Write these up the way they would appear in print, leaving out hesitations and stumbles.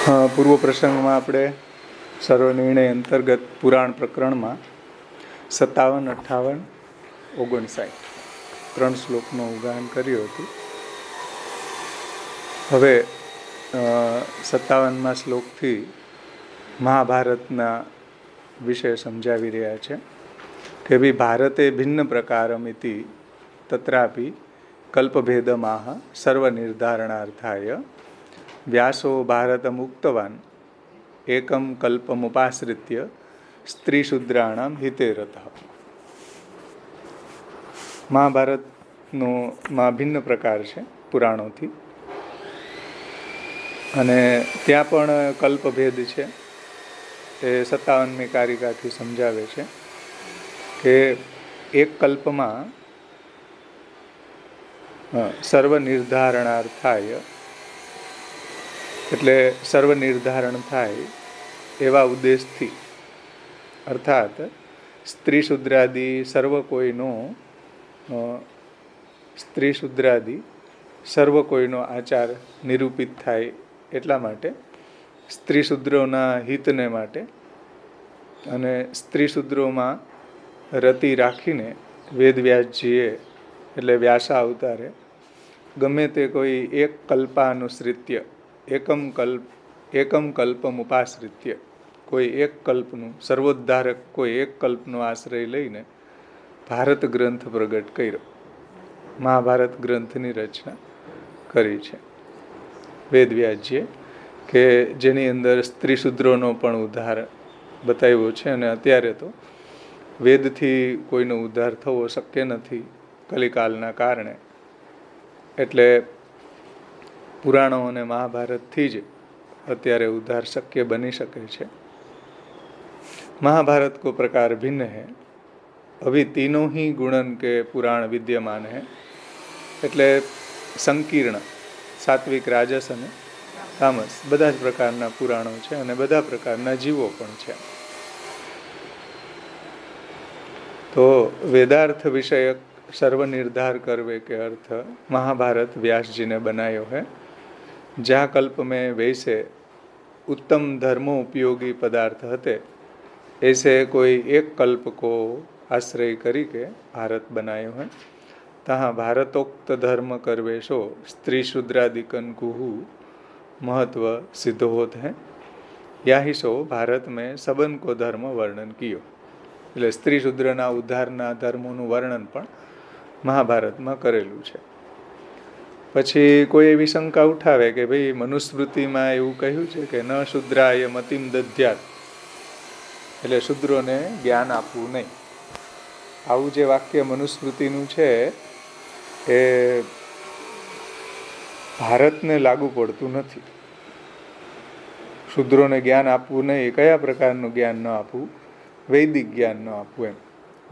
પૂર્વ પ્રસંગમાં આપણે સર્વનિર્ણય અંતર્ગત પુરાણ પ્રકરણમાં 57, 58, 59 3 શ્લોકનું ઉદાહરણ કર્યું હતું. હવે 57મા શ્લોકથી મહાભારતના વિશે સમજાવી રહ્યા છે કે ભાઈ ભારતે ભિન્ન પ્રકારમિતિ તત્રાપી કલ્પભેદમાહ સર્વનિર્ધારણાર્થાય વ્યાસો ભારતમ ઉક્તવાન એકમ કલ્પમુપાશ્રિત્ય સ્ત્રીશૂદ્રાણામ હિતે રતઃ. મહાભારતમાં ભિન્ન પ્રકાર છે પુરાણોથી, અને ત્યાં પણ કલ્પભેદ છે. એ 57મી કારિકાથી સમજાવે છે કે એક કલ્પમાં સર્વનિર્ધારણાર્થાય એટલે સર્વનિર્ધારણ થાય એવા ઉદ્દેશથી, અર્થાત સ્ત્રીશૂદ્રાદિ સર્વ કોઈનો આચાર નિરૂપિત થાય એટલા માટે, સ્ત્રીશૂદ્રોના હિતને માટે અને સ્ત્રીશૂદ્રોમાં રતિ રાખીને વેદવ્યાસજીએ એટલે વ્યાસા અવતારે ગમે તે કોઈ એક કલ્પાનુસૃત્ય એકમ કલ્પમુપાશ્રિત્ય કોઈ એક કલ્પનું સર્વોદ્ધારક કોઈ એક કલ્પનો આશ્રય લઈને ભારત ગ્રંથ પ્રગટ કર્યો, મહાભારત ગ્રંથની રચના કરી છે વેદવ્યાસજીએ, કે જેની અંદર સ્ત્રીશૂદ્રોનો પણ ઉદ્ધાર બતાવ્યો છે. અને અત્યારે તો વેદથી કોઈનો ઉદ્ધાર થવો શક્ય નથી કલિકાલના કારણે, એટલે પુરાણો અને મહાભારતથી જ અત્યારે ઉદ્ધાર શક્ય બની શકે છે. महाभारत को प्रकार भिन्न है, अभी तीनों ही गुणन के पुराण विद्यमान है. એટલે સંકીર્ણ સાત્વિક, રાજસ અને તામસ બધા જ પ્રકારના પુરાણો છે અને બધા પ્રકારના જીવો પણ છે. તો વેદાર્થ વિષયક सर्वनिर्धार करवे के अर्थ महाभारत व्यास जी ने बनायो है. जहाँ कल्प में वैसे उत्तम धर्मों उपयोगी पदार्थ हते, ऐसे कोई एक कल्प को आश्रय करी के भारत बनायो है. तहाँ भारतोक्त धर्म करवे सो स्त्री शूद्रादिकन कुहु महत्व सिद्ध होत है. या ही सो भारत में सबन को धर्म वर्णन कियो. એટલે સ્ત્રી શૂદ્રના ઉદ્ધારના ધર્મોનું વર્ણન પણ મહાભારતમાં કરેલું છે. પછી કોઈ એવી શંકા ઉઠાવે કે ભાઈ મનુસ્મૃતિમાં એવું કહ્યું છે કે ન શુદ્રાય મતિમ દધ્યાત, એટલે શુદ્રોને જ્ઞાન આપવું નહીં. આવું જે વાક્ય મનુસ્મૃતિનું છે એ ભારતને લાગુ પડતું નથી. શુદ્રોને જ્ઞાન આપવું નહીં, કયા પ્રકારનું જ્ઞાન ન આપવું? વૈદિક જ્ઞાન ન આપવું એમ.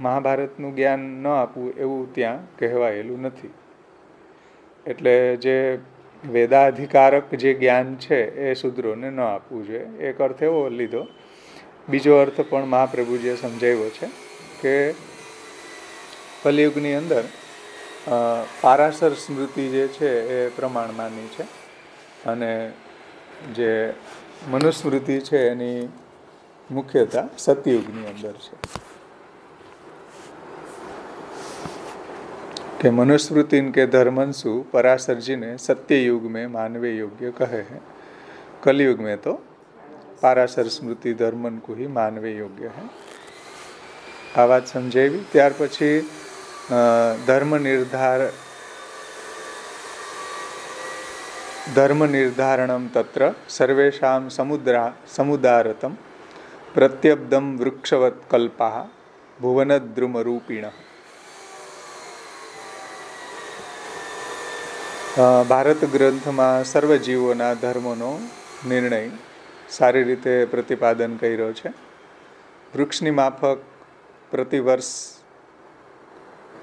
મહાભારતનું જ્ઞાન ન આપવું એવું ત્યાં કહેવાયેલું નથી. એટલે જે વેદાધિકારક જે જ્ઞાન છે એ શૂદ્રોને ન આપવું જોઈએ, એક અર્થ એવો લીધો. બીજો અર્થ પણ મહાપ્રભુજીએ સમજાવ્યો છે કે કલિયુગની અંદર પારાશર સ્મૃતિ જે છે એ પ્રમાણમાની છે, અને જે મનુસ્મૃતિ છે એની મુખ્યતા સતયુગની અંદર છે. કે मनुस्मृति के धर्मंशु पराशर जी ने सत्य युग में मानवे योग्य कहे हैं. कलयुग में तो पाराशर स्मृति धर्मन को ही मानवे योग्य है. आ बात समझावी. त्यार पछी धर्म निर्धारणम तत्र सर्वेषां समुदारतम प्रत्यब्दम वृक्षवत कल्पा भुवनद्रुम रूपिण. ભારત ગ્રંથમાં સર્વજીવોના ધર્મોનો નિર્ણય સારી રીતે પ્રતિપાદન કર્યો છે. વૃક્ષની માફક પ્રતિવર્ષ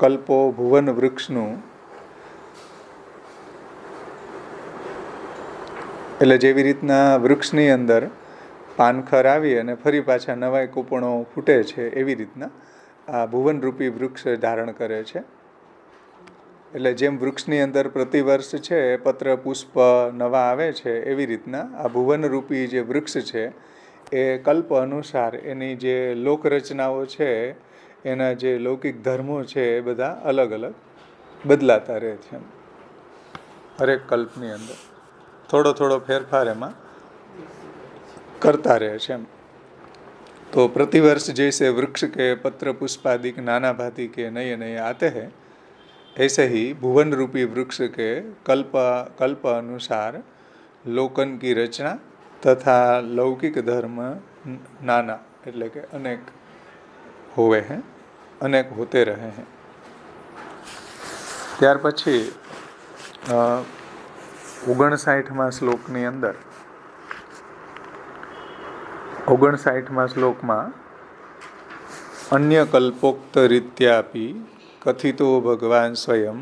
કલ્પો ભુવન વૃક્ષનું, એટલે જેવી રીતના વૃક્ષની અંદર પાનખર આવી અને ફરી પાછા નવાય કૂપણો ફૂટે છે, એવી રીતના આ ભુવનરૂપી વૃક્ષ ધારણ કરે છે. એટલે જેમ વૃક્ષની અંદર પ્રતિવર્ષ છે પત્ર પુષ્પ નવા આવે છે, એવી રીતના આ ભુવનરૂપી જે વૃક્ષ છે એ કલ્પ અનુસાર એની જે લોકરચનાઓ છે, એના જે લૌકિક ધર્મો છે, એ બધા અલગ અલગ બદલાતા રહે છે. હરેક કલ્પની અંદર થોડો થોડો ફેરફાર એમાં કરતા રહે છે એમ. तो प्रतिवर्ष जैसे वृक्ष के पत्र पुष्पादि नाना भांति के नए नए आते हैं, ऐसे ही भुवन रूपी वृक्ष के कल्प अनुसार लोकन की रचना तथा लौकिक धर्म नाना એટલે કે અનેક હોવે हैं, અનેક હોતે રહે हैं. ત્યાર પછી 59મા શ્લોકની અંદર 59મા શ્લોકમાં અન્ય કલ્પોક્ત રીત્યાપી કથિતો ભગવાન સ્વયં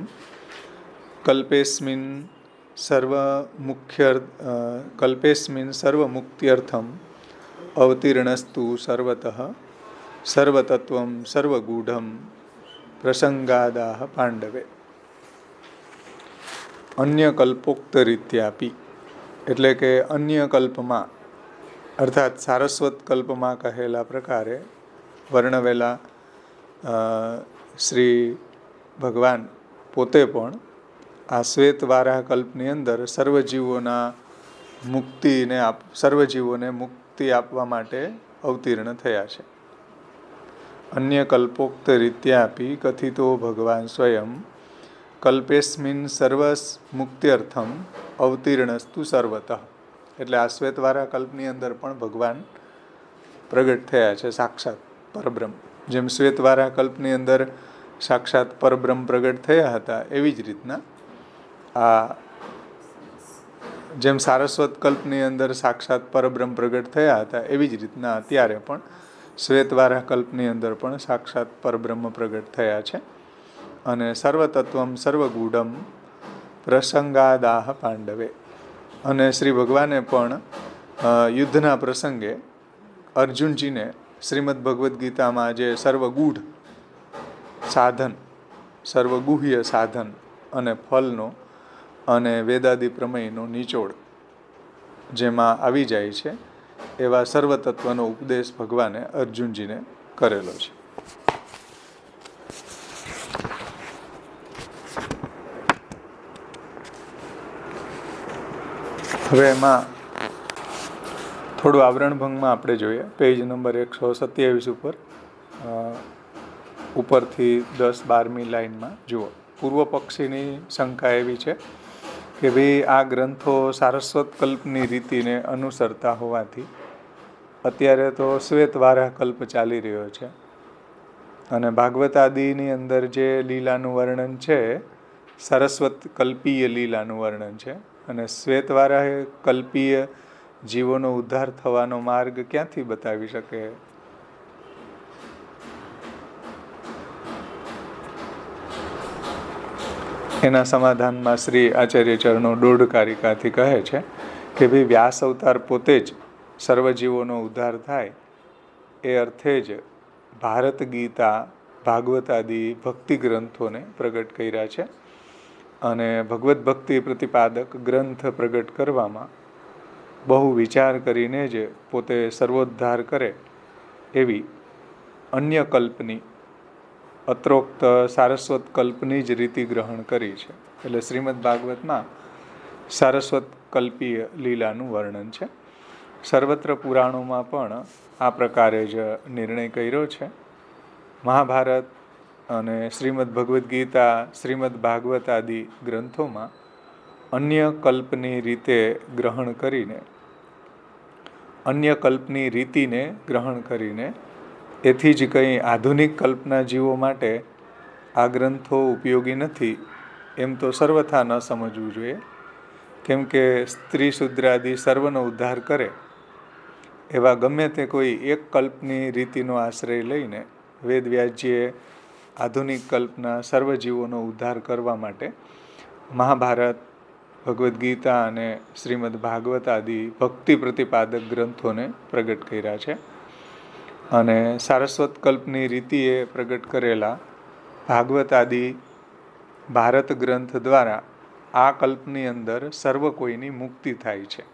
કલ્પેસ્મિન સર્વમુક્ત્યર્થમ અવતીર્ણસ્તુ સર્વતઃ સર્વતત્વં સર્વગૂઢમ પ્રસંગાદાહ પાંડવે. અન્ય કલ્પોક્ત રીત્યાપી એટલે કે અન્ય કલ્પમાં, અર્થાત સારસ્વત કલ્પમાં કહેલા પ્રકારે વર્ણવેલા શ્રી ભગવાન પોતે પણ આ શ્વેત વારાહ કલ્પની અંદર સર્વજીવોને મુક્તિ આપવા માટે અવતીર્ણ થયા છે. અન્ય કલ્પોક્ત રીત્યાપી કથિતો ભગવાન સ્વયં કલ્પેસ્મિન સર્વમુક્ત્યર્થમ અવતીર્ણસ્તુ સર્વતઃ. એટલે આ શ્વેતવારા કલ્પની અંદર પણ ભગવાન પ્રગટ થયા છે, સાક્ષાત પરબ્રહ્મ. જેમ શ્વેતવારા કલ્પની અંદર સાક્ષાત પરબ્રહ્મ પ્રગટ થયા હતા, એવી જ રીતના આ જેમ સારસ્વત કલ્પની અંદર સાક્ષાત પરબ્રહ્મ પ્રગટ થયા હતા, એવી જ રીતના અત્યારે પણ શ્વેતવારા કલ્પની અંદર પણ સાક્ષાત પરબ્રહ્મ પ્રગટ થયા છે. અને સર્વતત્વમ સર્વગૂઢમ પ્રસંગાદાહ પાંડવે. અને શ્રી ભગવાને પણ યુદ્ધના પ્રસંગે અર્જુનજીને શ્રીમદ ભગવદ્ ગીતામાં જે સર્વગૂઢ સાધન, સર્વગુહ્ય સાધન અને ફલનો અને વેદાદિ પ્રમેયનો નિચોડ જેમાં આવી જાય છે, એવા સર્વતત્વનો ઉપદેશ ભગવાને અર્જુનજીને કરેલો છે. હવે એમાં થોડું આવરણભંગમાં આપણે જોઈએ. પેજ નંબર 127 ઉપરથી 10-12મી લાઈનમાં જુઓ. પૂર્વ પક્ષીની શંકા એવી છે કે ભાઈ આ ગ્રંથો સારસ્વત કલ્પની રીતિને અનુસરતા હોવાથી અત્યારે તો શ્વેતવારા કલ્પ ચાલી રહ્યો છે, અને ભાગવત આદિની અંદર જે લીલાનું વર્ણન છે, સારસ્વત કલ્પીય લીલાનું વર્ણન છે, અને શ્વેતવારા કલ્પીય જીવોનો ઉદ્ધાર થવાનો માર્ગ ક્યાંથી બતાવી શકે? એના સમાધાનમાં શ્રી આચાર્ય ચરણો 1.5 કારિકાથી કહે છે કે ભાઈ વ્યાસ અવતાર પોતે જ સર્વજીવોનો ઉદ્ધાર થાય એ અર્થે જ ભારત ગીતા, ભાગવત આદિ ભક્તિ ગ્રંથોને પ્રગટ કર્યા છે. અને ભગવત ભક્તિ પ્રતિપાદક ગ્રંથ પ્રગટ કરવામાં બહુ વિચાર કરીને જ પોતે સર્વોદ્ધાર કરે એવી અન્ય કલ્પની, અત્રોક્ત સારસ્વત કલ્પની જ રીતિ ગ્રહણ કરી છે. એટલે શ્રીમદ ભાગવતમાં સારસ્વત કલ્પીય લીલાનું વર્ણન છે. સર્વત્ર પુરાણોમાં પણ આ પ્રકારે જ નિર્ણય કર્યો છે. મહાભારત અને શ્રીમદ ભગવદ્ ગીતા, શ્રીમદ ભાગવત આદિ ગ્રંથોમાં અન્ય કલ્પની રીતિને ગ્રહણ કરીને એથી જ કંઈ આધુનિક કલ્પના જીવો માટે આ ગ્રંથો ઉપયોગી નથી એમ તો સર્વથા ન સમજવું જોઈએ. કેમ કે સ્ત્રી શુદ્રાદિ સર્વનો ઉદ્ધાર કરે એવા ગમે તે કોઈ એક કલ્પની રીતિનો આશ્રય લઈને વેદવ્યાસજીએ આધુનિક કલ્પના સર્વજીવોનો ઉદ્ધાર કરવા માટે મહાભારત, ભગવદ્ ગીતા અને શ્રીમદ ભાગવત આદિ ભક્તિ પ્રતિપાદક ગ્રંથોને પ્રગટ કર્યા છે. અને સારસ્વત કલ્પની રીતિએ પ્રગટ કરેલા ભાગવત આદિ ભારત ગ્રંથ દ્વારા આ કલ્પની અંદર સર્વ કોઈની મુક્તિ થાય છે.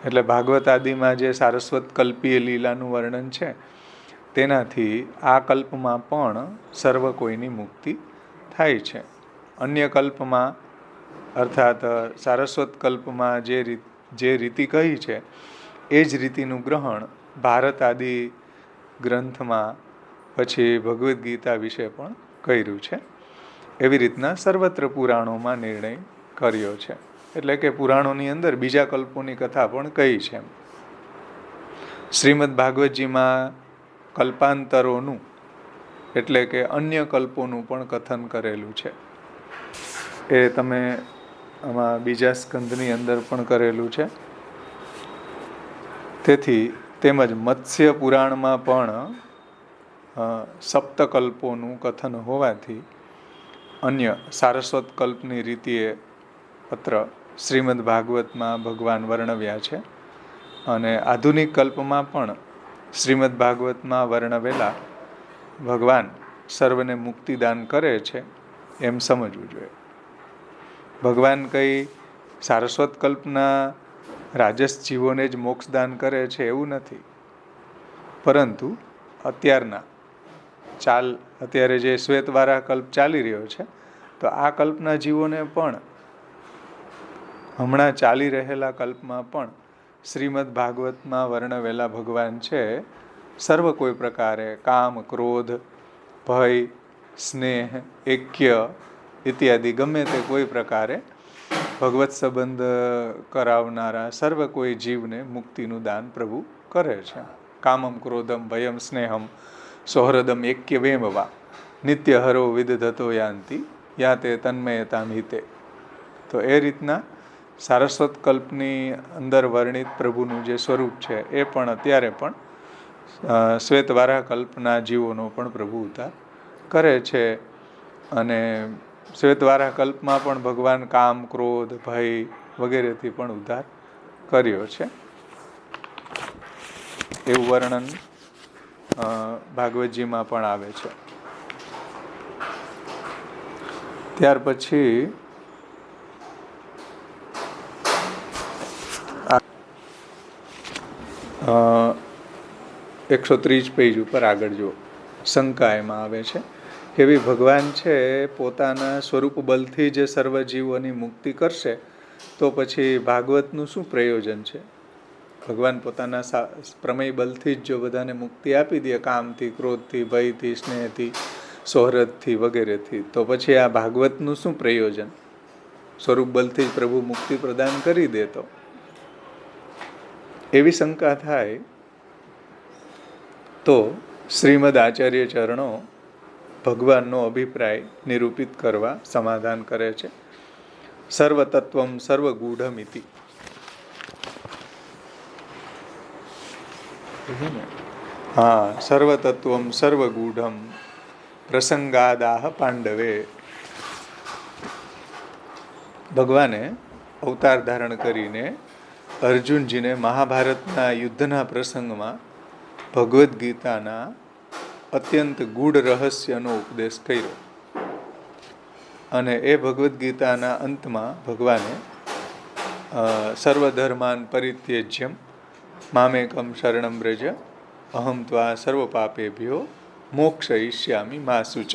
એટલે ભાગવત આદિમાં જે સારસ્વત કલ્પીય લીલાનું વર્ણન છે તેનાથી આ કલ્પમાં પણ સર્વ કોઈની મુક્તિ થાય છે. અન્ય કલ્પમાં અર્થાત સારસ્વત કલ્પમાં જે રીતિ કહી છે એ જ રીતિનું ગ્રહણ ભારત આદિ ગ્રંથમાં પછી ભગવદ્ ગીતા વિશે પણ કર્યું છે. એવી રીતના સર્વત્ર પુરાણોમાં નિર્ણય કર્યો છે. એટલે કે પુરાણોની અંદર બીજા કલ્પોની કથા પણ કહી છે. શ્રીમદ ભાગવતજીમાં કલ્પાંતરોનું એટલે કે અન્ય કલ્પોનું પણ કથન કરેલું છે. એ તમે આમાં બીજા સ્કંધની અંદર પણ કરેલું છે. તેથી તેમજ મત્સ્ય પુરાણમાં પણ સપ્તકલ્પોનું કથન હોવાથી અન્ય સારસ્વત કલ્પની રીતિએ અત્ર શ્રીમદ ભાગવતમાં ભગવાન વર્ણવ્યા છે. અને આધુનિક કલ્પમાં પણ શ્રીમદ ભાગવતમાં વર્ણવેલા ભગવાન સર્વને મુક્તિદાન કરે છે એમ સમજવું જોઈએ. ભગવાન કઈ સારસ્વત કલ્પના રાજસ જીવોને જ મોક્ષદાન કરે છે એવું નથી, પરંતુ અત્યારે જે શ્વેતવારા કલ્પ ચાલી રહ્યો છે તો આ કલ્પના જીવોને પણ હમણાં ચાલી રહેલા કલ્પમાં પણ શ્રીમદ ભાગવતમાં વર્ણવેલા ભગવાન છે સર્વ કોઈ પ્રકારે કામ, ક્રોધ, ભય, સ્નેહ, એક્ય ઇત્યાદિ ગમે તે કોઈ પ્રકારે ભગવત સંબંધ કરાવનારા સર્વ કોઈ જીવને મુક્તિનું દાન પ્રભુ કરે છે. કામમ ક્રોધમ ભયમ સ્નેહમ સૌહૃદમ એક્યવેમવા નિત્ય હરો વિદધતો યાંતિ યાતે તન્મયતામ હિતે. તો એ રીતના સારસ્વત કલ્પની અંદર વર્ણિત પ્રભુનું જે સ્વરૂપ છે એ પણ અત્યારે પણ શ્વેતવારા કલ્પના જીવોનો પણ પ્રભુ ઉદ્ધાર કરે છે. અને શ્વેતવારા કલ્પમાં પણ ભગવાન કામ, ક્રોધ, ભય વગેરેથી પણ ઉદ્ધાર કર્યો છે. એવું વર્ણન ભાગવતજીમાં પણ આવે છે. ત્યાર પછી 130 પેજ ઉપર આગળ જો શંકા એમાં આવે છે કે ભગવાન છે પોતાના સ્વરૂપ બલથી જ સર્વ જીવોની મુક્તિ કરશે તો પછી ભાગવતનું શું પ્રયોજન છે? ભગવાન પોતાના પ્રમેય બલથી જ જો બધાને મુક્તિ આપી દે, કામથી, ક્રોધથી, ભયથી, સ્નેહથી, સૌહૃદથી વગેરેથી, તો પછી આ ભાગવતનું શું પ્રયોજન? સ્વરૂપ બલથી જ પ્રભુ મુક્તિ પ્રદાન કરી દે તો એવી શંકા થાય તો શ્રીમદ આચાર્ય ચરણો ભગવાનનો અભિપ્રાય નિરૂપિત કરવા સમાધાન કરે છે. સર્વતત્વમ સર્વગૂઢમિતિ. સર્વતત્વમ સર્વગૂઢમ પ્રસંગાદાહ પાંડવે. ભગવાને અવતાર ધારણ કરીને અર્જુનજીને મહાભારતના યુદ્ધના પ્રસંગમાં ભગવદ્ ગીતાના અત્યંત ગૂઢ રહસ્યનો ઉપદેશ કર્યો. અને એ ભગવદ્ ગીતાના અંતમાં ભગવાને સર્વધર્માન પરિત્યજ્યમ મામેકમ શરણમ વ્રજ અહમ ત્વા સર્વ પાપેભ્યો મોક્ષયિષ્યામિ મા શુચ.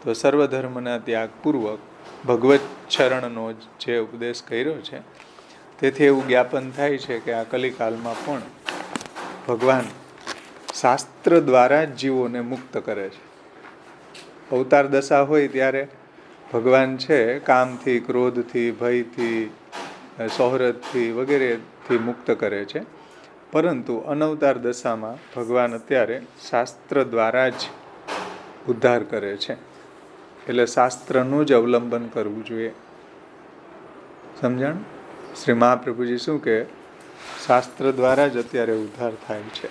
તો સર્વધર્મના ત્યાગપૂર્વક ભગવત શરણનો જે ઉપદેશ કર્યો છે તેથી એવું જ્ઞાપન થાય છે કે આ કલિકાલમાં પણ ભગવાન શાસ્ત્ર દ્વારા જ જીવોને મુક્ત કરે છે. અવતાર દશા હોય ત્યારે ભગવાન છે કામથી, ક્રોધથી, ભયથી, સૌહૃદથી વગેરેથી મુક્ત કરે છે. પરંતુ અનવતાર દશામાં ભગવાન અત્યારે શાસ્ત્ર દ્વારા જ ઉદ્ધાર કરે છે. એટલે શાસ્ત્રનું જ અવલંબન કરવું જોઈએ. સમજણ? શ્રી મહાપ્રભુજી શું કે શાસ્ત્ર દ્વારા જ અત્યારે ઉદ્ધાર થાય છે.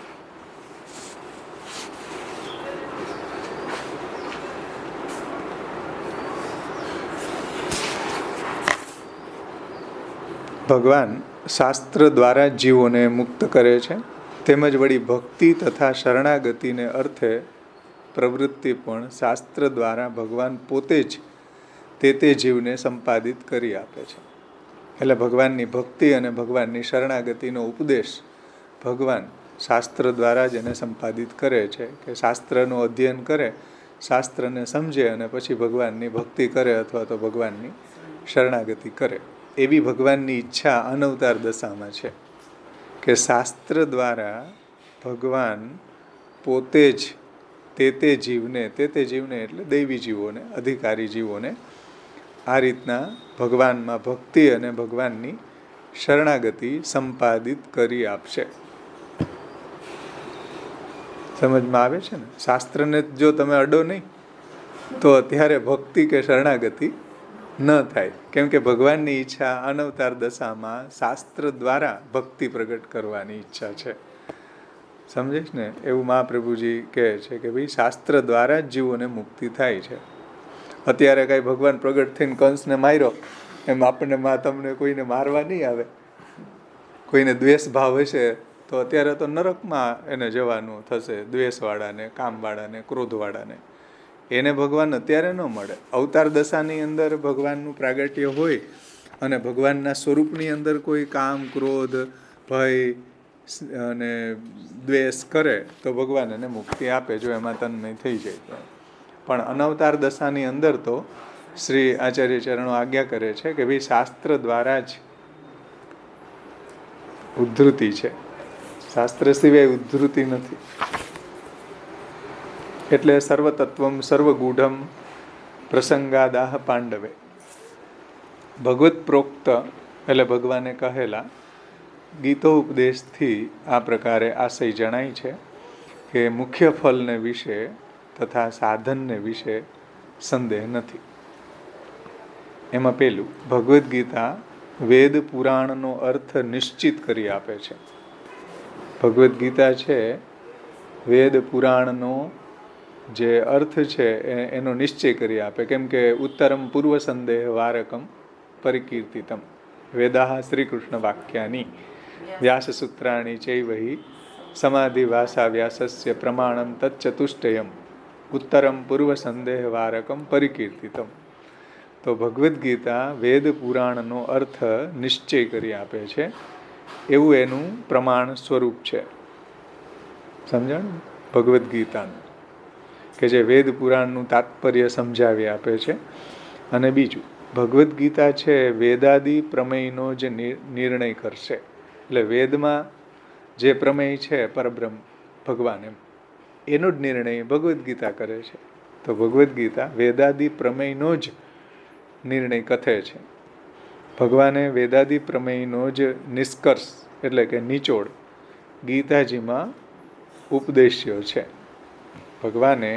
ભગવાન શાસ્ત્ર દ્વારા જીવોને મુક્ત કરે છે. તેમજ વળી ભક્તિ તથા શરણાગતિને અર્થે પ્રવૃત્તિ પણ શાસ્ત્ર દ્વારા ભગવાન પોતે જ તે જીવને સંપાદિત કરી આપે છે. એટલે ભગવાનની ભક્તિ અને ભગવાનની શરણાગતિનો ઉપદેશ ભગવાન શાસ્ત્ર દ્વારા જ એને સંપાદિત કરે છે કે શાસ્ત્રનું અધ્યયન કરે, શાસ્ત્રને સમજે અને પછી ભગવાનની ભક્તિ કરે અથવા તો ભગવાનની શરણાગતિ કરે. એવી ભગવાનની ઈચ્છા અનવતાર દશામાં છે કે શાસ્ત્ર દ્વારા ભગવાન પોતે જ તે જીવને એટલે દૈવી જીવોને, અધિકારી જીવોને આ રીતના ભગવાનમાં ભક્તિ અને ભગવાનની શરણાગતિ સંપાદિત કરી આપશે. સમજમાં આવે છે ને? શાસ્ત્રને જો તમે અડો નહીં તો અત્યારે ભક્તિ કે શરણાગતિ ન થાય. કેમ કે ભગવાનની ઈચ્છા અનવતાર દશામાં શાસ્ત્ર દ્વારા ભક્તિ પ્રગટ કરવાની ઈચ્છા છે. સમજે છે ને? એવું મહાપ્રભુજી કહે છે કે ભાઈ શાસ્ત્ર દ્વારા જ જીવોને મુક્તિ થાય છે. અત્યારે કાંઈ ભગવાન પ્રગટ થઈને કંસને માર્યો એમ આપણને તમને કોઈને મારવા નહીં આવે. કોઈને દ્વેષ ભાવ હશે તો અત્યારે તો નરકમાં એને જવાનું થશે. દ્વેષવાળાને, કામવાળાને, ક્રોધવાળાને એને ભગવાન અત્યારે ન મળે. અવતાર દશાની અંદર ભગવાનનું પ્રાગટ્ય હોય અને ભગવાનના સ્વરૂપની અંદર કોઈ કામ, ક્રોધ, ભય અને દ્વેષ કરે તો ભગવાન એને મુક્તિ આપે જો એમાં તન્મય થઈ જાય. પણ અનવતાર દશાની અંદર તો શ્રી આચાર્ય ચરણો આજ્ઞા કરે છે કે ભાઈ શાસ્ત્ર દ્વારા જ ઉદ્ધૃતિ છે, શાસ્ત્ર સિવાય ઉદ્ધૃતિ નથી. એટલે સર્વતત્વમ સર્વગૂઢમ પ્રસંગાદાહ પાંડવે. ભગવત પ્રોક્ત એટલે ભગવાને કહેલા ગીતોપદેશથી આ પ્રકારે આશય જણાય છે કે મુખ્ય ફલને વિશે તથા સાધનને વિશે સંદેહ નથી. એમાં પેલું, ભગવદ્ ગીતા વેદ પુરાણનો અર્થ નિશ્ચિત કરી આપે છે. ભગવદ્ ગીતા છે વેદ પુરાણનો જે અર્થ છે એનો નિશ્ચય કરી આપે. કેમ કે ઉત્તરમ પૂર્વ સંદેહ વારકમ પરિકીર્તિતમ વેદાહ શ્રી કૃષ્ણ વાક્યાની વ્યાસસૂત્રાણી ચૈવહી સમાધિ ભાષા વ્યાસસ્ય પ્રમાણમ તચ્ચતુષ્ટયમ ઉત્તરમ પૂર્વ સંદેહ વારકમ પરિકીર્તિતમ. તો ભગવદ્ ગીતા વેદ પુરાણનો અર્થ નિશ્ચય કરી આપે છે એવું એનું પ્રમાણ સ્વરૂપ છે. સમજણ? ભગવદ્ ગીતાનું કે જે વેદ પુરાણનું તાત્પર્ય સમજાવી આપે છે. અને બીજું, ભગવદ્ ગીતા છે વેદાદિ પ્રમેયનો જે નિર્ણય કરશે. એટલે વેદમાં જે પ્રમેય છે પરબ્રહ્મ ભગવાન એનો જ નિર્ણય ભગવદ્ ગીતા કરે છે. તો ભગવદ્ ગીતા વેદાદિ પ્રમેયનો જ નિર્ણય કથે છે. ભગવાને વેદાદિ પ્રમેયનો જ નિષ્કર્ષ એટલે કે નિચોડ ગીતાજીમાં ઉપદેશ્યો છે. ભગવાને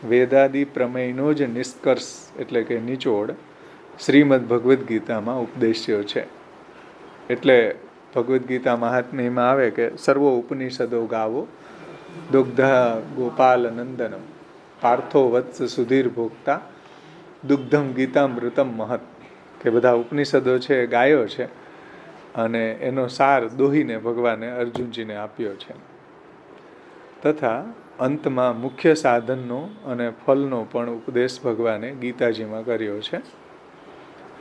વેદાદિ પ્રમેયનો જ નિષ્કર્ષ એટલે કે નિચોડ શ્રીમદ ભગવદ્ ગીતામાં ઉપદેશ્યો છે. એટલે ભગવદ્ ગીતા મહાત્મ્યમાં આવે કે સર્વો ઉપનિષદો ગાવો દુગ્ધ ગોપાલ નંદનમ પાર્થો વત્સ સુધીર ભોગતા દુગ્ધમ ગીતામૃતમ મહત. કે બધા ઉપનિષદો છે ગાયો છે અને એનો સાર દોહીને ભગવાને અર્જુનજીને આપ્યો છે. તથા અંતમાં મુખ્ય સાધનનો અને ફલનો પણ ઉપદેશ ભગવાને ગીતાજીમાં કર્યો છે.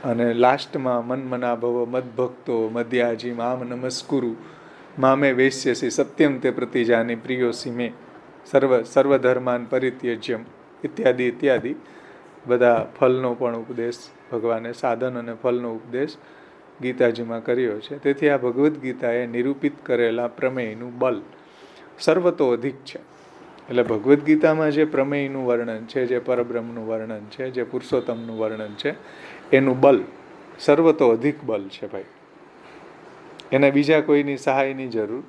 અને લાસ્ટમાં મન્મના ભવ મદભક્તો મધ્યાજી મામ નમસ્કુરુ મામે વૈશ્યસી સત્યમ તે પ્રતિજાની પ્રિયોસી મે સર્વધર્માન પરિત્યજ્યમ ઇત્યાદિ બધા ફલનો પણ ઉપદેશ ભગવાને સાધન અને ફલનો ઉપદેશ ગીતાજીમાં કર્યો છે. તેથી આ ભગવદ્ ગીતાએ નિરૂપિત કરેલા પ્રમેયનું બલ સર્વતો અધિક છે. એટલે ભગવદ્ ગીતામાં જે પ્રમેયનું વર્ણન છે, જે પરબ્રહ્મનું વર્ણન છે, જે પુરુષોત્તમનું વર્ણન છે એનું બલ સર્વતો અધિક બલ છે ભાઈ. એને બીજા કોઈની સહાયની જરૂર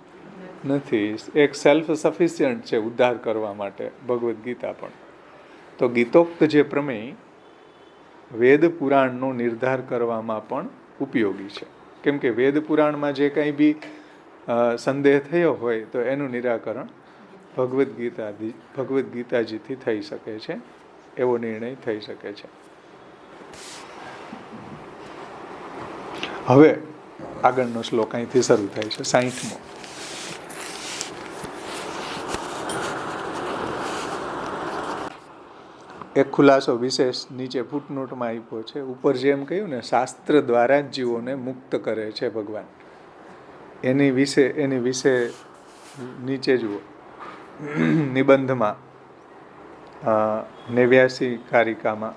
નથી. એક સેલ્ફ સફિશિયન્ટ છે ઉદ્ધાર કરવા માટે ભગવદ્ ગીતા પણ. તો ગીતોક્ત જે પ્રમેય વેદ પુરાણનો નિર્ધાર કરવામાં પણ ઉપયોગી છે. કેમ કે વેદ પુરાણમાં જે કંઈ બી સંદેહ થયો હોય તો એનું નિરાકરણ ભગવદ્ ગીતાજીથી થઈ શકે છે. એવો નિર્ણય થઈ શકે છે. હવે આગળનો શ્લોક અહીંથી શરૂ થાય છે 60મો. એક ખુલાસો વિશેષ નીચે ફૂટનોટમાં આપ્યો છે. ઉપર જેમ કહ્યું ને, શાસ્ત્ર દ્વારા જ જીવોને મુક્ત કરે છે ભગવાન, એની વિશે નીચે જુઓ નિબંધમાં 89 કારિકામાં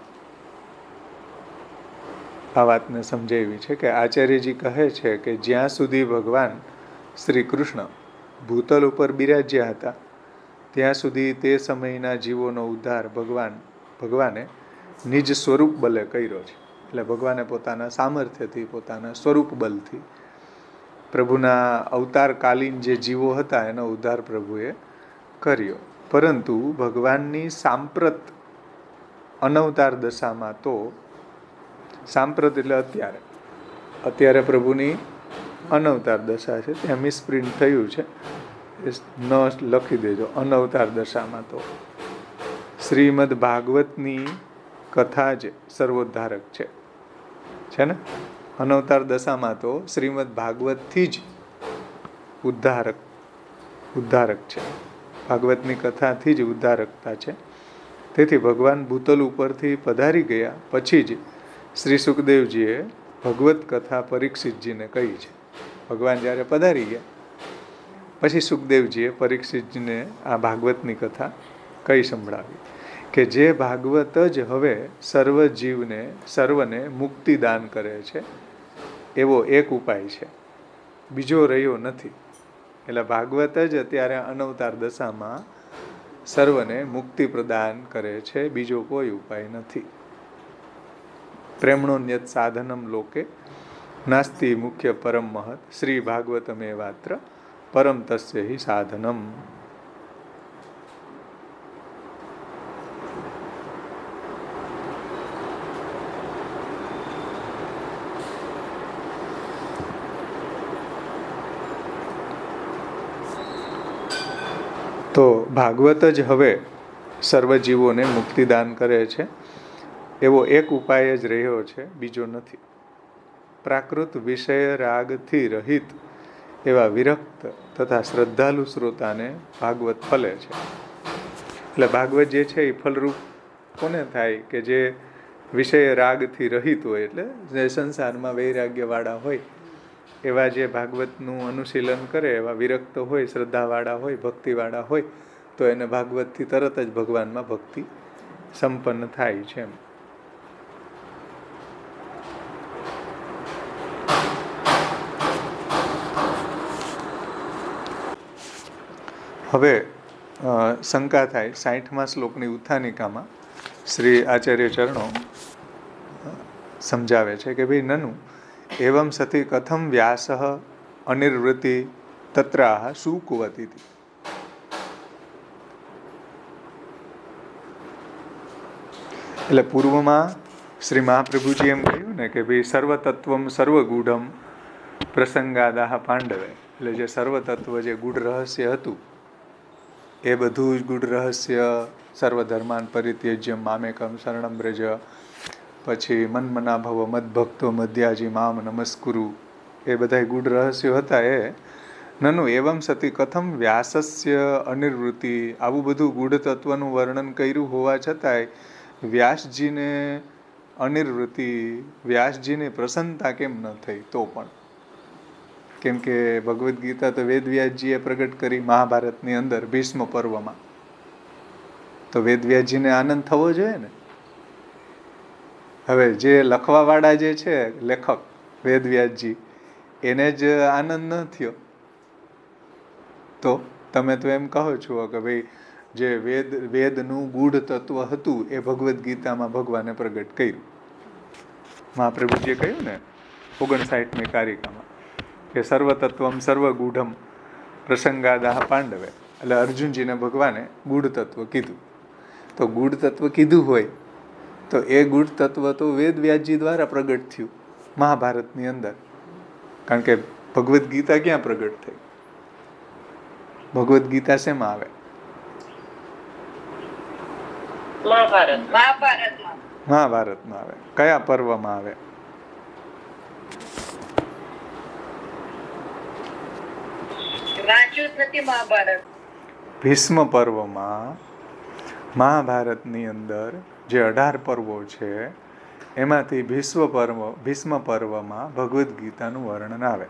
આ વાતને સમજાવી છે કે આચાર્યજી કહે છે કે જ્યાં સુધી ભગવાન શ્રી કૃષ્ણ ભૂતલ ઉપર બિરાજ્યા હતા ત્યાં સુધી તે સમયના જીવોનો ઉદ્ધાર ભગવાને નિજ સ્વરૂપ બલે કર્યો છે. એટલે ભગવાને પોતાના સામર્થ્યથી, પોતાના સ્વરૂપ બલથી, પ્રભુના અવતારકાલીન જે જીવો હતા એનો ઉદ્ધાર પ્રભુએ કર્યો. પરંતુ ભગવાનની સાંપ્રત અનવતાર દશામાં તો, સાંપ્રત એટલે અત્યારે પ્રભુની અનવતાર દશા છે, ત્યાં મિસપ્રિન્ટ થયું છે, ન લખી દેજો. અનવતાર દશામાં તો શ્રીમદ ભાગવતની કથા જ સર્વોદ્ધારક છે ને. અનવતાર દશામાં તો શ્રીમદ ભાગવતથી જ ઉદ્ધારક છે, ભાગવતની કથાથી જ ઉદ્ધારકતા છે. તેથી ભગવાન ભૂતલ ઉપરથી પધારી ગયા પછી જ શ્રી સુખદેવજીએ ભગવત કથા પરીક્ષિતજીને કહી છે. ભગવાન જ્યારે પધારી ગયા પછી સુખદેવજીએ પરીક્ષિતજીને આ ભાગવતની કથા કઈ સંભળાવી કે જે ભાગવત જ હવે સર્વને મુક્તિ દાન કરે છે એવો એક ઉપાય છે, બીજો રહ્યો નથી. એટલે ભાગવત જ અત્યારે અનવતાર દશામાં સર્વને મુક્તિ પ્રદાન કરે છે, બીજો કોઈ ઉપાય નથી. પ્રેમણોન્યત સાધનમ લોકે નાસ્તિ મુખ્ય પરમ મહત શ્રી ભાગવતમેવાત્ર પરમ તસ્ય હિ સાધનમ. તો ભાગવત જ હવે સર્વજીવોને મુક્તિદાન કરે છે એવો એક ઉપાય જ રહ્યો છે, બીજો નથી. પ્રાકૃત વિષય રાગથી રહિત એવા વિરક્ત તથા શ્રદ્ધાલુ શ્રોતાને ભાગવત ફલે છે. એટલે ભાગવત જે છે એ ફલરૂપ કોને થાય કે જે વિષય રાગથી રહિત હોય, એટલે જે સંસારમાં વૈરાગ્યવાળા હોય એવા જે ભાગવતનું અનુશીલન કરે, એવા વિરક્ત હોય, શ્રદ્ધાવાળા હોય, ભક્તિવાળા હોય, તો એને ભાગવતથી તરત જ ભગવાનમાં ભક્તિ સંપન્ન થાય છે. હવે શંકા થાય 60મા શ્લોકની ઉત્થાનિકામાં શ્રી આચાર્ય ચરણો સમજાવે છે કે ભાઈ નનુ એવમ સતી કથમ વ્યાસ અનિર્વૃત્તિ તત્રાહ સુકુવતી. એટલે પૂર્વમાં શ્રી મહાપ્રભુજી એમ કહ્યું ને કે ભાઈ સર્વતત્વમ સર્વગૂઢમ પ્રસંગાદાહ પાંડવે. એટલે જે સર્વતત્વ જે ગૂઢ રહસ્ય હતું એ બધું જ ગૂઢ રહસ્ય સર્વધર્માન પરિત્યજ્ય મામેકમ શરણમ બ્રજ, પછી મન્મના ભવ મદભક્તો મધ્યાજી મામ નમસ્કુરુ, એ બધા ગૂઢ રહસ્યો હતા. એ નનુ એવમ સતી કથમ વ્યાસસ્ય અનિર્વૃત્તિ, આવું બધું ગૂઢ તત્વનું વર્ણન કર્યું હોવા છતાંય વ્યાસજીને અનિર્વૃત્તિ, વ્યાસજીને પ્રસન્નતા કેમ ન થઈ? તો પણ કેમ કે ભગવદ્ ગીતા તો વેદવ્યાસજીએ પ્રગટ કરી મહાભારતની અંદર ભીષ્મ પર્વમાં, તો વેદવ્યાસજીને આનંદ થવો જોઈએ ને. હવે જે લખવાવાળા જે છે લેખક વેદવ્યાસજી, એને જ આનંદ ન થયો તો તમે તો એમ કહો છો કે ભાઈ જે વેદનું ગૂઢ તત્વ હતું એ ભગવદ્ ગીતામાં ભગવાને પ્રગટ કર્યું. મહાપ્રભુજીએ કહ્યું ને 59મી કારિકામાં કે સર્વતત્વમ સર્વગૂઢમ પ્રસંગાદાહ પાંડવે. એટલે અર્જુનજીને ભગવાને ગૂઢ તત્વ કીધું. તો ગૂઢ તત્વ કીધું હોય તો એ ગૂઢ તત્વ તો વેદવ્યાસજી દ્વારા પ્રગટ થયું મહાભારતની અંદર. કારણ કે ભગવદ્ ગીતા ક્યાં પ્રગટ થઈ? ભગવદ્ ગીતા શેમાં આવે? મહાભારતમાં આવે. કયા પર્વમાં આવે? ભીષ્મ પર્વમાં મહાભારતની અંદર જે 18 પર્વો છે એમાંથી ભીષ્મ પર્વમાં ભગવદ્ ગીતાનું વર્ણન આવે.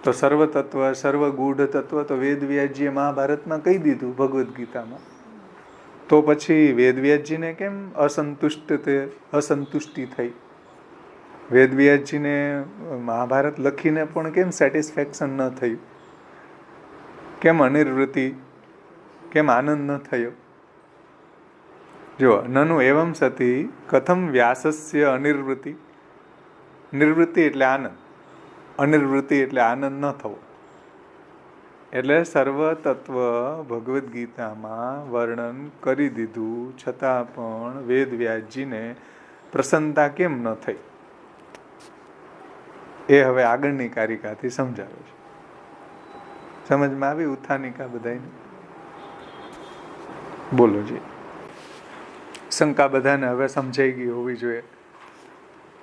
તો સર્વતત્વ સર્વગૂઢ તત્વ તો વેદવ્યાસજીએ મહાભારતમાં કહી દીધું ભગવદ્ ગીતામાં. તો પછી વેદવ્યાસજીને કેમ અસંતુષ્ટિ થઈ? વેદવ્યાસજીને મહાભારત લખીને પણ કેમ સેટિસ્ફેક્શન ન થયું? કેમ અનિર્વૃત્તિ, કેમ આનંદ ન થયો? જો નનુ એવમ સતી કથમ વ્યાસસ્ય અનિર્વૃત્તિ. નિર્વૃત્તિ એટલે આનંદ, અનિર્વૃત્તિ એટલે આનંદ ન થવો. એટલે સર્વ તત્વ ભગવદ્ ગીતામાં વર્ણન કરી દીધું છતાં પણ વેદવ્યાસજીને પ્રસન્નતા કેમ ન થઈ? એ હવે આગળની કારિકાથી સમજાવે છે. સમજમાં આવી ઉત્થાનિકા બધાને? બોલો જી. શંકા બધાને હવે સમજાઈ ગઈ હોવી જોઈએ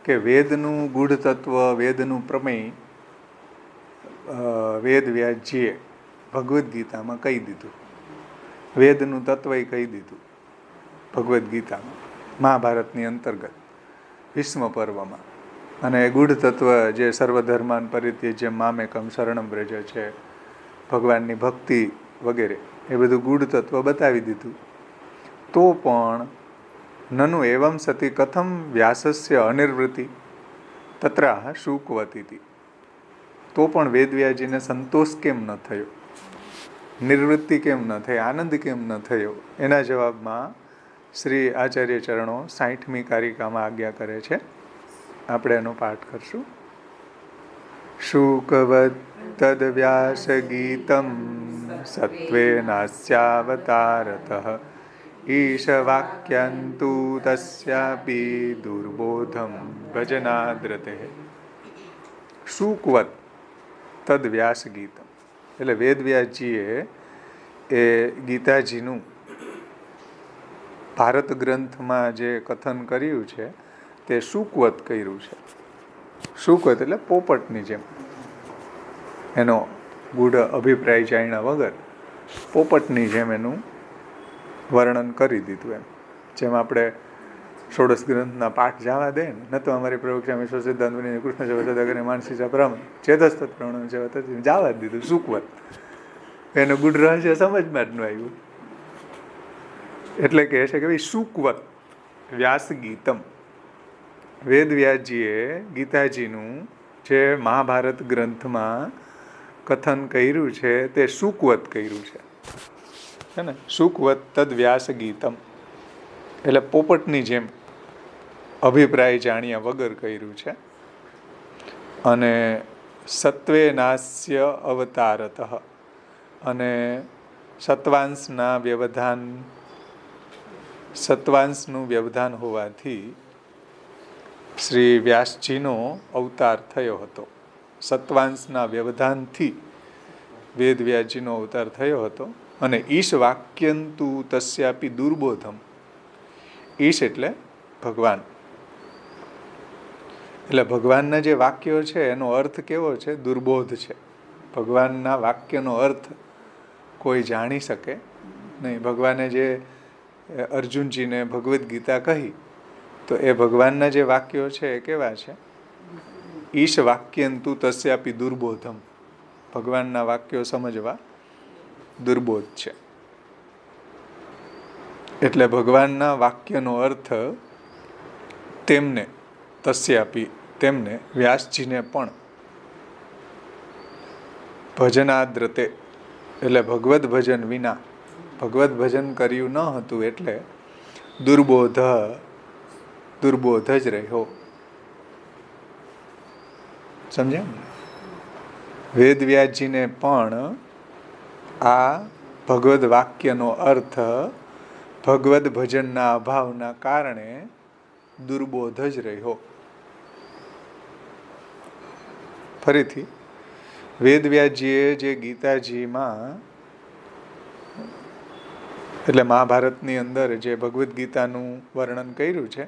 કે વેદનું ગૂઢ તત્વ, વેદનું પ્રમેય વેદવ્યાસજીએ ભગવદ્ ગીતામાં કહી દીધું. વેદનું તત્વ કહી દીધું ભગવદ્ ગીતામાં, મહાભારતની અંતર્ગત ભીષ્મ પર્વમાં. અને ગૂઢ તત્વ જે સર્વધર્માન પરિત્યજ્ય મામેકમ શરણમ વ્રજ છે, ભગવાનની ભક્તિ વગેરે, એ બધું ગૂઢ તત્વ બતાવી દીધું. તો પણ નનુ એવમ સતી કથમ વ્યાસસ્ય અનિર્વૃત્તિ તત્રાહ શુકવતી. તો પણ વેદવ્યાસજીને સંતોષ કેમ ન થયો? નિવૃત્તિ કેમ ન થઈ? આનંદ કેમ ન થયો? એના જવાબમાં શ્રી આચાર્ય ચરણો 60મી કારિકામાં આજ્ઞા કરે છે. આપણે એનો પાઠ કરશું. શુકવત તદ વ્યાસ ગીતમ સત્વે નાસ્યાવતારતઃ ઈશ વાક્યંતુ તસ્યાપી દુર્બોધમ ભજનાદ્રતે. શુકવત તદ વ્યાસ ગીતમ એટલે વેદવ્યાસજીએ એ ગીતાજીનું ભારત ગ્રંથમાં જે કથન કર્યું છે તે શુકવત કર્યું છે. શુકવત એટલે પોપટની જેમ, એનો ગૂઢ અભિપ્રાય જાણ્યા વગર પોપટની જેમ એનું વર્ણન કરી દીધું. એમ જેમ આપણે ષોડશ ગ્રંથના પાઠ જવા દે ને, ન તો અમારી પ્રવક્ષા વિશ્વ સિદ્ધાંત બનીને કૃષ્ણ જગત માનસી બ્રહ્મ ચેતસ્ત પ્રણવ જવા દીધું શુકવત. એનું ગુઢ રહસ્ય સમજમાં જ ન આવ્યું. એટલે કહે છે કે ભાઈ શુકવત વ્યાસ ગીતમ, વેદવ્યાસજીએ ગીતાજીનું જે મહાભારત ગ્રંથમાં કથન કર્યું છે તે શુકવત કર્યું છે ને. શુકવત તદ વ્યાસ ગીતમ એટલે પોપટની જેમ અભિપ્રાય જાણ્યા વગર કર્યું છે. અને સત્વે નાસ્ય અવતારતઃ અને સત્વાંશનું વ્યવધાન હોવાથી શ્રી વ્યાસજીનો અવતાર થયો હતો. સત્વાંશના વ્યવધાનથી વેદવ્યાસજીનો અવતાર થયો હતો. અને ઈશ વાક્યંતુ તસ્યાપી દુર્બોધમ. ઈશ એટલે ભગવાન. એટલે ભગવાનના જે વાક્યો છે એનો અર્થ કેવો છે? દુર્બોધ છે. ભગવાનના વાક્યનો અર્થ કોઈ જાણી શકે નહીં. ભગવાને જે અર્જુનજીને ભગવદ્ ગીતા કહી તો એ ભગવાનના જે વાક્યો છે એ કેવા છે? ઈશ વાક્યંતુ તસ્યાપી દુર્બોધમ. ભગવાનના વાક્યો સમજવા દુર્બોધ છે. એટલે ભગવાનના વાક્યનો અર્થ તેમને વ્યાસજીને પણ ભજનાદ્રતે એટલે ભગવદ ભજન વિના, ભગવદ ભજન કર્યું ન હતું એટલે દુર્બોધ જ રહ્યો. સમજ્યા? વેદવ્યાસજીને પણ આ ભગવદ વાક્યનો અર્થ ભગવદ ભજનના અભાવના કારણે દુર્બોધ જ રહ્યો. ફરીથી વેદવ્યાસજીએ જે ગીતાજીમાં એટલે મહાભારતની અંદર જે ભગવદ્ ગીતાનું વર્ણન કર્યું છે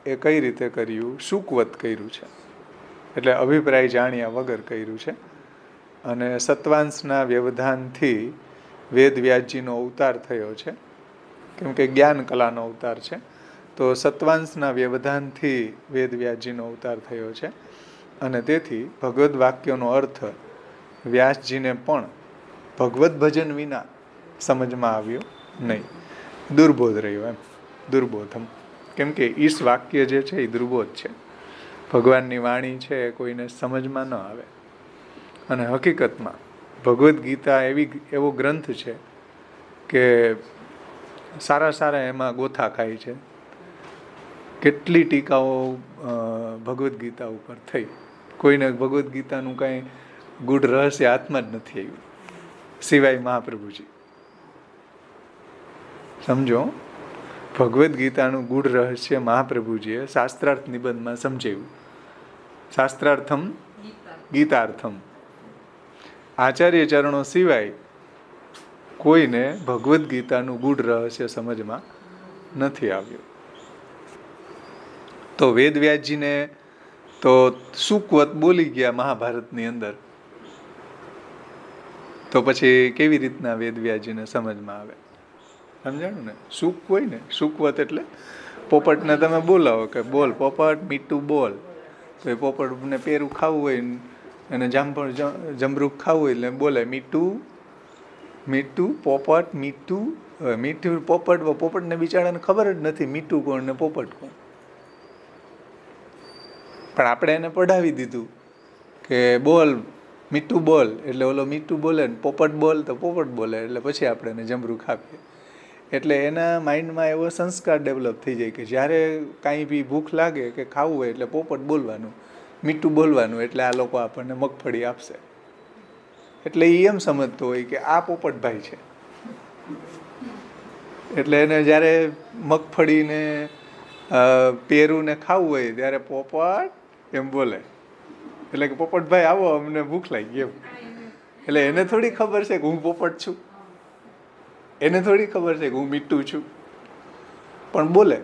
એ કઈ રીતે કર્યું? શુકવત કર્યું છે. એટલે અભિપ્રાય જાણ્યા વગર કર્યું છે. અને સત્વાંશના વ્યવધાનથી વેદવ્યાસજીનો અવતાર થયો છે, કેમ કે જ્ઞાન કલાનો અવતાર છે. તો તો સત્વાંશના વ્યવધાનથી વેદવ્યાસજીનો અવતાર થયો છે અને તેથી ભગવદ્ વાક્યોનો અર્થ વ્યાસજીને પણ ભગવદ્ ભજન વિના સમજમાં આવ્યો નહીં. દુર્બોધ રહ્યો એમ, દુર્બોધમ. કેમ કે ઈશ વાક્ય જે છે એ દુર્બોધ છે. ભગવાનની વાણી છે એ કોઈને સમજમાં ન આવે. અને હકીકતમાં ભગવદ્ ગીતા એવો ગ્રંથ છે કે સારા એમાં ગોથા ખાય છે. કેટલી ટીકાઓ ભગવદ્ ગીતા ઉપર થઈ, કોઈને ભગવદ્ ગીતાનું કાંઈ ગૂઢ રહસ્ય હાથમાં જ નથી આવ્યું સિવાય મહાપ્રભુજી. સમજો, ભગવદ્ ગીતાનું ગૂઢ રહસ્ય મહાપ્રભુજીએ શાસ્ત્રાર્થ નિબંધમાં સમજાવ્યું. શાસ્ત્રાર્થમ ગીતાર્થમ. આચાર્ય ચરણો સિવાય કોઈને ભગવદ્ ગીતાનું ગૂઢ રહસ્ય સમજમાં નથી આવ્યું. તો વેદવ્યાસજીને તો સુકવત બોલી ગયા મહાભારતની અંદર, તો પછી કેવી રીતના વેદવ્યાસજીને સમજમાં આવે? સમજાણું ને? સુક હોય ને, સુકવત એટલે પોપટને તમે બોલાવો કે બોલ પોપટ મીઠું બોલ, તો એ પોપટને પેરું ખાવું હોય અને જામફળ જમરૂખ ખાવું હોય એટલે બોલે મીઠું મીઠું પોપટ મીઠું. મીઠું પોપટને બિચારાને ખબર જ નથી મીઠું કોણ ને પોપટ કોણ. પણ આપણે એને પઢાવી દીધું કે બોલ મીઠું બોલ, એટલે ઓલો મીઠું બોલે ને પોપટ બોલ તો પોપટ બોલે, એટલે પછી આપણે એને જમરૂખ આપીએ. એટલે એના માઇન્ડમાં એવો સંસ્કાર ડેવલપ થઈ જાય કે જ્યારે કાંઈ બી ભૂખ લાગે કે ખાવું હોય એટલે પોપટ બોલવાનું, મીઠું બોલવાનું, એટલે આ લોકો આપણને મગફળી આપશે. એટલે એ એમ સમજતો હોય કે આ પોપટભાઈ છે. એટલે એને જ્યારે મગફળીને પેરું ને ખાવું હોય ત્યારે પોપટ એમ બોલે, એટલે કે પોપટભાઈ આવો અમને ભૂખ લાગી એમ. એટલે એને થોડી ખબર છે કે હું પોપટ છું, એને થોડી ખબર છે કે હું મીઠું છું, પણ બોલે.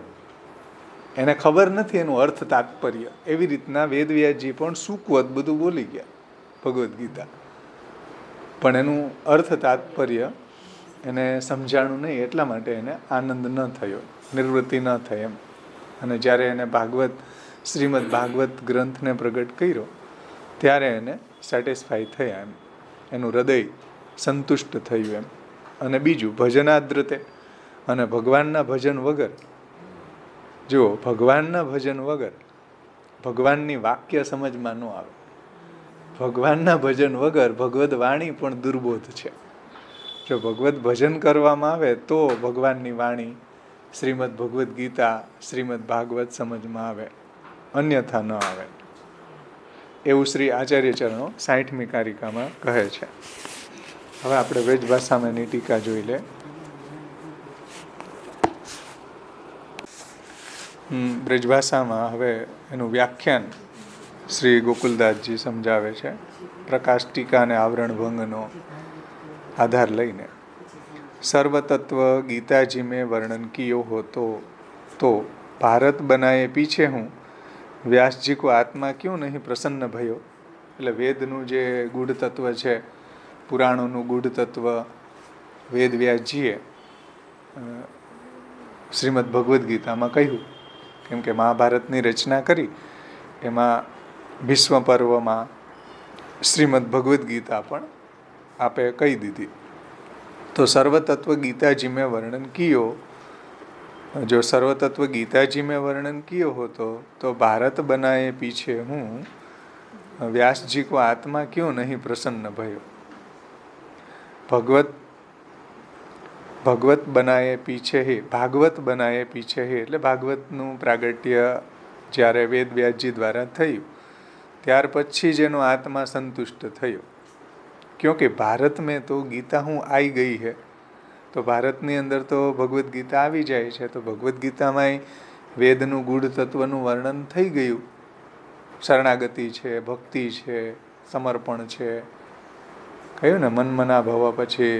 એને ખબર નથી એનું અર્થ તાત્પર્ય. એવી રીતના વેદવ્યાસજી પણ સુકવત બધું બોલી ગયા ભગવદ્ ગીતા, પણ એનું અર્થ તાત્પર્ય એને સમજાણું નહીં, એટલા માટે એને આનંદ ન થયો, નિવૃત્તિ ન થઈ એમ. અને જ્યારે એને શ્રીમદ ભાગવત ગ્રંથને પ્રગટ કર્યો ત્યારે એને સેટિસ્ફાઈ થયા એમ, એનું હૃદય સંતુષ્ટ થયું એમ. અને બીજું ભજનાદ્રતે, અને ભગવાનના ભજન વગર, જુઓ ભગવાનના ભજન વગર ભગવાનની વાક્ય સમજમાં ન આવે. ભગવાનના ભજન વગર ભગવદ વાણી પણ દુર્બોધ છે. જો ભગવદ ભજન કરવામાં આવે તો ભગવાનની વાણી, શ્રીમદ ભગવદ્ ગીતા, શ્રીમદ ભાગવત સમજમાં આવે, અન્યથા ન આવે. એવું શ્રી આચાર્ય ચરણો 60મી કારિકામાં કહે છે. હવે આપણે વેદ ભાષામાંની ટીકા જોઈ લે. બ્રજભાષામાં હવે એનું વ્યાખ્યાન શ્રી ગોકુલદાસજી સમજાવે છે, પ્રકાશ ટીકા અને આવરણ ભંગનો આધાર લઈને. સર્વતત્વ ગીતાજી મેં વર્ણન કિયો હો તો ભારત બનાએ પીછે હું વ્યાસજી કો આત્મા ક્યું નહીં પ્રસન્ન ભયો. એટલે વેદનું જે ગૂઢ તત્વ છે, પુરાણોનું ગૂઢ તત્વ વેદવ્યાસજીએ શ્રીમદ ભગવદ્ ગીતામાં કહ્યું. કેમ કે મહાભારતની રચના કરી એમાં ભીષ્મ પર્વમાં શ્રીમદ ભગવદ્ ગીતા પણ આપે કહી દીધી. તો સર્વતત્વ ગીતાજી મેં વર્ણન કિયો, જો સર્વતત્વ ગીતાજી મેં વર્ણન કિયો હોતો તો ભારત બનાએ પીછે હું વ્યાસજી કો આત્મા ક્यों નહીં પ્રસન્ન ભયો. ભાગવત બનાએ પીછે હે, ભાગવત બનાએ પીછે હે એટલે ભાગવતનું પ્રાગટ્ય જ્યારે વેદ વ્યાસજી દ્વારા થયું ત્યાર પછી જ એનો આત્મા સંતુષ્ટ થયો. ક્યોંકि ભારત મેં તો ગીતા હું આવી ગઈ હે, તો ભારતની અંદર તો ભગવદ્ ગીતા આવી જાય છે. તો ભગવદ્ ગીતામાંય વેદનું ગૂઢ તત્વનું વર્ણન થઈ ગયું. શરણાગતિ છે, ભક્તિ છે, સમર્પણ છે. કહ્યું ને મનમના ભવ પછી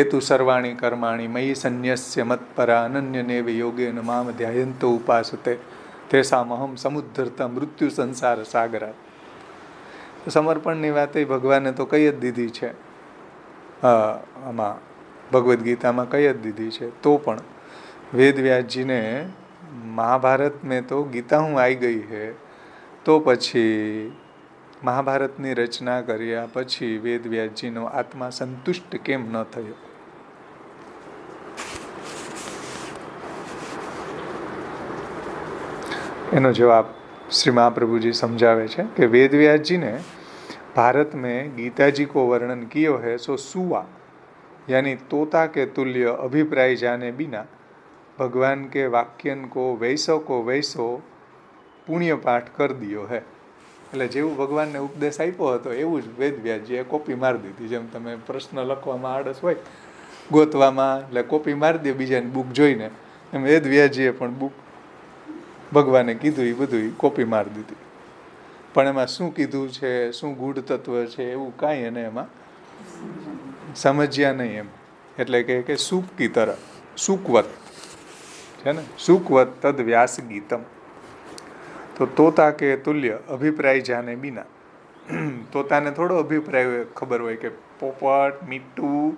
એતુ સર્વાણી કર્માણી મયી સંન્યસ્ય મત્પરા અનન્યનેવ યોગેન મામ ધ્યાયંતો ઉપાસતે તેસામહમ સમુદ્ધરતા મૃત્યુ સંસાર સાગરા. સમર્પણની વાત એ ભગવાને તો કહી જ દીધી છે, આમાં ભગવદ્ ગીતામાં કહી જ દીધી છે. તો પણ વેદવ્યાસજીને महाभारत में तो गीता હું આવી ગઈ है તો પછી મહાભારતની રચના કર્યા પછી વેદવ્યાસજીનો આત્મા સંતુષ્ટ કેમ ન થયો? એનો જવાબ श्री महाप्रभु जी समझावे छे कि वेदव्यास जी ने भारत में गीता जी को वर्णन कियो है सो सुवा यानी तोता के तुल्य अभिप्राय जाने बिना भगवान के वाक्यन को वैसो पुण्य पाठ कर दियो है। એટલે જેવું ભગવાનને ઉપદેશ આપ્યો હતો એવું જ વેદવ્યાસજીએ કોપી મારી દીધી. જેમ તમે પ્રશ્ન લખવામાં આળસ હોય ગોતવામાં એટલે કોપી મારી દે બીજાની બુક જોઈને, એમ વેદવ્યાસજીએ પણ બુક ભગવાને કીધું એ બધું કોપી મારી દીધી. પણ એમાં શું કીધું છે, શું ગૂઢ તત્વ છે એવું કાંઈ એને એમાં સમજ્યા નહીં એમ. એટલે કે સુક કી તરહ સુકવત છે ને, સુકવત તદ વ્યાસ ગીતમ. તો તોતા કે તુલ્ય અભિપ્રાય જાને બિના, તોતાને થોડો અભિપ્રાય ખબર હોય કે પોપટ મીઠું,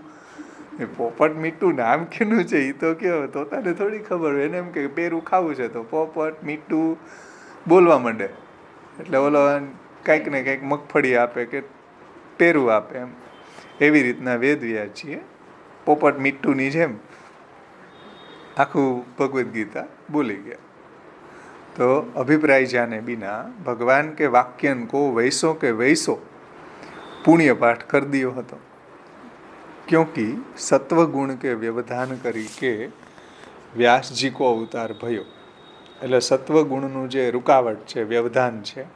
પોપટ મીઠું નામ કેનું છે એ તો કયો, તોતાને થોડી ખબર હોય. એને એમ કે પેરું ખાવું છે તો પોપટ મીઠું બોલવા માંડે, એટલે ઓલો કંઈક ને કંઈક મગફળી આપે કે પેરું આપે એમ. એવી રીતના વેદવ્યાસજીએ પોપટ મીઠુંની જેમ આખું ભગવદ્ ગીતા બોલી ગયા. तो अभिप्राय जाने बिना भगवान के वाक्यन को वैसो के वैसो पुण्य पाठ कर दियो हतो, क्योंकि सत्व गुण के व्यवधान करी के व्यास जी को अवतार भयो. એટલે સત્વ ગુણનું જે રૂકાવટ છે, વ્યવધાન છે,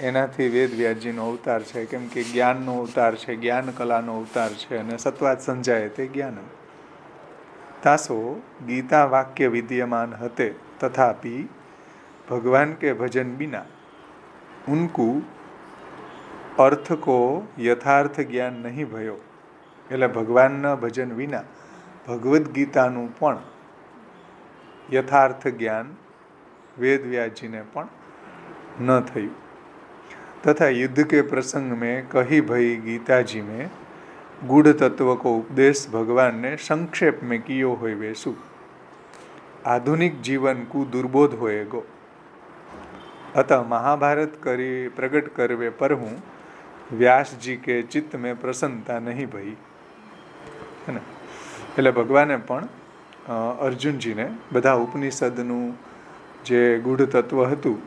એનાથી વેદવ્યાસજીનો અવતાર છે. કેમ કે જ્ઞાનનો અવતાર છે, જ્ઞાન કલાનો અવતાર છે, અને સત્વાત સંજાય તે જ્ઞાન. તાસો ગીતા વાક્ય વિદ્યमान हते तथापि भगवान के भजन बिना उनको अर्थ को यथार्थ ज्ञान नहीं भयो. એટલે ભગવાનના ભજન વિના ભગવદ્ ગીતાનું પણ યથાર્થ જ્ઞાન વેદવ્યાસજીને પણ ન થયું. तथा युद्ध के प्रसंग में कही भई गीता जी में गूढ़ तत्व को उपदेश भगवान ने संक्षेप में कियो होय वैसु आधुनिक जीवन को दुर्बोध होएगो. अतः महाभारत करी प्रगट करवे पर हूँ व्यास जी के चित्त में प्रसन्नता नहीं भई. है ને, એટલે ભગવાને પણ અર્જુનજીને બધા ઉપનિષદનું જે ગૂઢ તત્વ હતું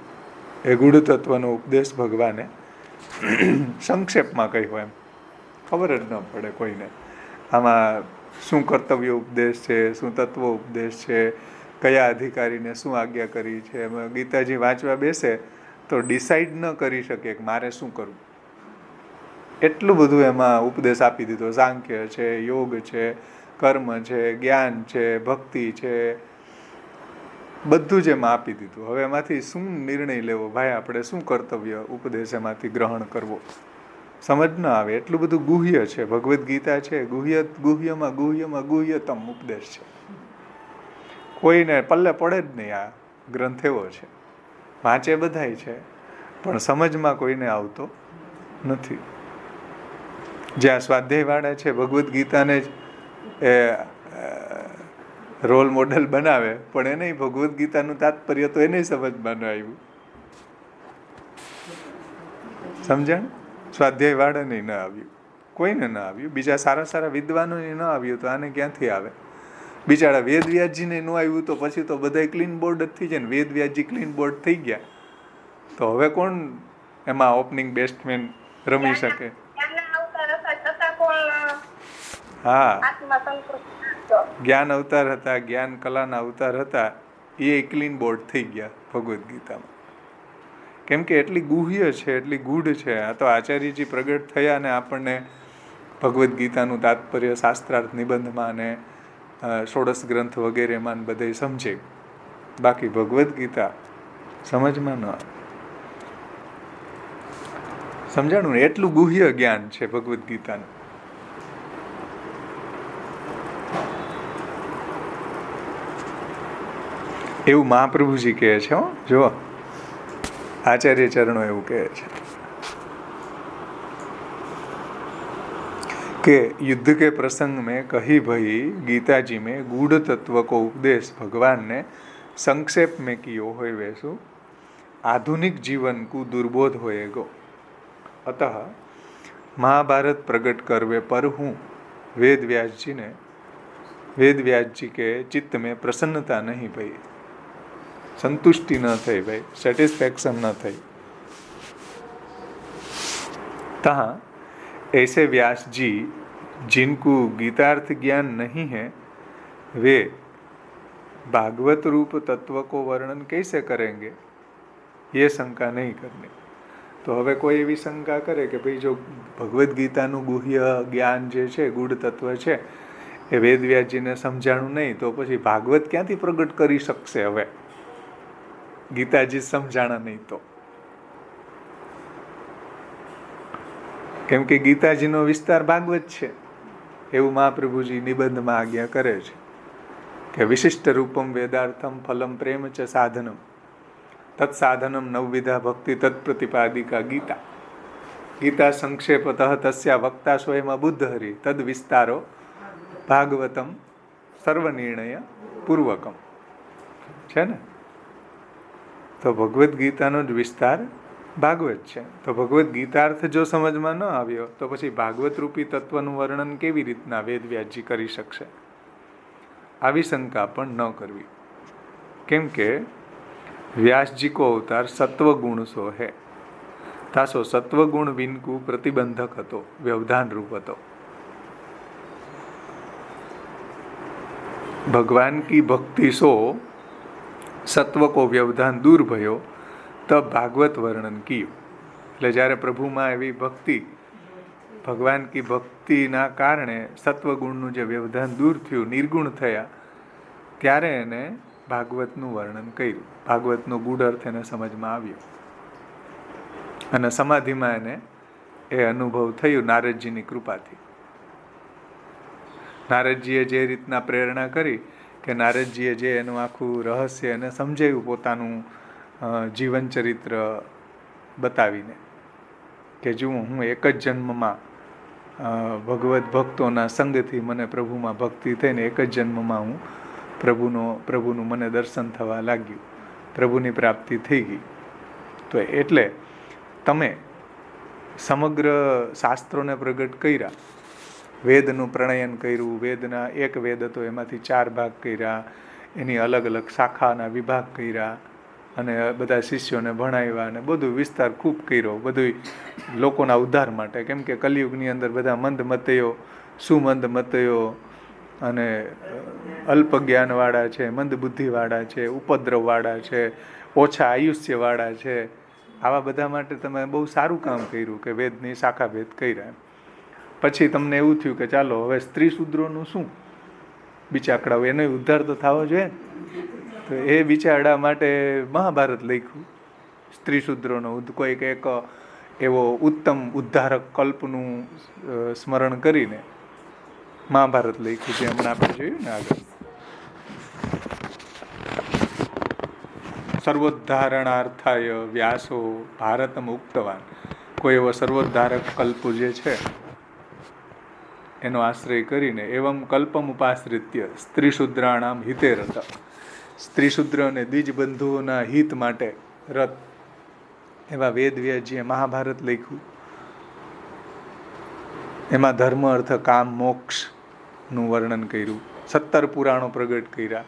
એ ગૂઢ તત્વનો ઉપદેશ ભગવાને સંક્ષેપમાં કહ્યો. એમ ખબર જ ન પડે કોઈને આમાં શું કર્તવ્ય ઉપદેશ છે, શું તત્વ ઉપદેશ છે, કયા અધિકારીને શું આજ્ઞા કરી છે. એમાં ગીતાજી વાંચવા બેસે તો ડિસાઈડ ન કરી શકે કે મારે શું કરવું. એટલું બધું એમાં ઉપદેશ આપી દીધો. સાંખ્ય છે, યોગ છે, કર્મ છે, જ્ઞાન છે, ભક્તિ છે, બધું જ એમાં આપી દીધું. હવે એમાંથી શું નિર્ણય લેવો ભાઈ, આપણે શું કર્તવ્ય ઉપદેશ એમાંથી ગ્રહણ કરવો, સમજ ન આવે. એટલું બધું ગુહ્ય છે. ભગવદ્ ગીતા છે ગુહ્યમાં ગુહ્યતમ ઉપદેશ છે. કોઈને પલ્લે પડે જ નહીં. આ ગ્રંથ એવો છે, વાંચે બધાય છે, પણ સમજમાં કોઈને આવતો નથી. જ્યાં સ્વાધ્યાયવાળા છે ભગવદ્ ગીતાને જ એ રોલ મોડેલ બનાવે, પણ એને ભગવદ્ ગીતાનું તાત્પર્ય તો એને સમજમાં ન આવ્યું. સમજણ? સ્વાધ્યાયવાળાને ન આવ્યું, કોઈને ન આવ્યું, બીજા સારા સારા વિદ્વાનોને ન આવ્યું, તો આને ક્યાંથી આવે? બિચારા વેદવ્યાસજીને ન આવ્યું તો પછી તો બધા ક્લીન બોર્ડ જ થઈ જાય ને. વેદવ્યાસજી ક્લીન બોર્ડ થઈ ગયા તો હવે કોણ એમાં ઓપનિંગ બેટ્સમેન રમી શકે? હા, જ્ઞાન અવતાર હતા, જ્ઞાન કલાના અવતાર હતા, એ ક્લીન બોર્ડ થઈ ગયા ભગવદ્ ગીતામાં. કેમ કે એટલી ગુહ્ય છે, એટલી ગૂઢ છે. આ તો આચાર્યજી પ્રગટ થયા અને આપણને ભગવદ્ ગીતાનું તાત્પર્ય શાસ્ત્રાર્થ નિબંધમાં અને ષોડશ ગ્રંથ વગેરેમાં બધે સમજે. બાકી ભગવદ્ ગીતા સમજમાં ન આવે. સમજાણું ને? એટલું ગુહ્ય જ્ઞાન છે ભગવદ્ ગીતાનું. એવું મહાપ્રભુજી કહે છે. જુઓ, આચાર્ય ચરણો એવું કહે છે कि युद्ध के प्रसंग में कही भई गीता जी में गूढ़ तत्व को उपदेश भगवान ने संक्षेप में कियो होय वैसु आधुनिक जीवन को दुर्बोध होएगो। अतः महाभारत प्रकट करवे पर हूँ वेद व्यास जी के चित्त में प्रसन्नता नहीं भई, संतुष्टि न थई भाई, सेटिस्फैक्शन न थई। तहाँ ऐसे व्यास जी जिनको गीतार्थ ज्ञान नहीं है, वे भागवत रूप तत्व को वर्णन कैसे करेंगे, ये शंका नहीं करनी। तो हवे कोई एवी शंका करे कि भाई जो भगवद गीताનું ગુહ્ય જ્ઞાન જે છે, ગૂઢ તત્વ છે, એ વેદવ્યાસજીને સમજાણું નહીં, તો પછી ભાગવત ક્યાંથી પ્રગટ કરી શકશે? હવે ગીતાજી સમજાણા નહીં તો, કેમ કે ગીતાજીનો વિસ્તાર ભાગવત છે એવું મહાપ્રભુજી નિબંધમાં આજ્ઞા કરે છે કે વિશિષ્ટ રૂપમ વેદાર્થમ ફલમ પ્રેમ ચ સાધનમ તત્સાધનમ નવવિધા ભક્તિ તત્પ્રતિપાદિકા ગીતા ગીતા સંક્ષેપતઃ તસ્યા વક્તા સ્વયં બુદ્ધ હરિ તદ વિસ્તારો ભાગવતમ સર્વનિર્ણય પૂર્વકમ છે ને. તો ભગવદ્ ગીતાનો જ વિસ્તાર ભાગવત છે. તો ભગવદ્ ગીતાર્થ જો સમજમાં ન આવ્યો તો પછી ભાગવત રૂપી તત્વનું વર્ણન કેવી રીતના વેદવ્યાસજી કરી શકશે? આવી શંકા પણ ન કરવી, કેમ કે व्यासजी को अवतार सत्वगुण सो है, तासो सत्वगुण विनको प्रतिबंधक हतो, व्यवधान रूप हतो। भगवान की भक्ति सो सत्व को व्यवधान दूर भयो तब भागवत वर्णन कियो। એટલે જ્યારે પ્રભુમાં એવી ભક્તિ, ભગવાન કી ભક્તિના કારણે સત્વગુણનું જે વ્યવધાન દૂર થયું, નિર્ગુણ થયા, ત્યારે એને ભાગવતનું વર્ણન કર્યું. ભાગવતનો ગૂઢ અર્થ એને સમજમાં આવ્યો અને સમાધિમાં એને એ અનુભવ થયું નારદજીની કૃપાથી. નારદજીએ જે રીતના પ્રેરણા કરી કે નારદજીએ જે એનું આખું રહસ્ય એને સમજાવ્યું, પોતાનું જીવન ચરિત્ર બતાવીને કે જુઓ હું એક જ જન્મમાં ભગવત ભક્તોના સંગથી મને પ્રભુમાં ભક્તિ થઈને એક જ જન્મમાં હું પ્રભુનું મને દર્શન થવા લાગ્યું, પ્રભુની પ્રાપ્તિ થઈ ગઈ. તો એટલે તમે સમગ્ર શાસ્ત્રોને પ્રગટ કર્યા, વેદનું પ્રણયન કર્યું, વેદના એક વેદ હતો એમાંથી 4 ભાગ કર્યા, એની અલગ અલગ શાખાના વિભાગ કર્યા અને બધા શિષ્યોને ભણાવ્યા અને બધું વિસ્તાર ખૂબ કર્યો, બધું લોકોના ઉદ્ધાર માટે. કેમ કે કલિયુગની અંદર બધા મંદ મતયો, સુમંદ મતયો અને અલ્પ જ્ઞાનવાળા છે, મંદ બુદ્ધિવાળા છે, ઉપદ્રવવાળા છે, ઓછા આયુષ્યવાળા છે, આવા બધા માટે તમે બહુ સારું કામ કર્યું કે વેદની શાખા ભેદ કર્યા. પછી તમને એવું થયું કે ચાલો હવે સ્ત્રી શૂદ્રોનું શું, બિચાકડા એનો ઉદ્ધાર તો થવો જોઈએ. તો એ બિચારડા માટે મહાભારત લખ્યું, સ્ત્રી શૂદ્રોનો કોઈક એક એવો ઉત્તમ ઉદ્ધારક કલ્પનું સ્મરણ કરીને મહાભારત લખ્યું, જે હમણાં આપણે જોયું ને આગળ. સર્વોદ્ધારણાર્થાય વ્યાસો ભારતમ ઉક્તવાન. કોઈ એવો સર્વોદ્ધારક કલ્પ જે છે એનો આશ્રય કરીને એવમ કલ્પમ ઉપાશ્રિત્ય સ્ત્રીશૂદ્રાણામ હિતે રત, સ્ત્રીશૂદ્ર અને દ્વિજબંધુઓના હિત માટે રત એવા વેદવ્યાસજીએ મહાભારત લખ્યું. એમાં ધર્મ અર્થ કામ મોક્ષનું વર્ણન કર્યું, 17 પુરાણો પ્રગટ કર્યા,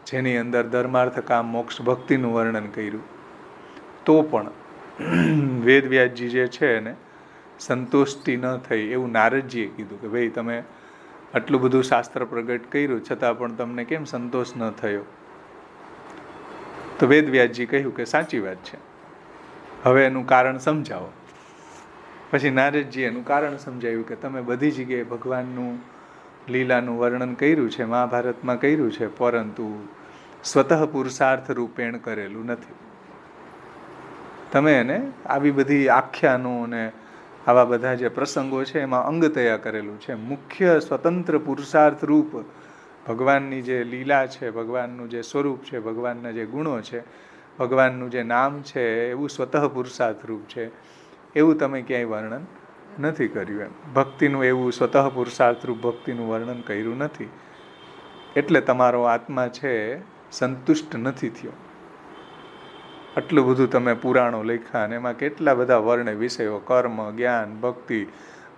જેની અંદર ધર્માર્થ કામ મોક્ષ ભક્તિનું વર્ણન કર્યું. તો પણ વેદવ્યાસજી જે છે એને સંતુષ્ટિ ન થઈ એવું નારદજીએ કીધું કે ભાઈ તમે આટલું બધું શાસ્ત્ર પ્રગટ કર્યું છતાં પણ તમને કેમ સંતોષ ન થયો? તો વેદવ્યાસજી કહ્યું કે સાચી વાત છે, હવે એનું કારણ સમજાવો. પછી નારદજી એનું કારણ સમજાવ્યું કે તમે બધી જગ્યાએ ભગવાનનું લીલાનું વર્ણન કર્યું છે, મહાભારતમાં કર્યું છે, પરંતુ સ્વતઃ પુરુષાર્થ રૂપેણ કરેલું નથી. તમે એને આવી બધી આખ્યાનો અને આવા બધા જે પ્રસંગો છે એમાં અંગતયા કરેલું છે. મુખ્ય સ્વતંત્ર પુરુષાર્થ રૂપ ભગવાનની જે લીલા છે, ભગવાનનું જે સ્વરૂપ છે, ભગવાનના જે ગુણો છે, ભગવાનનું જે નામ છે, એવું સ્વતઃ પુરુષાર્થ રૂપ છે, એવું તમે ક્યાંય વર્ણન નથી કર્યું. એમ ભક્તિનું એવું સ્વતઃ પુરુષાર્થ રૂપ ભક્તિનું વર્ણન કર્યું નથી. એટલે તમારો આત્મા છે સંતુષ્ટ નથી થયો. આટલું બધું તમે પુરાણો લખ્યા અને એમાં કેટલા બધા વર્ણ વિષયો, કર્મ, જ્ઞાન, ભક્તિ,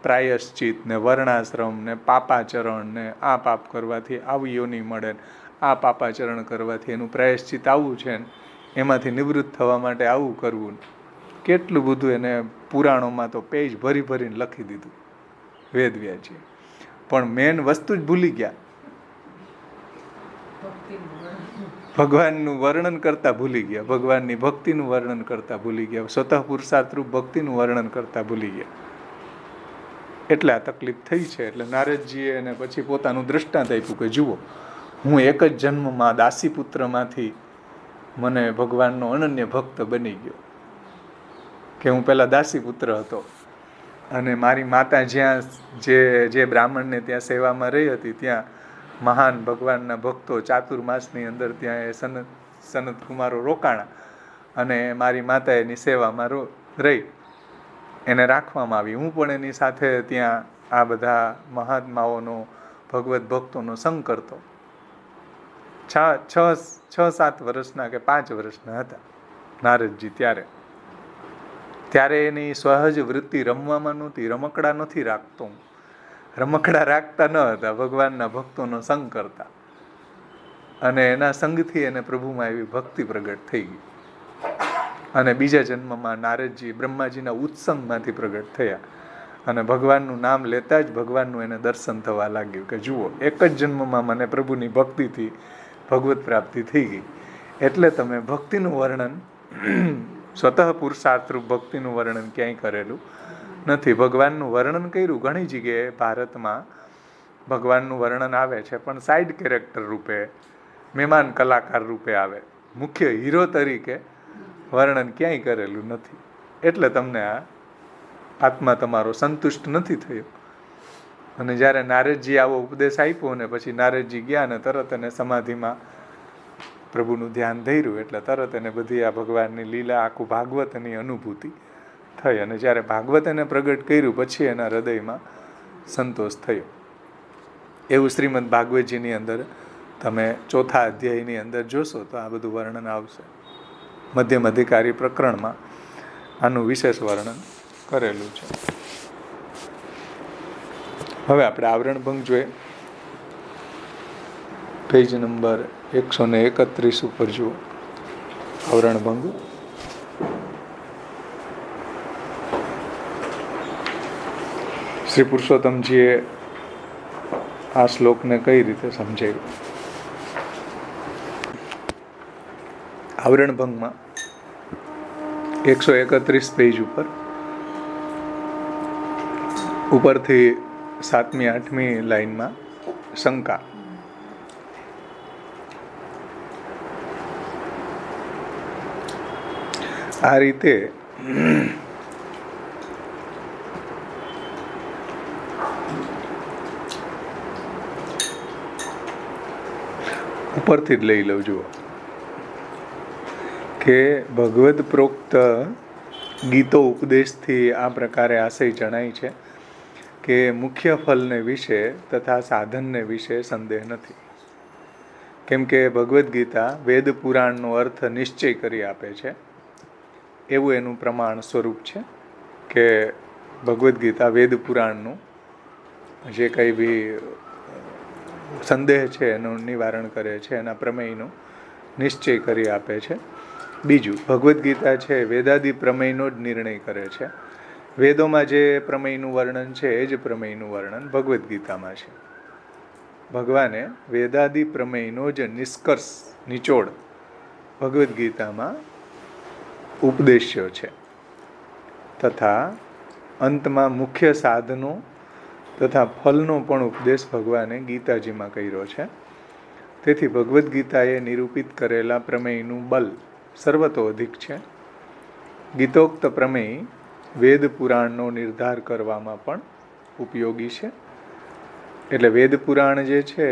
પ્રાયશ્ચિત ને વર્ણાશ્રમ ને પાપાચરણ ને આ પાપ કરવાથી આવી યોની મળે, આ પાપાચરણ કરવાથી એનું પ્રાયશ્ચિત આવું છે ને એમાંથી નિવૃત્ત થવા માટે આવું કરવું. કેટલું બધું એને પુરાણોમાં તો પેજ ભરી ભરીને લખી દીધું વેદવ્યાસજીએ. પણ મેન વસ્તુ જ ભૂલી ગયા. ભગવાનનું વર્ણન કરતા ભૂલી ગયા, ભગવાનની ભક્તિનું વર્ણન કરતા ભૂલી ગયા, સ્વતઃ પુરુષાર્થરૂપ ભક્તિનું વર્ણન કરતા ભૂલી ગયા. એટલે આ તકલીફ થઈ છે. એટલે નારદજીએ એને પછી પોતાનું દ્રષ્ટાંત આપ્યું કે જુઓ, હું એક જ જન્મમાં દાસીપુત્રમાંથી મને ભગવાનનો અનન્ય ભક્ત બની ગયો. કે હું પહેલાં દાસીપુત્ર હતો અને મારી માતા જ્યાં જે બ્રાહ્મણને ત્યાં સેવામાં રહી હતી ત્યાં મહાન ભગવાનના ભક્તો ચાતુર્માસની અંદર ત્યાં એ સનત કુમારો રોકાણા અને મારી માતા એની સેવામાં રહી, એને રાખવામાં આવી. હું પણ એની સાથે ત્યાં આ બધા મહાત્માઓનો, ભગવત ભક્તોનો સંગ કરતો. 6-7 વર્ષના કે 5 વર્ષના હતા નારદજી ત્યારે એની સહજ વૃત્તિ રમવામાં નહોતી. રમકડા નથી રાખતો, રમકડા રાખતા ન હતા, ભગવાનના ભક્તોનો સંગ કરતા. અને એના સંગથી એને પ્રભુમાં એવી ભક્તિ પ્રગટ થઈ ગઈ. અને બીજા જન્મમાં નારદજી બ્રહ્માજીના ઉત્સંગમાંથી પ્રગટ થયા અને ભગવાનનું નામ લેતા જ ભગવાનનું એને દર્શન થવા લાગ્યું કે જુઓ, એક જ જન્મમાં મને પ્રભુની ભક્તિથી ભગવત પ્રાપ્તિ થઈ ગઈ. એટલે તમે ભક્તિનું વર્ણન, સ્વતઃ પુરુષાર્થરૂપ ભક્તિનું વર્ણન ક્યાંય કરેલું નથી. ભગવાનનું વર્ણન કર્યું ઘણી જગ્યાએ ભારતમાં, ભગવાનનું વર્ણન આવે છે, પણ સાઇડ કેરેક્ટર રૂપે, મહેમાન કલાકાર રૂપે આવે. મુખ્ય હીરો તરીકે વર્ણન ક્યાંય કરેલું નથી. એટલે તમને આ આત્મા તમારો સંતુષ્ટ નથી થયો. અને જ્યારે નારદજી આવો ઉપદેશ આપ્યો ને પછી નારદજી ગયા ને તરત એને સમાધિમાં પ્રભુનું ધ્યાન ધર્યું, એટલે તરત એને બધી આ ભગવાનની લીલા, આખું ભાગવતની અનુભૂતિ થઈ. અને જ્યારે ભાગવત એને પ્રગટ કર્યું પછી એના હૃદયમાં સંતોષ થયો. એવું શ્રીમદ ભાગવતજીની અંદર તમે 4થા અધ્યાયની અંદર જોશો તો આ બધું વર્ણન આવશે. મધ્યમ અધિકારી પ્રકરણમાં આનું વિશેષ વર્ણન કરેલું છે. હવે આપણે આવરણભંગ જોઈએ. પેજ નંબર 131 ઉપર જુઓ. આવરણભંગ. શ્રી પુરુષોત્તમજીએ આ શ્લોકને કઈ રીતે સમજાવ્યું? આવરણભંગમાં 131 પેજ ઉપરથી 7મી 8મી લાઈનમાં શંકા. આ રીતે ઉપરથી જ લઈ લઉં. જુઓ કે ભગવદ પ્રોક્ત ગીતો ઉપદેશથી આ પ્રકારે આશય જણાય છે કે મુખ્ય ફલને વિશે તથા સાધનને વિશે સંદેહ નથી. કેમ કે ભગવદ્ ગીતા વેદ પુરાણનો અર્થ નિશ્ચય કરી આપે છે. એવું એનું પ્રમાણ સ્વરૂપ છે કે ભગવદ્ ગીતા વેદ પુરાણનું જે કંઈ બી સંદેહ છે એનું નિવારણ કરે છે, એના પ્રમેયનો નિશ્ચય કરી આપે છે. બીજું, ભગવદ્ ગીતા છે વેદાદિ પ્રમેયનો જ નિર્ણય કરે છે. વેદોમાં જે પ્રમેયનું વર્ણન છે એ જ પ્રમેયનું વર્ણન ભગવદ્ ગીતામાં છે. ભગવાને વેદાદિ પ્રમેયનો જ નિષ્કર્ષ, નિચોડ ભગવદ્ ગીતામાં ઉપદેશ્યો છે. તથા અંતમાં મુખ્ય સાધનો તથા ફલનો પણ ઉપદેશ ભગવાને ગીતાજીમાં કર્યો છે. તેથી ભગવદ્ ગીતાએ નિરૂપિત કરેલા પ્રમેયનું બલ સર્વતોધિક છે. ગીતોક્ત પ્રમેય વેદ પુરાણનો નિર્ધાર કરવામાં પણ ઉપયોગી છે. એટલે વેદ પુરાણ જે છે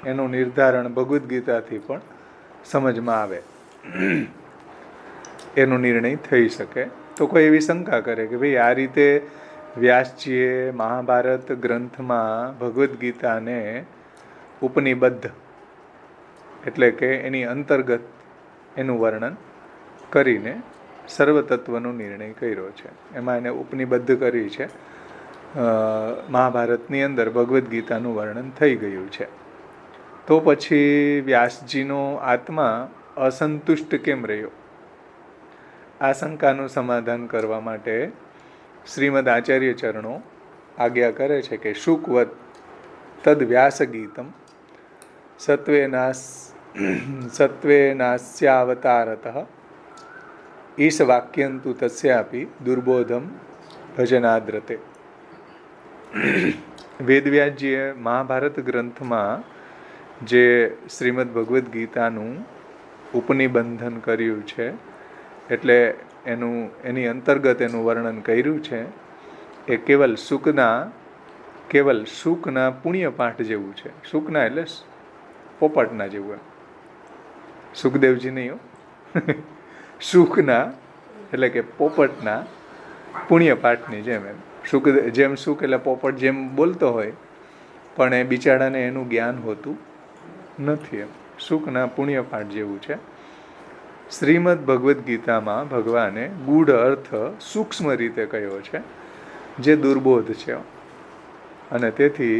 એનું નિર્ધારણ ભગવદ્ ગીતાથી પણ સમજમાં આવે, એનો નિર્ણય થઈ શકે. તો કોઈ એવી શંકા કરે કે ભાઈ આ રીતે વ્યાસજીએ મહાભારત ગ્રંથમાં ભગવદ્ ગીતાને ઉપનિબદ્ધ એટલે કે એની અંતર્ગત એનું વર્ણન કરીને સર્વતત્વનો નિર્ણય કર્યો છે. એમાં એને ઉપનિબદ્ધ કરી છે. મહાભારતની અંદર ભગવદ્ ગીતાનું વર્ણન થઈ ગયું છે. તો પછી વ્યાસજીનો આત્મા અસંતુષ્ટ કેમ રહ્યો? આ શંકાનું સમાધાન કરવા માટે શ્રીમદ આચાર્ય ચરણો આજ્ઞા કરે છે કે શુકવત તદ વ્યાસ ગીતમ સત્વેનાસ્યાવતારતઃ ઈશ વાક્યંતુ તસ્યાપી દુર્બોધમ ભજનાદ્રતે. વેદવ્યાસજીએ મહાભારત ગ્રંથમાં જે શ્રીમદ ભગવદ્ ગીતાનું ઉપનિબંધન કર્યું છે, એટલે એની અંતર્ગત એનું વર્ણન કર્યું છે, એ કેવલ શુકના પુણ્ય પાઠ જેવું છે. શુકના એટલે પોપટના જેવું. સુખદેવજી નહીં, શુકના એટલે કે પોપટના પુણ્ય પાઠની જેમ. એમ જેમ શુક એટલે પોપટ જેમ બોલતો હોય, પણ એ બિચારાને એનું જ્ઞાન હોતું નથી. એમ શુકના પુણ્ય પાઠ જેવું છે. શ્રીમદ ભગવદ્ ગીતામાં ભગવાને ગૂઢ અર્થ સૂક્ષ્મ રીતે કહ્યો છે, જે દુર્બોધ છે. અને તેથી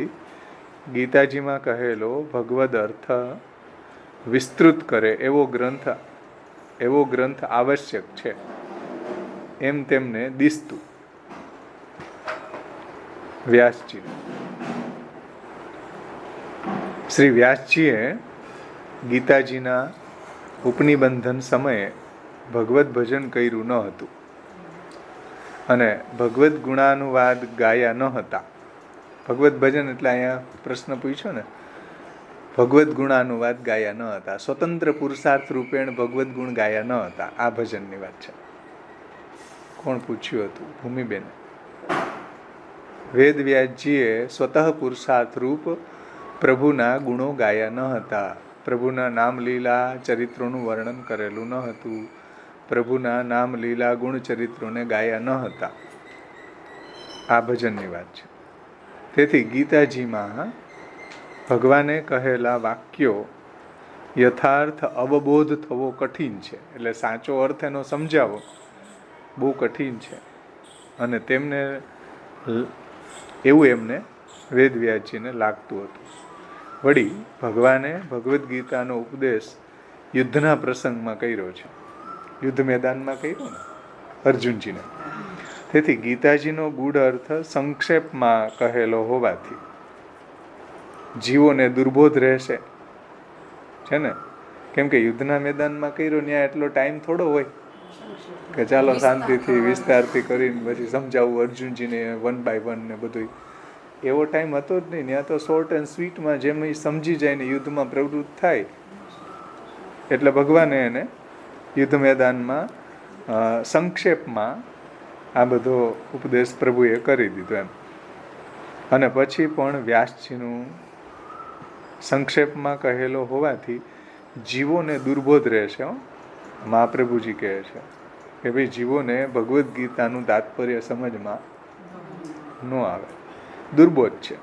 ગીતાજીમાં કહેલો ભગવદ અર્થ વિસ્તૃત કરે એવો ગ્રંથ આવશ્યક છે, એમ તેમને દિસતું. વ્યાસજી શ્રી વ્યાસજીએ ગીતાજીના ઉપનિબંધન સમયે ભગવદ્ ભજન કર્યું ન હતું અને ભગવદ્ ગુણાનુવાદ ગાયા ન હતા. ભગવદ્ ભજન એટલે અહીંયા પ્રશ્ન પૂછ્યો ને, ભગવદ્ ગુણાનુવાદ ગાયા ન હતા. સ્વતંત્ર પુરુષાર્થ રૂપેણ ભગવદ્ ગુણ ગાયા ન હતા. આ ભજનની વાત છે. કોણ પૂછ્યું હતું? ભૂમિબેન. વેદ વ્યાસજીએ સ્વતઃ પુરુષાર્થ રૂપ પ્રભુના ગુણો ગાયા ન હતા. પ્રભુના નામ લીલા ચરિત્રોનું વર્ણન કરેલું ન હતું. પ્રભુના નામ લીલા ગુણ ચરિત્રોને ગાયા ન હતા. આ ભજનની વાત છે. તેથી ગીતાજીમાં ભગવાને કહેલા વાક્યો યથાર્થ અવબોધ થવો કઠિન છે. એટલે સાચો અર્થ એનો સમજાવો બહુ કઠિન છે. અને તેમને એવું એમને વેદવ્યાસજીને લાગતું હતું. વળી ભગવાને ભગવદ્ ગીતાનો ઉપદેશ યુદ્ધના પ્રસંગમાં કર્યો છે. યુદ્ધ મેદાનમાં કર્યો ને અર્જુનજીને. તેથી ગીતાજીનો ગૂઢ અર્થ સંક્ષેપમાં કહેલો હોવાથી જીવોને દુર્બોધ રહેશે છે ને. કેમ કે યુદ્ધના મેદાનમાં કર્યો ત્યાં એટલો ટાઈમ થોડો હોય કે ચાલો શાંતિથી વિસ્તારથી કરીને પછી સમજાવવું અર્જુનજીને 1 by 1 ને બધું. એવો ટાઈમ હતો જ નહીં. ત્યાં તો શોર્ટ એન્ડ સ્વીટમાં જેમ એ સમજી જાય ને યુદ્ધમાં પ્રવૃત્ત થાય. એટલે ભગવાને એને યુદ્ધ મેદાનમાં સંક્ષેપમાં આ બધો ઉપદેશ પ્રભુએ કરી દીધો એમ. અને પછી પણ વ્યાસજીનું સંક્ષેપમાં કહેલો હોવાથી જીવોને દુર્બોધ રહેશે. મહાપ્રભુજી કહે છે કે ભાઈ જીવોને ભગવદ્ ગીતાનું તાત્પર્ય સમજમાં ન આવે, દુર્બોધ છે.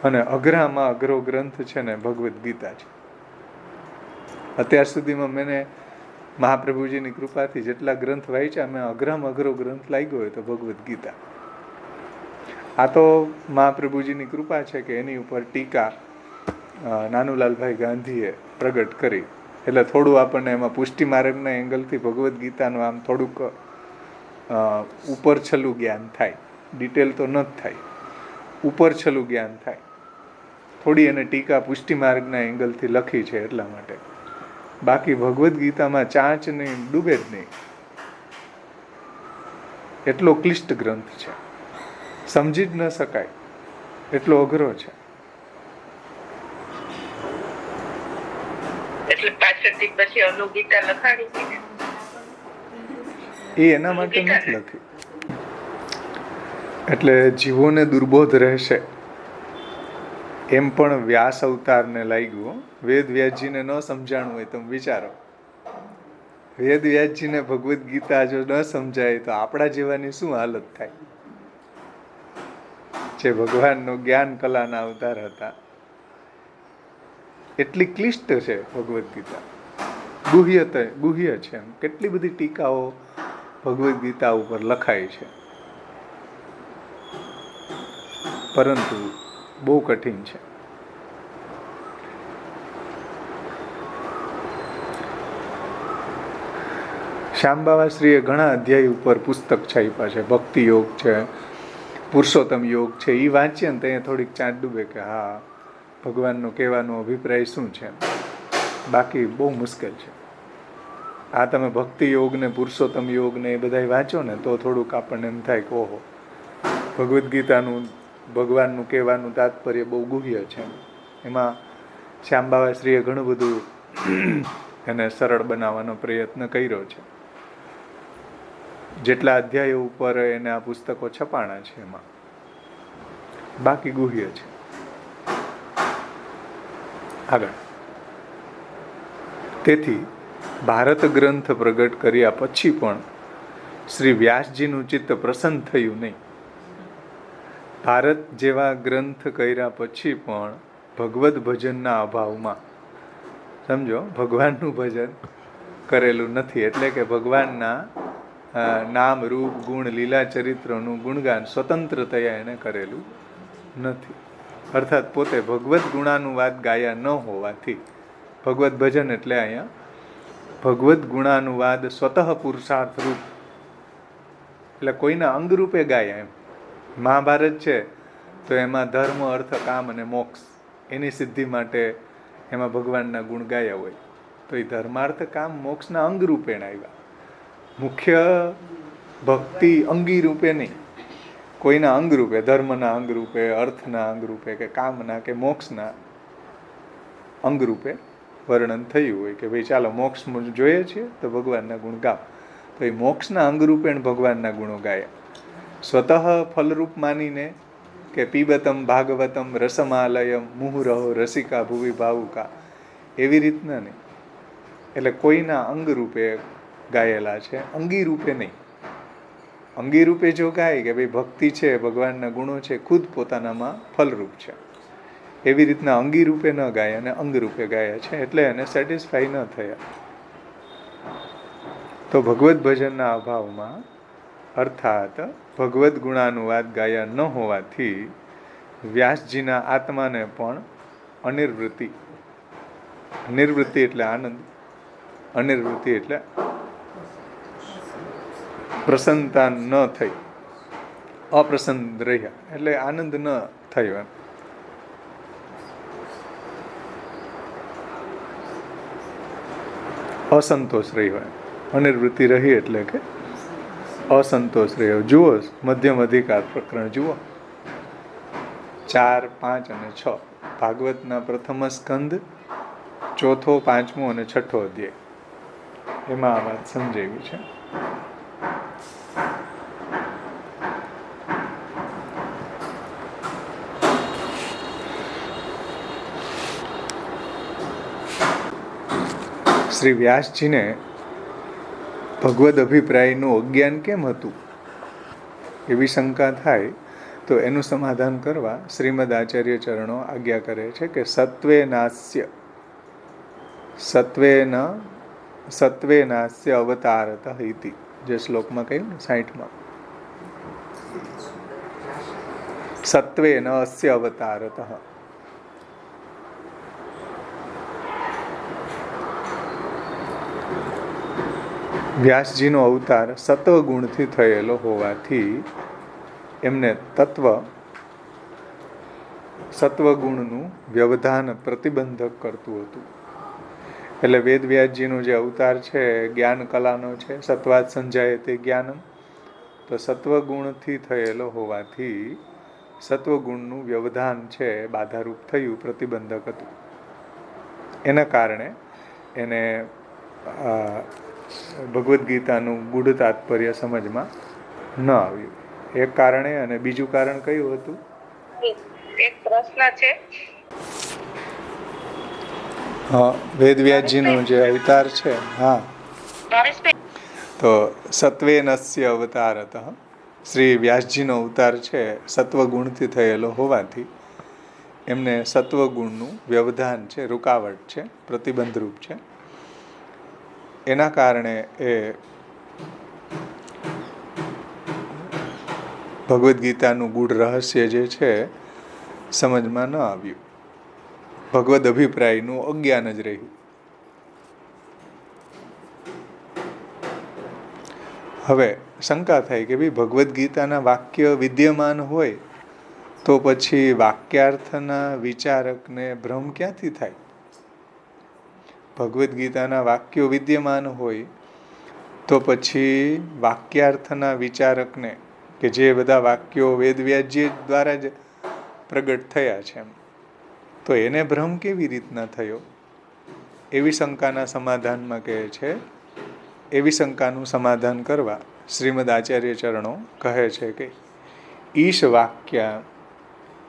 અને અઘરામાં અઘરો ગ્રંથ છે ને ભગવદ્ ગીતા છે. અત્યાર સુધીમાં મેં મહાપ્રભુજીની કૃપાથી જેટલા ગ્રંથ વાંચ્યા, મેં અઘરામાં અઘરો ગ્રંથ લાગ્યો હોય તો ભગવદ્ ગીતા. આ તો મહાપ્રભુજીની કૃપા છે કે એની ઉપર ટીકા નાનુલાલભાઈ ગાંધીએ પ્રગટ કરી. એટલે થોડું આપણને એમાં પુષ્ટિ માર્ગના એંગલથી ભગવદ્ ગીતાનું આમ થોડુંક ઉપરછલું જ્ઞાન થાય. ડિટેલ તો ન જ થાય, ઉપરછલું જ્ઞાન થાય. થોડી એને ટીકા પુષ્ટિ માર્ગના એંગલથી લખી છે એટલા માટે. બાકી ભગવદ્ ગીતામાં ચાંચ નહીં, ડૂબે જ નહીં. એટલો ક્લિષ્ટ ગ્રંથ છે, સમજી જ ન શકાય એટલો અઘરો છે. એટલે પાછળથી પછી અનુગીતા લખાડી છે. એ એના માટે નથી લખી. એટલે જીવોને દુર્બોધ રહેશે એમ પણ વ્યાસ અવતારને લાગ્યું. વેદ વ્યાસજીને ન સમજાણું હોય તમે વિચારો. વેદ વ્યાસજીને ભગવદ્ ગીતા જો ન સમજાય તો આપણા જેવાની શું હાલત થાય? જે ભગવાનનો જ્ઞાન કલાના અવતાર હતા એટલી ક્લિષ્ટ છે ભગવદ્ ગીતા, ગુહ્ય છે એમ. કેટલી બધી ટીકાઓ ભગવદ્ ગીતા ઉપર લખાઈ છે, પરંતુ બહુ કઠિન છે. શ્યામબાવાશ્રીએ ઘણા અધ્યાય ઉપર પુસ્તક છાપ્યા છે. ભક્તિ યોગ છે, પુરુષોત્તમ યોગ છે. એ વાંચીએ ને ત્યાં થોડીક ચાંદ ડૂબે કે હા, ભગવાનનો કહેવાનો અભિપ્રાય શું છે. બાકી બહુ મુશ્કેલ છે. આ તમે ભક્તિ યોગ ને પુરુષોત્તમ યોગ ને એ બધા વાંચો ને તો થોડુંક આપણને એમ થાય કે ઓહો, ભગવદ્ ગીતાનું ભગવાનનું કહેવાનું તાત્પર્ય બહુ ગુહ્ય છે. એમાં શ્યામબાવાશ્રીએ ઘણું બધું એને સરળ બનાવવાનો પ્રયત્ન કર્યો છે. જેટલા અધ્યાયો ઉપર એને આ પુસ્તકો છપાણા છે એમાં બાકી ગુહ્ય છે. આગળ, તેથી ભારત ગ્રંથ પ્રગટ કર્યા પછી પણ શ્રી વ્યાસજીનું ચિત્ત પ્રસન્ન થયું નહીં. ભારત જેવા ગ્રંથ કર્યા પછી પણ ભગવદ ભજનના અભાવમાં, સમજો, ભગવાનનું ભજન કરેલું નથી. એટલે કે ભગવાનના નામ, રૂપ, ગુણ, લીલા, ચરિત્રનું ગુણગાન સ્વતંત્રતયા એને કરેલું નથી. અર્થાત પોતે ભગવદ્ ગુણાનુવાદ ગાયા ન હોવાથી, ભગવદ્ ભજન એટલે અહીંયા ભગવદ્ ગુણાનુવાદ સ્વતઃ પુરુષાર્થ રૂપ, એટલે કોઈના અંગરૂપે ગાયા એમ. મહાભારત છે તો એમાં ધર્મ, અર્થ, કામ અને મોક્ષ એની સિદ્ધિ માટે એમાં ભગવાનના ગુણ ગાયા હોય, તો એ ધર્માર્થ કામ મોક્ષના અંગ રૂપે આવ્યા. મુખ્ય ભક્તિ અંગી રૂપે નહીં, કોઈના અંગ રૂપે, ધર્મના અંગ રૂપે, અર્થના અંગ રૂપે કે કામના કે મોક્ષના અંગ રૂપે વર્ણન થયું હોય કે ભાઈ ચાલો મોક્ષ જોઈએ છીએ તો ભગવાનના ગુણ ગાવ. તો એ મોક્ષના અંગરૂપે ભગવાનના ગુણો ગાયા. સ્વતઃ ફલરૂપ માનીને કે પીબતમ ભાગવતમ રસમાલયમ મુહુરહો રસિકા ભુવિ ભાવુકા, એવી રીતના નહીં. એટલે કોઈના અંગ રૂપે ગાયેલા છે, અંગી રૂપે નહીં. અંગી રૂપે જો ગાય કે ભાઈ ભક્તિ છે, ભગવાનના ગુણો છે, ખુદ પોતાનામાં ફલરૂપ છે, એવી રીતના અંગી રૂપે ન ગાય અને અંગ રૂપે ગાયા છે, એટલે એને સેટિસ્ફાઈ ન થયા. તો ભગવદ્ ભજનના અભાવમાં, અર્થાત ભગવદ્ ગુણાનુવાદ ગાયા ન હોવાથી વ્યાસજીના આત્માને પણ અનિર્વૃત્તિ, નિર્વૃત્તિ એટલે આનંદ, અનિર્વૃત્તિ એટલે પ્રસન્નતા ન થઈ, અપ્રસન્ન રહ્યા, એટલે આનંદ ન થયો એમ. અસંતોષ રહ્યો એમ. અનિર્વૃત્તિ રહી એટલે કે અસંતોષ રહ્યો. જુઓ મધ્યમ અધિકાર પ્રકરણ જુઓ 4, 5 અને 6, ભાગવતના પ્રથમ સ્કંદ, 4, 5 અને 6 અધ્યાય, એમાં આ વાત સમજાવી છે. શ્રી વ્યાસજીને ભગવદ અભિપ્રાયનું અજ્ઞાન કેમ હતું એવી શંકા થાય તો એનું સમાધાન કરવા શ્રીમદ આચાર્ય ચરણો આજ્ઞા કરે છે કે સત્વેનાસ્ય અવતારત ઇતિ, જે શ્લોકમાં કહ્યું ને 60માં, સત્વેન અસ્ય અવતારત. વ્યાસજીનો અવતાર સત્વગુણથી થયેલો હોવાથી એમને સત્વગુણનું વ્યવધાન પ્રતિબંધક કરતું હતું. એટલે વેદ વ્યાસજીનો જે અવતાર છે જ્ઞાન કલાનો છે, સત્વાદ સંજાય તે જ્ઞાનમ, તો સત્વગુણથી થયેલો હોવાથી સત્વગુણનું વ્યવધાન છે બાધારૂપ થયું, પ્રતિબંધક હતું. એના કારણે એને ભગવદ્ ગીતાનું ગૂઢ તાત્પર્ય સમજમાં ન આવ્યું. એક કારણે, અને બીજું કારણ કયું હતું? એક પ્રશ્ન છે. હા, વેદવ્યાસજીનો જે અવતાર છે, હા, તો સત્વેનસ્ય અવતારત, શ્રી વ્યાસજીનો અવતાર છે સત્વગુણથી થયેલો હોવાથી એમને સત્વગુણનું વ્યવધાન છે, રૂકાવટ છે, પ્રતિબંધરૂપ છે. એના કારણે એ ભગવદ્ ગીતાનું ગૂઢ રહસ્ય જે છે સમજમાં ન આવ્યું. ભગવદ અભિપ્રાયનું અજ્ઞાન જ રહ્યું. હવે શંકા થાય કે ભાઈ ભગવદ્ ગીતાના વાક્ય વિદ્યમાન હોય તો પછી વાક્યાર્થના વિચારકને ભ્રમ ક્યાંથી થાય? ભગવદ્ ગીતાના વાક્યો વિદ્યમાન હોય તો પછી વાક્યાર્થના વિચારકને, કે જે બધા વાક્યો વેદવ્યાસજી દ્વારા જ પ્રગટ થયા છે, તો એને ભ્રમ કેવી રીતના થયો? એવી શંકાના સમાધાનમાં કહે છે, એવી શંકાનું સમાધાન કરવા શ્રીમદ આચાર્ય ચરણો કહે છે કે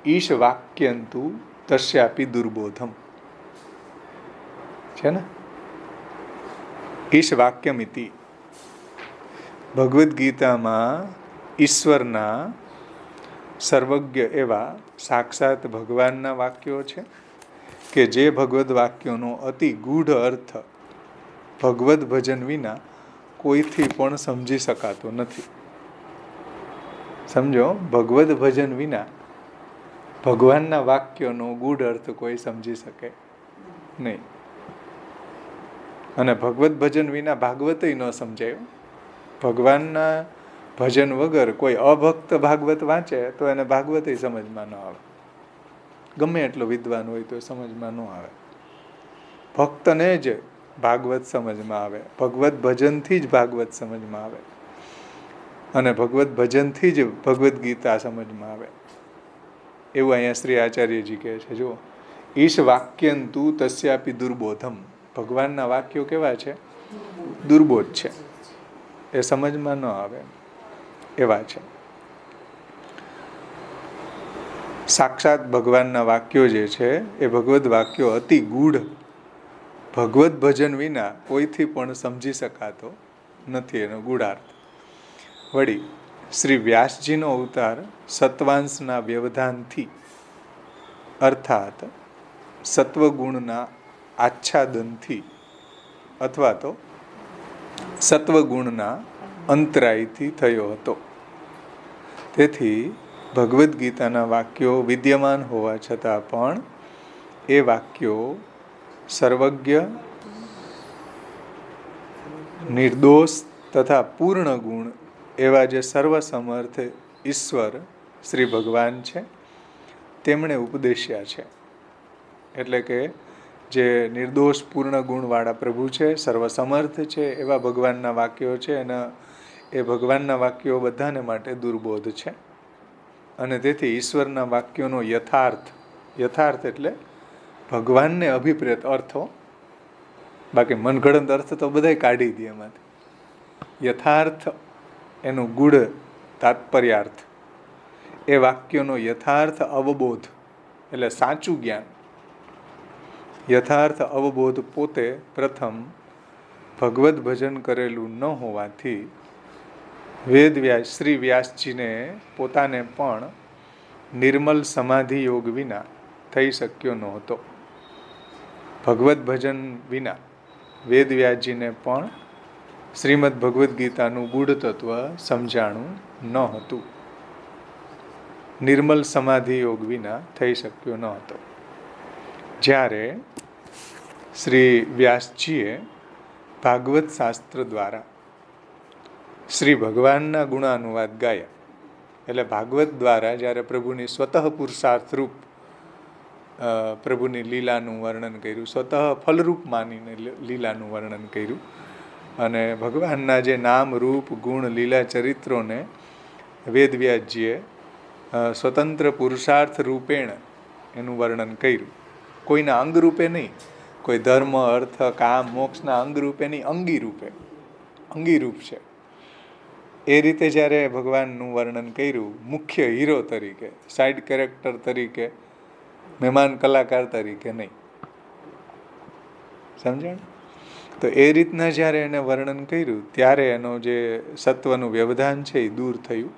ઈશ વાક્યંતુ તસ્યાપી દુર્બોધમ છે ને. ઈશ વાક્યમિતિ, ભગવદ્ ગીતામાં ઈશ્વરના સર્વજ્ઞ એવા સાક્ષાત ભગવાનના વાક્યો છે કે જે ભગવદ્ વાક્યોનો અતિ ગૂઢ અર્થ ભગવદ્ ભજન વિના કોઈથી પણ સમજી શકાતો નથી. સમજો, ભગવદ્ ભજન વિના ભગવાનના વાક્યોનો ગૂઢ અર્થ કોઈ સમજી શકે નહીં. અને ભગવદ્ ભજન વિના ભાગવતય ન સમજાયું. ભગવાનના ભજન વગર કોઈ અભક્ત ભાગવત વાંચે તો એને ભાગવતય સમજમાં ન આવે. ગમે એટલો વિદ્વાન હોય તો સમજમાં ન આવે. ભક્તને જ ભાગવત સમજમાં આવે, ભગવત ભજનથી જ ભાગવત સમજમાં આવે, અને ભગવત ભજનથી જ ભગવદ્ ગીતા સમજમાં આવે. એવું અહીંયા શ્રી આચાર્યજી કહે છે. જુઓ, ઈશ વાક્યંતુ તસ્યાપી દુર્બોધમ, ભગવાનના વાક્યો કેવા છે? દુર્બોધ છે, એ સમજમાં ન આવે એવા છે. સાક્ષાત ભગવાનના વાક્યો જે છે એ ભગવદ્ વાક્યો અતિ ગૂઢ, ભગવદ્ ભજન વિના કોઈથી પણ સમજી શકાતો નથી એનો ગૂઢાર્થ. વળી શ્રી વ્યાસજીનો અવતાર સત્વાંશના વ્યવધાનથી, અર્થાત સત્વગુણના આચ્છાદનથી અથવા તો સત્વગુણના અંતરાયથી થયો હતો. તેથી ભગવદ્ ગીતાના વાક્યો વિદ્યમાન હોવા છતાં પણ એ વાક્યો સર્વજ્ઞ, નિર્દોષ તથા પૂર્ણ ગુણ એવા જે સર્વસમર્થ ઈશ્વર શ્રી ભગવાન છે તેમણે ઉપદેશ્યા છે. એટલે કે જે નિર્દોષ પૂર્ણ ગુણવાળા પ્રભુ છે, સર્વસમર્થ છે, એવા ભગવાનના વાક્યો છે. અને એ ભગવાનના વાક્યો બધાને માટે દુર્બોધ છે. અને તેથી ઈશ્વરના વાક્યોનો યથાર્થ એટલે ભગવાનને અભિપ્રેત અર્થો, બાકી મનગઢંત અર્થ તો બધાય કાઢી દે એમાંથી. યથાર્થ એનું ગૂઢ તાત્પર્યાર્થ, એ વાક્યોનો યથાર્થ અવબોધ એટલે સાચું જ્ઞાન. યથાર્થ અવબોધ પોતે પ્રથમ ભગવદ્ ભજન કરેલું ન હોવાથી શ્રી વ્યાસજીને પોતાને પણ નિર્મલ સમાધિ યોગ વિના થઈ શક્યો નહોતો. ભગવદ્ ભજન વિના વેદવ્યાસજીને પણ શ્રીમદ ભગવદ્ ગીતાનું ગૂઢ તત્વ સમજાણું ન હતું. નિર્મલ સમાધિ યોગ વિના થઈ શક્યો ન હતો. જ્યારે શ્રી વ્યાસજીએ ભાગવત શાસ્ત્ર દ્વારા શ્રી ભગવાનના ગુણાનુવાદ ગાયા, એટલે ભાગવત દ્વારા જ્યારે પ્રભુની સ્વતઃ પુરુષાર્થ રૂપ પ્રભુની લીલાનું વર્ણન કર્યું, સ્વતઃ ફલરૂપ માનીને લીલાનું વર્ણન કર્યું, અને ભગવાનના જે નામ, રૂપ, ગુણ, લીલા ચરિત્રોને વેદવ્યાસજીએ સ્વતંત્ર પુરુષાર્થ રૂપેણ એનું વર્ણન કર્યું. કોઈના અંગ રૂપે નહીં, કોઈ ધર્મ, અર્થ, કામ, મોક્ષના અંગ રૂપે નહીં, અંગીરૂપ છે. એ રીતે જ્યારે ભગવાનનું વર્ણન કર્યું, મુખ્ય હીરો તરીકે, સાઇડ કેરેક્ટર તરીકે, મહેમાન કલાકાર તરીકે નહીં. સમજણ? તો એ રીતના જ્યારે એને વર્ણન કર્યું ત્યારે એનો જે સત્વનું વ્યવધાન છે એ દૂર થયું.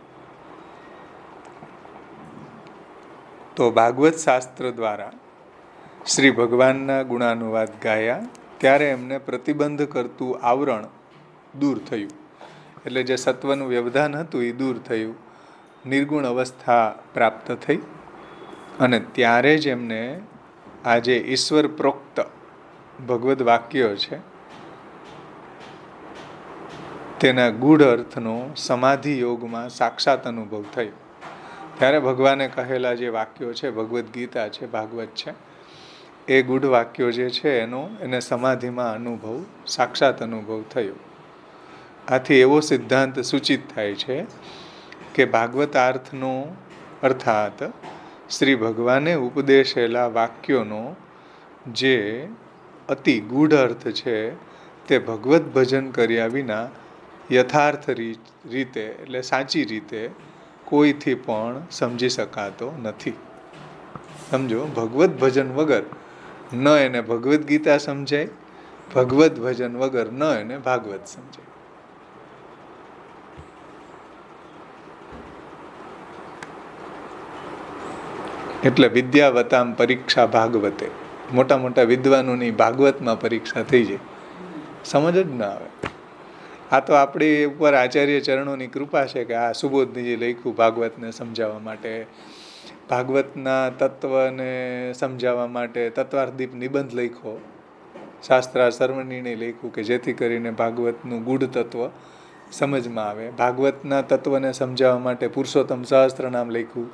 તો ભાગવત શાસ્ત્ર દ્વારા શ્રી ભગવાનના ગુણાનુવાદ ગાયા ત્યારે એમને પ્રતિબંધ કરતું આવરણ દૂર થયું. એટલે જે સત્વનું વ્યવધાન હતું એ દૂર થયું, નિર્ગુણ અવસ્થા પ્રાપ્ત થઈ. અને ત્યારે જ એમને આ જે ઈશ્વર પ્રોક્ત ભગવદ વાક્યો છે તેના ગૂઢ અર્થનો સમાધિ યોગમાં સાક્ષાત અનુભવ થયો. ત્યારે ભગવાને કહેલા જે વાક્યો છે, ભગવદ્ ગીતા છે, ભાગવત છે, એ ગૂઢ વાક્યો જે છે એને સમાધિમાં અનુભવ, સાક્ષાત અનુભવ થયો. આથી એવો સિદ્ધાંત સૂચિત થાય છે કે ભાગવતાર્થનો અર્થાત શ્રી ભગવાને ઉપદેશેલા વાક્યોનો જે અતિ ગૂઢ અર્થ છે તે ભગવત ભજન કર્યા વિના યથાર્થ રીતે એટલે સાચી રીતે કોઈથી પણ સમજી શકાતો નથી. સમજો, ભગવત ભજન વગર ન એને ભગવદ્ ગીતા સમજાય, ભગવત ભજન વગર ન એને ભાગવત સમજાય. એટલે વિદ્યાવતામ પરીક્ષા ભાગવતે, મોટા મોટા વિદ્વાનોની ભાગવતમાં પરીક્ષા થઈ જાય, સમજ જ ના આવે. આ તો આપણી ઉપર આચાર્ય ચરણોની કૃપા છે કે આ સુબોધનીજી લખ્યું ભાગવતને સમજાવવા માટે, ભાગવતના તત્વને સમજાવવા માટે તત્વાર્થદીપ નિબંધ લખ્યો, શાસ્ત્રા સર્વનિર્ણય લખ્યું કે જેથી કરીને ભાગવતનું ગૂઢ તત્વ સમજમાં આવે. ભાગવતના તત્વને સમજાવવા માટે પુરુષોત્તમ સહસ્ત્રનામ લખ્યું.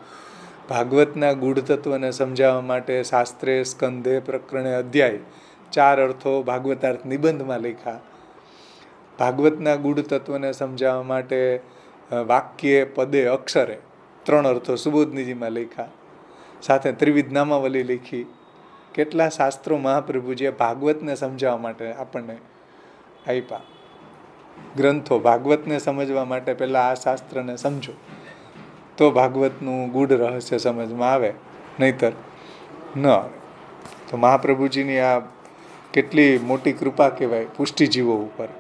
ભાગવતના ગૂઢ તત્વને સમજાવવા માટે શાસ્ત્રે, સ્કંધે, પ્રકરણે, અધ્યાય 4 અર્થો ભાગવતાર્થ નિબંધમાં લખ્યા. ભાગવતના ગૂઢ તત્વને સમજાવવા માટે વાક્યે, પદે, અક્ષરે 3 અર્થો સુબોધનીજીમાં લખ્યા. સાથે ત્રિવિધ નામાવલી લખી. કેટલા શાસ્ત્રો મહાપ્રભુજીએ ભાગવતને સમજાવવા માટે આપણને આપ્યા. ગ્રંથો ભાગવતને સમજવા માટે પહેલાં આ શાસ્ત્રને સમજો તો ભાગવતનું ગૂઢ રહસ્ય સમજમાં આવે, નહીતર ન આવે. તો મહાપ્રભુજીની આ કેટલી મોટી કૃપા કહેવાય પુષ્ટિજીવો ઉપર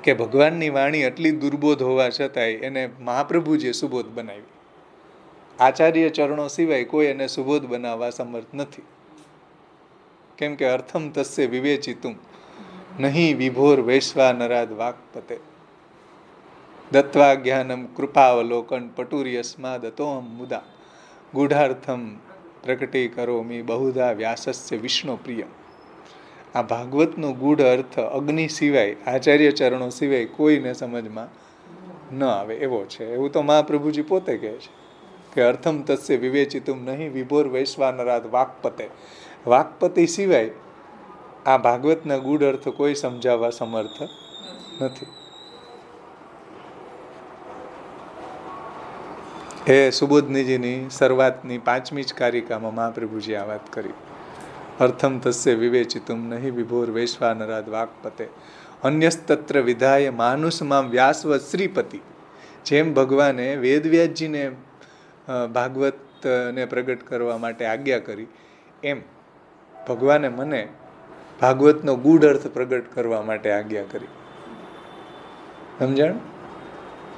કે ભગવાનની વાણી આટલી દુર્બોધ હોવા છતાંય એને મહાપ્રભુજીએ સુબોધ બનાવી. આચાર્ય ચરણો સિવાય કોઈ એને સુબોધ બનાવવા સમર્થ નથી. કેમ કે અર્થમ તસ્ય વિવેચિતું નહીં વિભોર વૈશ્વા નરાદ વાક્પતે દત્વા જ્ઞાનમ કૃપાવલોકન પટુર્યસ્માદ તોહમ મુદા ગૂઢાર્થમ પ્રકટી કરોમી બહુધા વ્યાસસ્ય વિષ્ણુ પ્રિયમ. આ ભાગવતનો ગૂઢ અર્થ અગ્નિ સિવાય, આચાર્ય ચરણો સિવાય કોઈને સમજમાં ન આવે એવો છે. એવું તો મહાપ્રભુજી પોતે કહે છે કે અર્થમ તસ્ય વિવેચિતુમ નહીં વિભોર વૈશ્વાનરાદ વાક્પતે. વાક્પતિ સિવાય આ ભાગવતના ગૂઢ અર્થ કોઈ સમજાવવા સમર્થ નથી. એ સુબોધનીજીની શરૂઆતની 5મી જ કારિકામાં મહાપ્રભુજી આ વાત કરી. અર્થમ તસ્ય વિવેચિતુમ નહીં વિભોર વૈશ્વાનરાદ વાક્પતે અન્યસ્તત્ર વિધાય માનુષમાં વ્યાસવત શ્રીપતિ. જેમ ભગવાને વેદવ્યાસજીને ભાગવતને પ્રગટ કરવા માટે આજ્ઞા કરી, એમ ભગવાને મને ભાગવતનો ગૂઢ અર્થ પ્રગટ કરવા માટે આજ્ઞા કરી. સમજણ?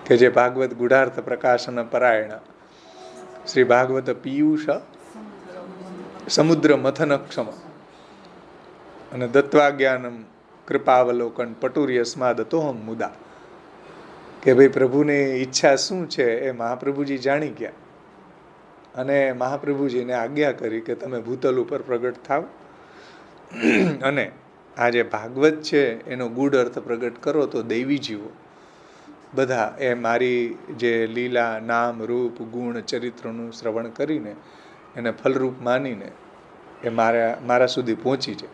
કે જે ભાગવત ગૂઢાર્થ પ્રકાશન પરાયણ શ્રી ભાગવત પિયુષ સમુદ્ર મથનક્ષમ અને દત્વાજ્ઞાનમ કૃપાવલોકન પટુર્યસ્માદ તોહમ મુદા. કે ભાઈ પ્રભુની ઈચ્છા શું છે એ મહાપ્રભુજી જાણી ગયા અને મહાપ્રભુજીને આજ્ઞા કરી કે તમે ભૂતલ ઉપર પ્રગટ થાવ અને આ જે ભાગવત છે એનો ગૂઢ અર્થ પ્રગટ કરો તો દૈવી જીવો બધા એ મારી જે લીલા, નામ, રૂપ, ગુણ, ચરિત્રનું શ્રવણ કરીને એને ફલરૂપ માનીને એ મારા સુધી પહોંચી જાય.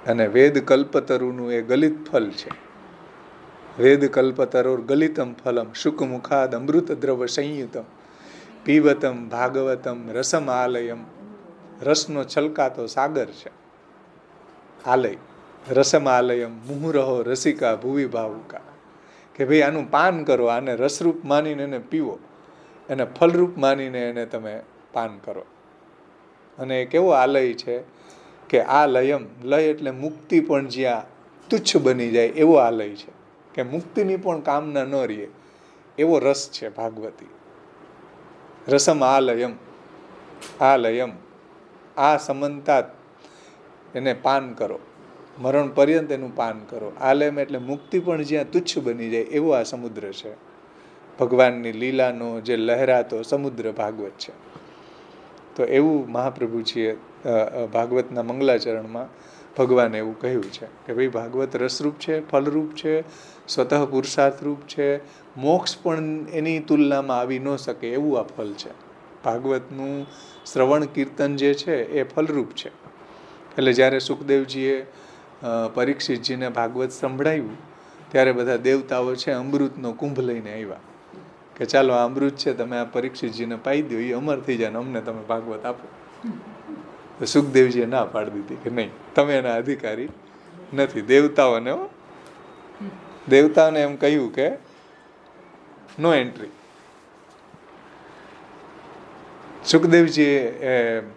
અને વેદ કલ્પતરુનું એ ગલિત ફલ છે. વેદ કલ્પતરોર ગલિતમ ફલમ શુકમુખાદ અમૃત દ્રવ સંયુતમ પીવતમ ભાગવતમ રસમ આલયમ. રસનો છલકાતો સાગર છે આલય. રસમ આલયમ મુહુરહો રસિકા ભુવિ ભાવુકા. કે ભાઈ આનું પાન કરો, આને રસરૂપ માનીને એને પીવો, એને ફલરૂપ માનીને એને તમે પાન કરો. અને એ કેવો આલય છે કે આ લયમ, લય એટલે મુક્તિ પણ જ્યાં તુચ્છ બની જાય એવો આલય છે કે મુક્તિની પણ કામના ન રહે એવો રસ છે ભાગવતી. રસમ આલયમ, આલયમ, આ સમંતાત એને પાન કરો, મરણ પર્યંત એનું પાન કરો. આલયમ એટલે મુક્તિ પણ જ્યાં તુચ્છ બની જાય એવો આ સમુદ્ર છે. ભગવાનની લીલાનો જે લહેરાતો સમુદ્ર ભાગવત છે. તો એવું મહાપ્રભુજીએ ભાગવતના મંગલાચરણમાં ભગવાને એવું કહ્યું છે કે ભાઈ ભાગવત રસરૂપ છે, ફલરૂપ છે, સ્વતઃ પુરુષાર્થરૂપ છે, મોક્ષ પણ એની તુલનામાં આવી ન શકે એવું આ ફલ છે. ભાગવતનું શ્રવણ કીર્તન જે છે એ ફલરૂપ છે. એટલે જ્યારે સુખદેવજીએ પરીક્ષિતજીને ભાગવત સંભળાવ્યું ત્યારે બધા દેવતાઓ છે અમૃતનો કુંભ લઈને આવ્યા કે ચાલો આ અમૃત છે, તમે આ પરીક્ષિતજીને પાઈ દો, એ અમર થઈ જાય, અમને તમે ભાગવત આપો. તો સુખદેવજીએ ના પાડી દીધી કે નહીં, તમે એના અધિકારી નથી. દેવતાઓને એમ કહ્યું કે નો એન્ટ્રી. સુખદેવજી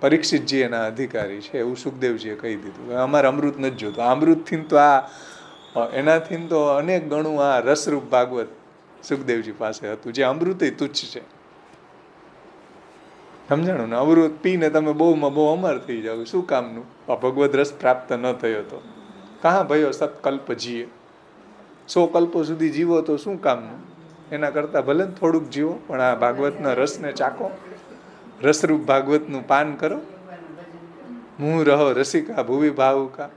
પરીક્ષિતજી એના અધિકારી છે એવું સુખદેવજીએ કહી દીધું. અમારે અમૃત નથી જોતું. અમૃતથી તો એનાથી તો અનેક ગણું આ રસરૂપ ભાગવત સુખદેવજી પાસે હતું, જે અમૃત તુચ્છ છે. સમજાણું ને? અમૃત પીને તમે બહુમાં બહુ અમર થઈ જાવ, શું કામનું? ભગવદ રસ પ્રાપ્ત ન થયો તો કાં ભયો સતકલ્પ જીએ, 100 કલ્પો સુધી જીવો તો શું કામનું? એના કરતાં ભલે ને થોડુંક જીવો, પણ આ ભાગવતના રસને ચાખો, રસરૂપ ભાગવતનું પાન કરો. મું રહો રસિકા ભુવિ ભાવુકા,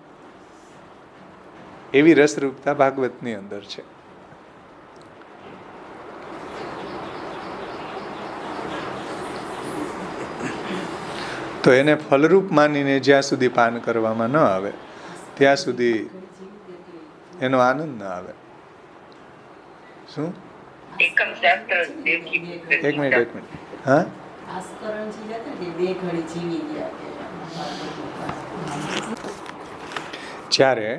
એવી રસરૂપતા ભાગવતની અંદર છે. તો એને ફલરૂપ માનીને જ્યાં સુધી પાન કરવામાં ન આવે ત્યાં સુધી એનો આનંદ ન આવે. શું? એક મિનિટ. હા, જ્યારે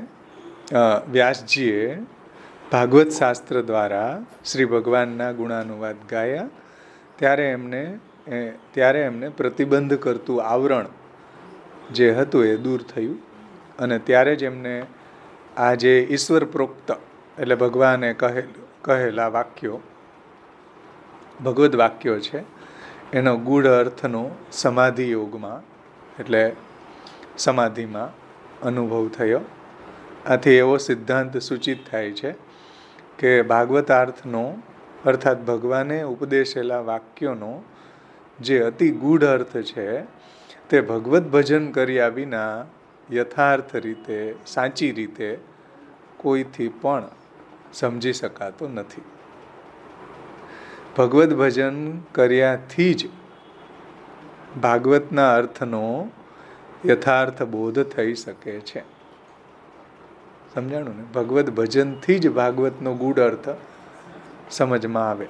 વ્યાસજીએ ભાગવત શાસ્ત્ર દ્વારા શ્રી ભગવાનના ગુણાનુવાદ ગાયા ત્યારે એમને પ્રતિબંધ કરતું આવરણ જે હતું એ દૂર થયું, અને ત્યારે જ એમને આ જે ઈશ્વર પ્રોક્ત એટલે ભગવાને કહેલા વાક્યો, ભગવદ વાક્યો છે, એનો ગૂઢ અર્થનો સમાધિ યોગમાં એટલે સમાધિમાં અનુભવ થયો. આથી એવો સિદ્ધાંત સૂચિત થાય છે કે ભાગવતાર્થનો અર્થાત ભગવાને ઉપદેશેલા વાક્યોનો જે અતિ ગૂઢ અર્થ છે તે ભગવત ભજન કર્યા વિના યથાર્થ રીતે, સાચી રીતે કોઈથી પણ સમજી શકાતો નથી. ભગવત ભજન કર્યાથી જ ભાગવતના અર્થનો યથાર્થ બોધ થઈ શકે છે. સમજાણું ને? ભગવત ભજનથી જ ભાગવતનો ગૂઢ અર્થ સમજમાં આવે.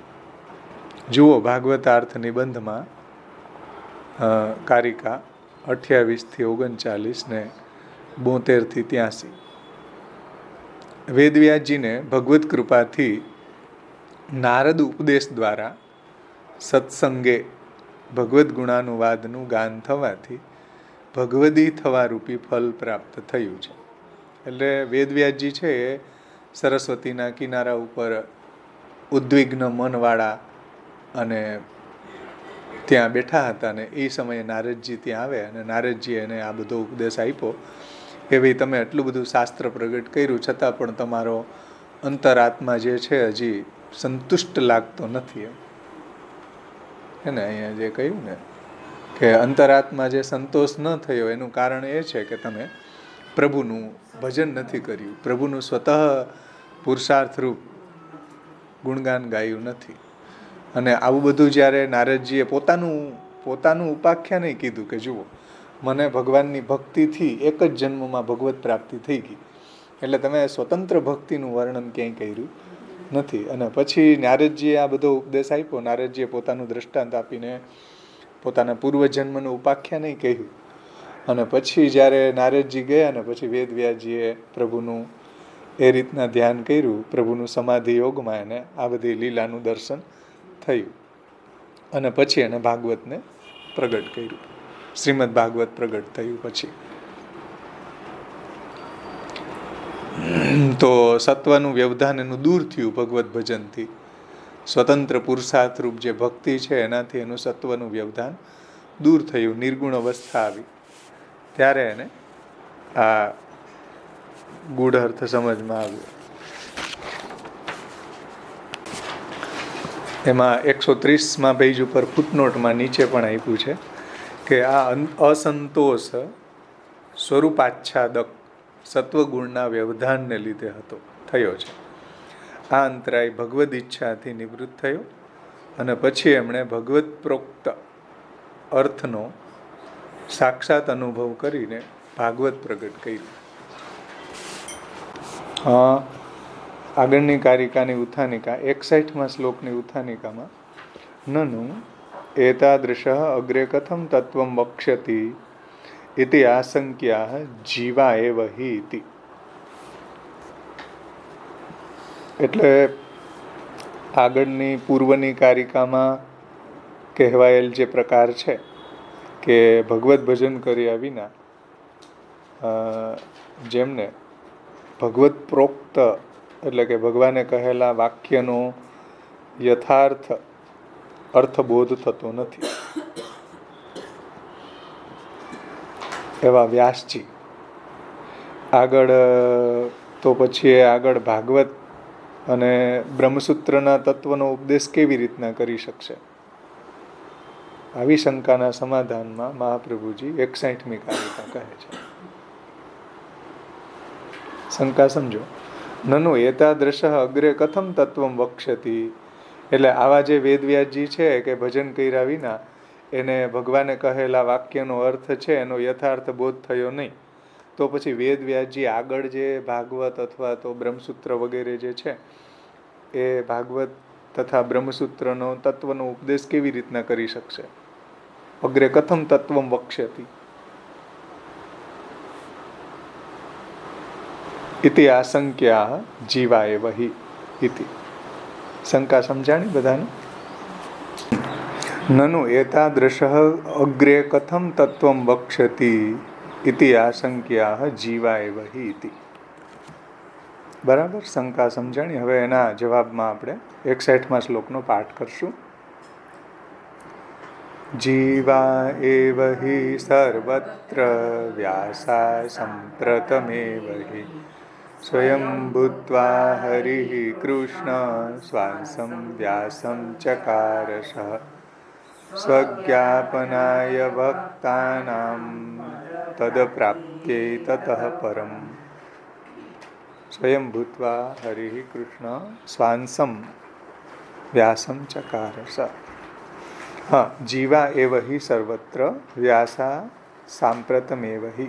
જુઓ ભાગવતાર્થ નિબંધમાં કારિકા 28 થી 39 ને 72 થી 83. વેદવ્યાસજીને ભગવત કૃપાથી નારદ ઉપદેશ દ્વારા સત્સંગે ભગવદ્ ગુણાનુવાદનું ગાન થવાથી ભગવદી થવા રૂપી ફલ પ્રાપ્ત થયું છે. એટલે વેદવ્યાસજી છે એ સરસ્વતીના કિનારા ઉપર ઉદ્વિગ્ન મનવાળા અને ત્યાં બેઠા હતા, ને એ સમયે નારદજી ત્યાં આવે અને નારદજી એને આ બધો ઉપદેશ આપ્યો કે ભાઈ તમે એટલું બધું શાસ્ત્ર પ્રગટ કર્યું છતાં પણ તમારો અંતરાત્મા જે છે હજી સંતુષ્ટ લાગતો નથી. એને અહીંયા જે કહ્યું ને કે અંતરાત્મા જે સંતોષ ન થયો એનું કારણ એ છે કે તમે પ્રભુનું ભજન નથી કર્યું, પ્રભુનું સ્વતઃ પુરુષાર્થ રૂપ ગુણગાન ગાયું નથી. અને આવું બધું જ્યારે નારદજીએ પોતાનું ઉપાખ્યાન કીધું કે જુઓ મને ભગવાનની ભક્તિથી એક જ જન્મમાં ભગવત પ્રાપ્તિ થઈ ગઈ, એટલે તમે સ્વતંત્ર ભક્તિનું વર્ણન ક્યાંય કર્યું નથી. અને પછી નારદજીએ આ બધો ઉપદેશ આપ્યો, નારદજીએ પોતાનું દ્રષ્ટાંત આપીને પોતાના પૂર્વજન્મનું ઉપાખ્યાન કહ્યું. અને પછી જ્યારે નારદજી ગયા ને પછી વેદવ્યાસજીએ પ્રભુનું એ રીતના ધ્યાન કર્યું, પ્રભુનું સમાધિ યોગમાં એને આ બધી લીલાનું દર્શન થયું. અને પછી એને ભાગવતને પ્રગટ કર્યું, શ્રીમદ ભાગવત પ્રગટ થયું. પછી તો સત્વનું વ્યવધાન એનું દૂર થયું ભગવત ભજનથી. સ્વતંત્ર પુરુષાર્થ રૂપ જે ભક્તિ છે એનાથી એનું સત્વનું વ્યવધાન દૂર થયું, નિર્ગુણ અવસ્થા આવી, ત્યારે એને આ ગૂઢ અર્થ સમજમાં આવ્યો. એમાં 130માં પેજ ઉપર ફૂટનોટમાં નીચે પણ આપ્યું છે કે આ અસંતોષ સ્વરૂપાચ્છાદક સત્વગુણના વ્યવધાનને લીધે થયો છે. આ અંતરાય ભગવદ ઈચ્છાથી નિવૃત્ત થયો અને પછી એમણે ભગવત પ્રોક્ત અર્થનો સાક્ષાત અનુભવ કરીને ભાગવત પ્રગટ કર્યું. આગળની કારિકાની ઉત્થાનિકા 61માં શ્લોકની ઉત્થાનિકામાં નનુ એતાદૃશ અગ્રે કથમ તત્વમ વક્ષ્યતિ ઇતિ આશંક્યા જીવા એવ હિ ઇતિ. એટલે આગળની પૂર્વની કારિકામાં કહેવાયેલ જે પ્રકાર છે કે ભગવત ભજન કર્યા વિના જેમને ભગવત પ્રોક્ત એટલે કે ભગવાને કહેલા વાક્યનો યથાર્થ અર્થબોધ થતો નથી એવા વ્યાસજી આગળ તો પછી આગળ ભાગવત અને બ્રહ્મસૂત્રના તત્વનો ઉપદેશ કેવી રીતના કરી શકશે? આવી શંકાના સમાધાનમાં મહાપ્રભુજી 61મી કારિકા કહે છે. શંકા સમજો. નનુ એતાદૃશ અગ્રે કથમ તત્વમ વક્ષ્યતિ. એટલે આવા જે વેદવ્યાસજી છે કે ભજન કર્યા વિના એને ભગવાને કહેલા વાક્યનો અર્થ છે એનો યથાર્થ બોધ થયો નહીં, તો પછી વેદવ્યાસજી આગળ જે ભાગવત અથવા તો બ્રહ્મસૂત્ર વગેરે જે છે એ ભાગવત તથા બ્રહ્મસૂત્રનો તત્વનો ઉપદેશ કેવી રીતના કરી શકશે? અગ્રે કથમ તત્વમ વક્ષ્યતિ ઇતિ આશંક્યા જીવાય વહી ઇતિ. શંકા સમજાણી બધાને? નનુ એતાદૃશ અગ્રે કથમ તત્વમ વક્ષ્યતિ ઇતિ આશંક્યા જીવાય વહી ઇતિ. બરાબર, શંકા સમજાણી. હવે એના જવાબમાં આપણે 61મા શ્લોકનો પાઠ કરશું. જીવા એવ હિ સર્વત્ર વ્યાસા સંપ્રતમેવ હિ સ્વયં ભૂત્વા હરિ કૃષ્ણ સ્વાંસમ વ્યાસમ ચકારશ સ્વજ્ઞાપનાય ભક્તાનામ તદપ્રાપ્ત્યે તતઃ પરમ. સ્વયં ભૂત્વા હરિ કૃષ્ણ સ્વાંસમ વ્યાસમ ચકારશ. હા, જીવા એવ હિ સર્વત્ર વ્યાસા સાંપ્રતમેવ હિ.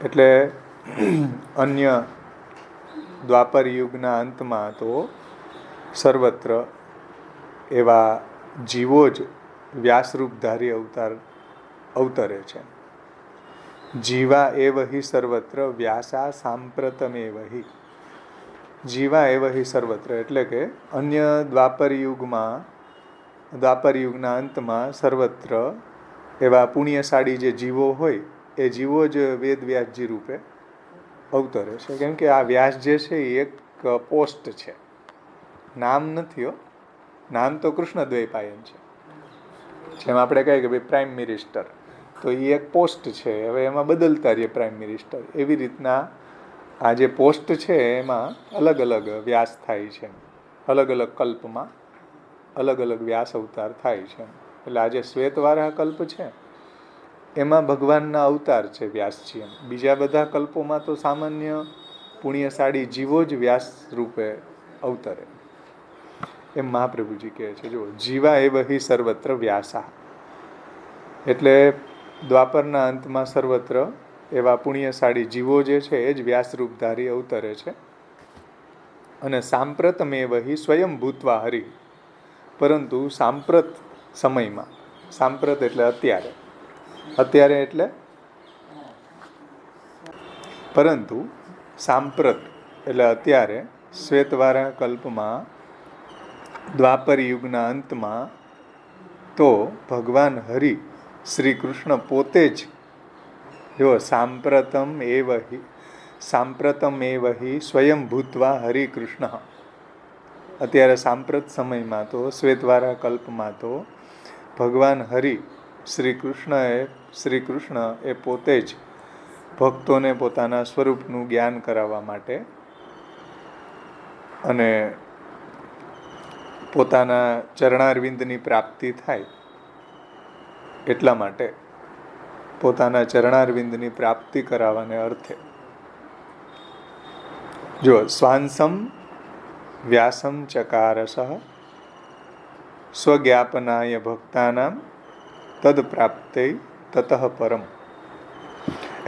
એટલે અન્ય દ્વાપર યુગના અંતમાં તો સર્વત્ર એવા જીવો જ વ્યાસરૂપધારી અવતરે છે. જીવા એવ હિ સર્વત્ર વ્યાસા સાંપ્રતમેવ હિ. જીવા એવ હિ સર્વત્ર એટલે કે અન્ય દ્વાપર યુગના અંતમાં સર્વત્ર એવા પુણ્યશાળી જે જીવો હોય એ જીવો જ વેદવ્યાસજી રૂપે અવતરે છે. કેમ કે આ વ્યાસ જે છે એ એક પોસ્ટ છે, નામ નથી હો. નામ તો કૃષ્ણદ્વૈપાયન છે. જેમ આપણે કહીએ કે ભાઈ પ્રાઇમ મિનિસ્ટર, તો એ એક પોસ્ટ છે. હવે એમાં બદલતા રહીએ પ્રાઇમ મિનિસ્ટર. એવી રીતના આ જે પોસ્ટ છે એમાં અલગ અલગ વ્યાસ થાય છે. અલગ અલગ કલ્પમાં અલગ અલગ વ્યાસ અવતાર થાય છે. એટલે આ જે શ્વેતવારાહ કલ્પ છે એમાં ભગવાનના અવતાર છે વ્યાસજી. બીજા બધા કલ્પોમાં તો સામાન્ય પુણ્યશાળી જીવો જ વ્યાસ રૂપે અવતરે એમ મહાપ્રભુજી કહે છે. જો જીવા એવ હિ સર્વત્ર વ્યાસા એટલે દ્વાપરના અંતમાં સર્વત્ર એવા પુણ્યશાળી જીવો જે છે એ જ વ્યાસરૂપધારી અવતરે છે. અને સાંપ્રતમેવ હિ સ્વયં ભૂત્વા હરિ. પરંતુ સાંપ્રત સમયમાં, સાંપ્રત એટલે અત્યારે, અત્યારે એટલે પરંતુ સાંપ્રત એટલે અત્યારે શ્વેતવારાહ કલ્પમાં દ્વાપર યુગના અંતમાં તો ભગવાન હરિ શ્રી કૃષ્ણ પોતે જ જો સાંપ્રતમ એવ હિ સ્વયં ભૂત્વા હરિ કૃષ્ણ. અત્યારે સાંપ્રત સમયમાં તો શ્વેતવારા કલ્પમાં તો ભગવાન હરિ શ્રી કૃષ્ણ એ પોતે જ ભક્તોને પોતાના સ્વરૂપનું જ્ઞાન કરાવવા માટે અને પોતાના ચરણારવિંદની પ્રાપ્તિ થાય એટલા માટે પોતાના ચરણારવિંદની પ્રાપ્તિ કરાવવાને અર્થે જો સ્વાંસમ વ્યાસમ ચકારસઃ સ્વજ્ઞાપનાય ભક્તાનામ તદ પ્રાપ્તે તતઃ પરમ.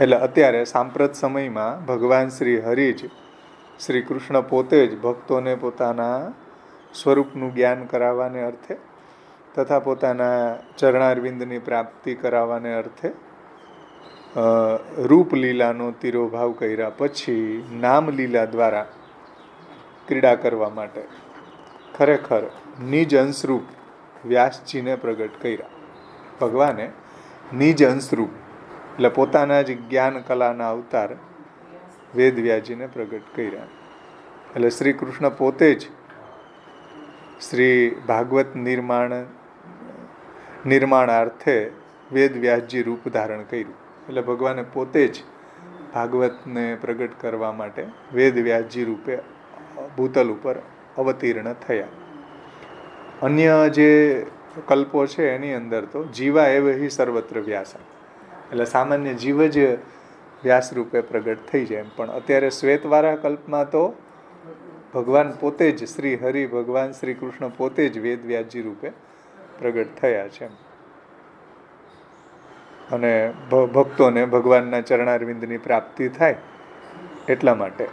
એટલે અત્યારે સાંપ્રત સમયમાં ભગવાન શ્રી હરિ જ શ્રી કૃષ્ણ પોતે જ ભક્તોને પોતાના સ્વરૂપનું જ્ઞાન કરાવવાને અર્થે તથા પોતાના ચરણારવિંદની પ્રાપ્તિ કરાવવાને અર્થે રૂપલીલાનો તિરોભાવ કર્યા પછી નામલીલા દ્વારા ક્રીડા કરવા માટે ખરેખર નિજ અંશરૂપ વ્યાસજીને પ્રગટ કર્યા. ભગવાને નિજ અંશરૂપ એટલે પોતાના જ જ્ઞાન કલાના અવતાર વેદવ્યાસજીને પ્રગટ કર્યા. એટલે શ્રી કૃષ્ણ પોતે જ શ્રી ભાગવત નિર્માણાર્થે વેદવ્યાસજી રૂપ ધારણ કર્યું. એટલે ભગવાને પોતે જ ભાગવતને પ્રગટ કરવા માટે વેદવ્યાસજી રૂપે ભૂતલ ઉપર અવતીર્ણ થયા. અન્ય જે કલ્પો છે એની અંદર તો જીવા એવ હિ સર્વત્ર વ્યાસ, એટલે સામાન્ય જીવ જ વ્યાસ રૂપે પ્રગટ થઈ જાય. પણ અત્યારે શ્વેતવારા કલ્પમાં તો ભગવાન પોતે જ શ્રી હરિ ભગવાન શ્રી કૃષ્ણ પોતે જ વેદવ્યાસજી રૂપે પ્રગટ થયા છે અને ભક્તોને ભગવાનના ચરણારવિંદની પ્રાપ્તિ થાય એટલા માટે.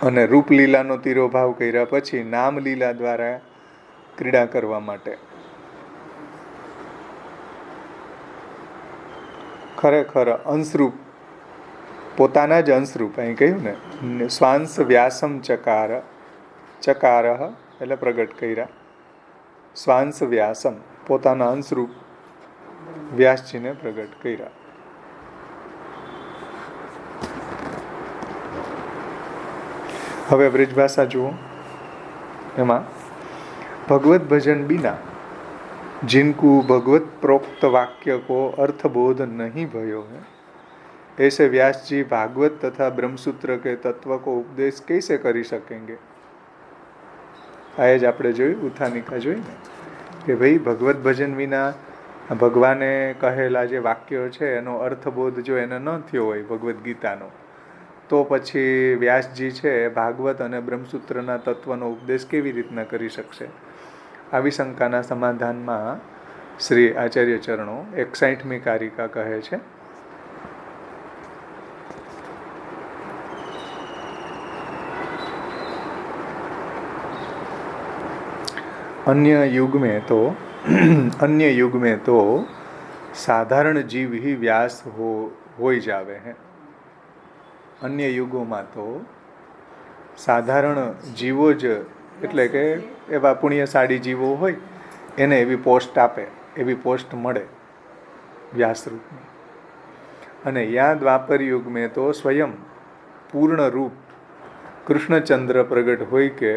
અને રૂપલીલાનો તિરોભાવ કર્યા પછી નામલીલા દ્વારા ક્રીડા કરવા માટે. ખરેખર અંશરૂપ પોતાના જ અંશરૂપ અહીં કહ્યું ને સ્વાંસ વ્યાસમ ચકાર એટલે પ્રગટ કર્યા. સ્વાંસ વ્યાસમ પોતાના અંશરૂપ વ્યાસજીને પ્રગટ કર્યા. હવે બ્રજભાષા જુઓ. એમાં भगवत भजन बिना जिनको भगवत प्रोक्त वाक्य को अर्थबोध नहीं भयो है, ऐसे व्यास जी भागवत तथा ब्रह्मसूत्र के तत्व को उपदेश कैसे કરી सकेंगे. આ જ આપણે જોયું ઉત્થાનિકા જોઈ ને કે ભાઈ ભગવત ભજન વિના ભગવાને કહેલા જે વાક્યો છે એનો અર્થબોધ જો એને ન થયો હોય ભગવદ્ ગીતાનો, તો પછી વ્યાસજી છે ભાગવત અને બ્રહ્મસૂત્રના તત્વનો ઉપદેશ કેવી રીતના કરી શકશે. આવી શંકાના સમાધાનમાં શ્રી આચાર્ય ચરણો 61મી કારિકા કહે છે, अन्य युग में तो साधारण जीव ही व्यास हो जावे हैं. અન્ય યુગોમાં તો સાધારણ જીવો જ એટલે કે એવા પુણ્યશાળી જીવો હોય એને એવી પોસ્ટ આપે, એવી પોસ્ટ મળે વ્યાસરૂપની. અને યા દ્વાપર યુગ મેં તો સ્વયં પૂર્ણ રૂપ કૃષ્ણચંદ્ર પ્રગટ હોય કે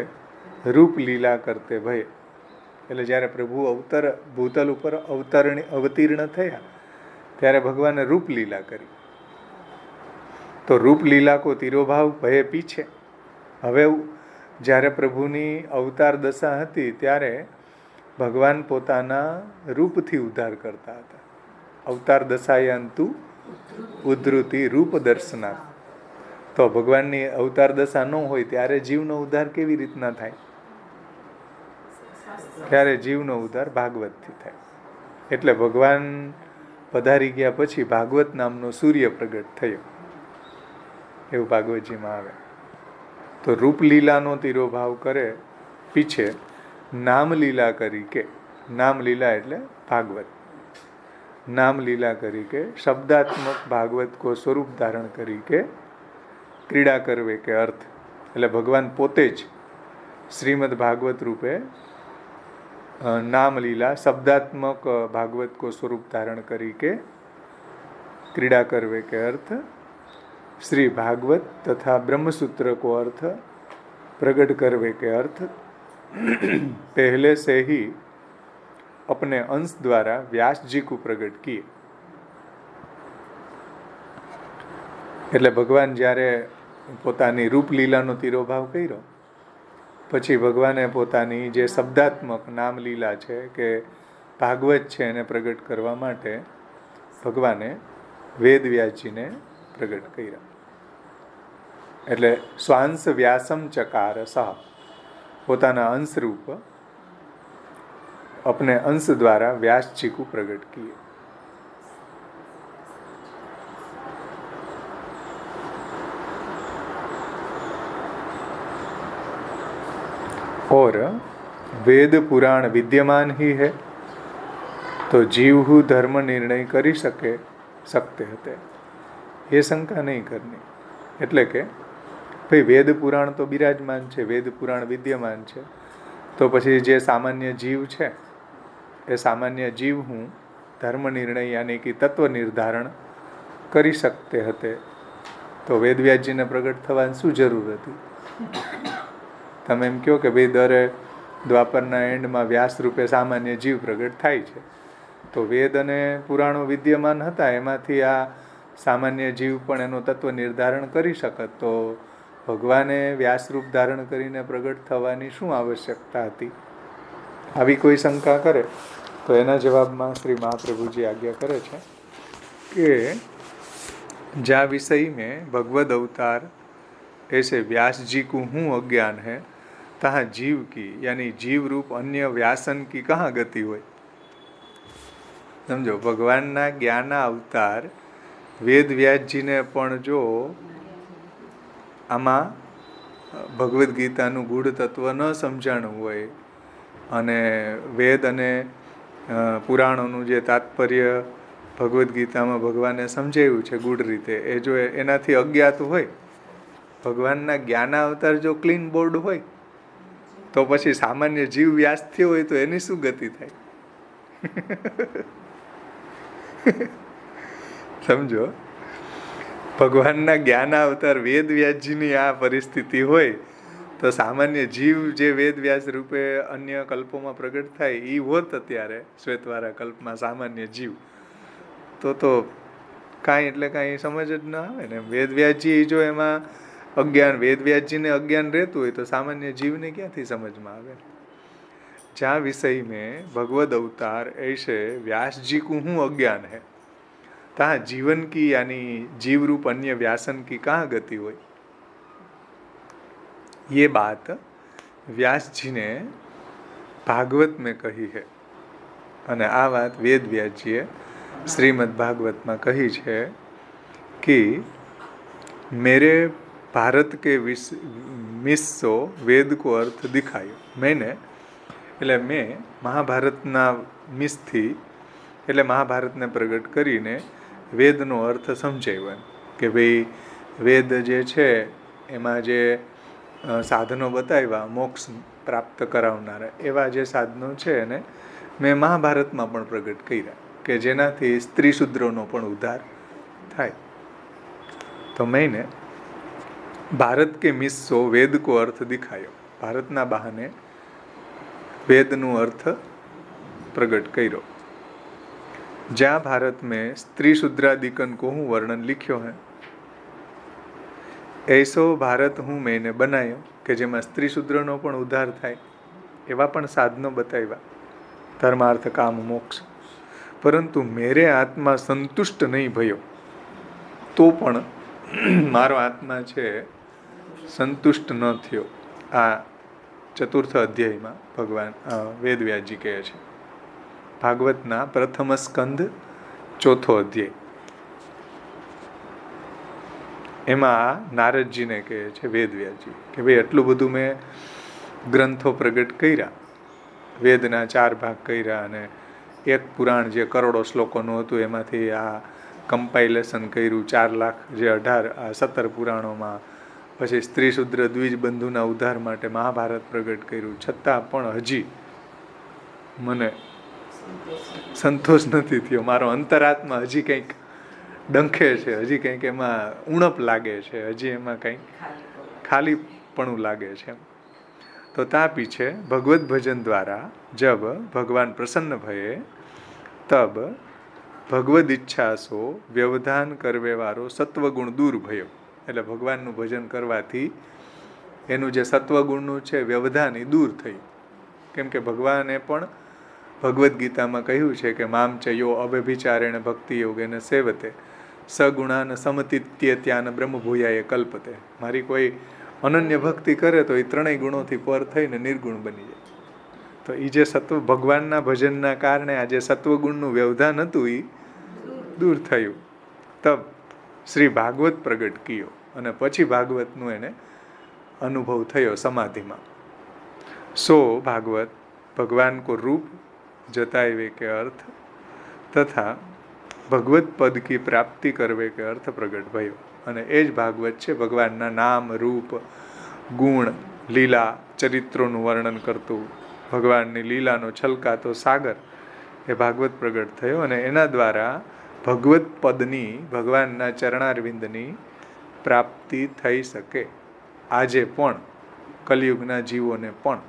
રૂપ લીલા કરતે ભય. એટલે જ્યારે પ્રભુ ભૂતલ ઉપર અવતીર્ણ થયા ત્યારે ભગવાને રૂપ લીલા કરી. તો રૂપ લીલા કો તિરોભાવ ભય પીછે. હવે જ્યારે પ્રભુની અવતાર દશા હતી ત્યારે ભગવાન પોતાના રૂપથી ઉદ્ધાર કરતા હતા. અવતાર દશાયંતુ ઉદ્ધૃતિ રૂપ દર્શના. તો ભગવાનની અવતાર દશા ન હોય ત્યારે જીવનો ઉદ્ધાર કેવી રીતના થાય? ત્યારે જીવનો ઉદ્ધાર ભાગવતથી થાય. એટલે ભગવાન પધારી ગયા પછી ભાગવત નામનો સૂર્ય પ્રગટ થયો, એવું ભાગવતજીમાં આવે. તો રૂપલીલાનો તિરોભાવ કરે પીછે નામલીલા કરી કે, નામલીલા એટલે ભાગવત, નામલીલા કરી કે શબ્દાત્મક ભાગવત કો સ્વરૂપ ધારણ કરી કે ક્રીડા કરવે કે અર્થ. એટલે ભગવાન પોતે જ શ્રીમદ ભાગવત રૂપે નામલીલા શબ્દાત્મક ભાગવત કો સ્વરૂપ ધારણ કરી કે ક્રીડા કરવે કે अर्थ श्री भागवत तथा ब्रह्मसूत्र को अर्थ प्रकट करवे के अर्थ पहले से ही अपने अंश द्वारा व्यास जी को प्रकट किए। એટલે ભગવાન જ્યારે પોતાની રૂપલીલાનો તિરોભાવ કર્યો પછી ભગવાને પોતાની જે શબ્દાત્મક નામલીલા છે કે ભાગવત છે એને પ્રગટ કરવા માટે ભગવાને વેદવ્યાસજીને પ્રગટ કર્યા। એટલે સ્વાંશ વ્યાસમ ચકાર સહ પોતાના અંશ રૂપ अपने अंश द्वारा व्यास जी को प्रकट किए। और वेद पुराण विद्यमान ही है तो जीव हु धर्म निर्णय करी सकते हते, ये शंका नहीं करनी। એટલે કે ભાઈ વેદ પુરાણ તો બિરાજમાન છે, વેદ પુરાણ વિદ્યમાન છે, તો પછી જે સામાન્ય જીવ છે એ સામાન્ય જીવ હું ધર્મ નિર્ણય યાની કે તત્વ નિર્ધારણ કરી શકતે હતે તો વેદવ્યાસજીને પ્રગટ થવાની શું જરૂર હતી? તમે એમ કહો કે ભાઈ દરે દ્વાપરના એન્ડમાં વ્યાસ રૂપે સામાન્ય જીવ પ્રગટ થાય છે, તો વેદ અને પુરાણો વિદ્યમાન હતા, એમાંથી આ સામાન્ય જીવ પણ એનું તત્વ નિર્ધારણ કરી શકત, તો ભગવાને વ્યાસરૂપ ધારણ કરીને પ્રગટ થવાની શું આવશ્યકતા હતી? આવી કોઈ શંકા કરે તો એના જવાબમાં શ્રી મહાપ્રભુજી આજ્ञा કરે છે કે जा विषय में भगवद अवतार ऐसे व्यास जी को हूँ अज्ञान है, तहाँ जीव की यानी जीव रूप अन्य व्यासन की कहाँ गति हुई। समझो, भगवान ना ज्ञान अवतार वेद व्यास जी ने पण जो आमा भगवद गीताનું ગૂઢ તત્વ ન સમજાણું હોય અને વેદ અને પુરાણોનું જે તાત્પર્ય ભગવદ્ ગીતામાં ભગવાને સમજાવ્યું છે ગૂઢ રીતે, એ જો એનાથી અજ્ઞાત હોય, ભગવાનના જ્ઞાનાવતાર જો ક્લીન બોર્ડ હોય તો પછી સામાન્ય જીવ વ્યાસ થયો હોય તો એની શું ગતિ થાય? સમજો, ભગવાનના જ્ઞાનાવતાર વેદ વ્યાસજીની આ પરિસ્થિતિ હોય તો સામાન્ય જીવ જે વેદ વ્યાસ રૂપે અન્ય કલ્પોમાં પ્રગટ થાય એ હોત અત્યારે શ્વેતવારા કલ્પમાં સામાન્ય જીવ, તો કાંઈ એટલે કાંઈ સમજ જ ન આવે ને। વેદ વ્યાસજી જો એમાં અજ્ઞાન, વેદ વ્યાસજીને અજ્ઞાન રહેતું હોય તો સામાન્ય જીવને ક્યાંથી સમજમાં આવે? જ્યાં વિષય મેં ભગવદ અવતાર ऐसे व्यास जी को हूँ अज्ञान है, तहाँ जीवन की यानी जीव रूप अन्य व्यासन की कहाँ गति हुई। ये बात व्यास जी ने भागवत में कही है અને આ વાત વેદ વ્યાસજીએ શ્રીમદ ભાગવતમાં કही છે कि मेरे भारत के मिस्सो वेद को अर्थ दिखायो। मैंने એટલે મેં મહાભારતના મિસથી એટલે મહાભારતને પ્રગટ કરીને વેદનો અર્થ સમજાવ્યો એમ કે ભાઈ વેદ જે છે એમાં જે સાધનો બતાવ્યા મોક્ષ પ્રાપ્ત કરાવનારા એવા જે સાધનો છે એને મેં મહાભારતમાં પણ પ્રગટ કર્યા કે જેનાથી સ્ત્રી શૂદ્રોનો પણ ઉદ્ધાર થાય। તો मैंने भारत के मिस्सो वेद को अर्थ दिखायो, ભારતના બહાને वेदनु अर्थ प्रगट કર્યો। જ્યાં भारत में स्त्री शूद्रादिकन को हूँ वर्णन लिख्यो है, ऐसो भारत हूँ मैंने बनायो કે જેમાં સ્ત્રી શૂદ્રનો પણ ઉદ્ધાર થાય એવા પણ સાધનો બતાવ્યા, ધર્માર્થ કામ મોક્ષ। પરંતુ મેરે આત્મા સંતુષ્ટ નહીં ભયો, તો પણ મારો આત્મા છે સંતુષ્ટ ન થયો। આ ચતુર્થ અધ્યાયમાં ભગવાન વેદવ્યાસજી કહે છે, ભાગવતના પ્રથમ સ્કંદ ચોથો અધ્યાય, એમાં નારદજીને કહે છે વેદવ્યાસજી કે ભાઈ આટલું બધું મેં ગ્રંથો પ્રગટ કર્યા, વેદના 4 ભાગ કર્યા અને એક પુરાણ જે કરોડો શ્લોકોનું હતું એમાંથી આ કમ્પાઇલેશન કર્યું 4 લાખ જે 17 પુરાણોમાં, પછી સ્ત્રી શૂદ્ર દ્વિજ બંધુના ઉદ્ધાર માટે મહાભારત પ્રગટ કર્યું, છતાં પણ હજી મને સંતોષ નથી થયો। મારો અંતરાત્મા હજી કંઈક ડંખે છે, હજી કંઈક એમાં ઉણપ લાગે છે, હજી એમાં કંઈક પણ લાગે છે. તો તા પીછે ભગવત ભજન દ્વારા જબ ભગવાન પ્રસન્ન ભયે તબ ભગવદ ઈચ્છા સો વ્યવધાન કરવે વાળો સત્વગુણ દૂર ભયો. એટલે ભગવાનનું ભજન કરવાથી એનું જે સત્વગુણનું છે વ્યવધાન એ દૂર થઈ. કેમ કે ભગવાને પણ ભગવદ્ ગીતામાં કહ્યું છે કે મામ ચ યો અવ્યભિચારેણ ભક્તિ યોગેન સેવતે સગુણાન સમતિત્ય ત્યાન બ્રહ્મભૂયાએ કલ્પતે. મારી કોઈ અનન્ય ભક્તિ કરે તો એ ત્રણેય ગુણોથી પર થઈને નિર્ગુણ બની જાય. તો એ જે સત્વ ભગવાનના ભજનના કારણે આ જે સત્વગુણનું વ્યવધાન હતું એ દૂર થયું. તબ શ્રી ભાગવત પ્રગટ કયો અને પછી ભાગવતનું એને અનુભવ થયો સમાધિમાં. સો ભાગવત ભગવાન કો રૂપ જતાવે કે અર્થ તથા ભગવત પદ કી પ્રાપ્તિ કરવે કે અર્થ પ્રગટ ભયો. અને એ જ ભાગવત છે ભગવાનના નામ રૂપ ગુણ લીલા ચરિત્રોનું વર્ણન કરતું, ભગવાનની લીલાનો છલકાતો સાગર એ ભાગવત પ્રગટ થયો. અને એના દ્વારા ભગવત પદની ભગવાનના ચરણારવિંદની પ્રાપ્તિ થઈ શકે. આજે પણ કલિયુગના જીવોને પણ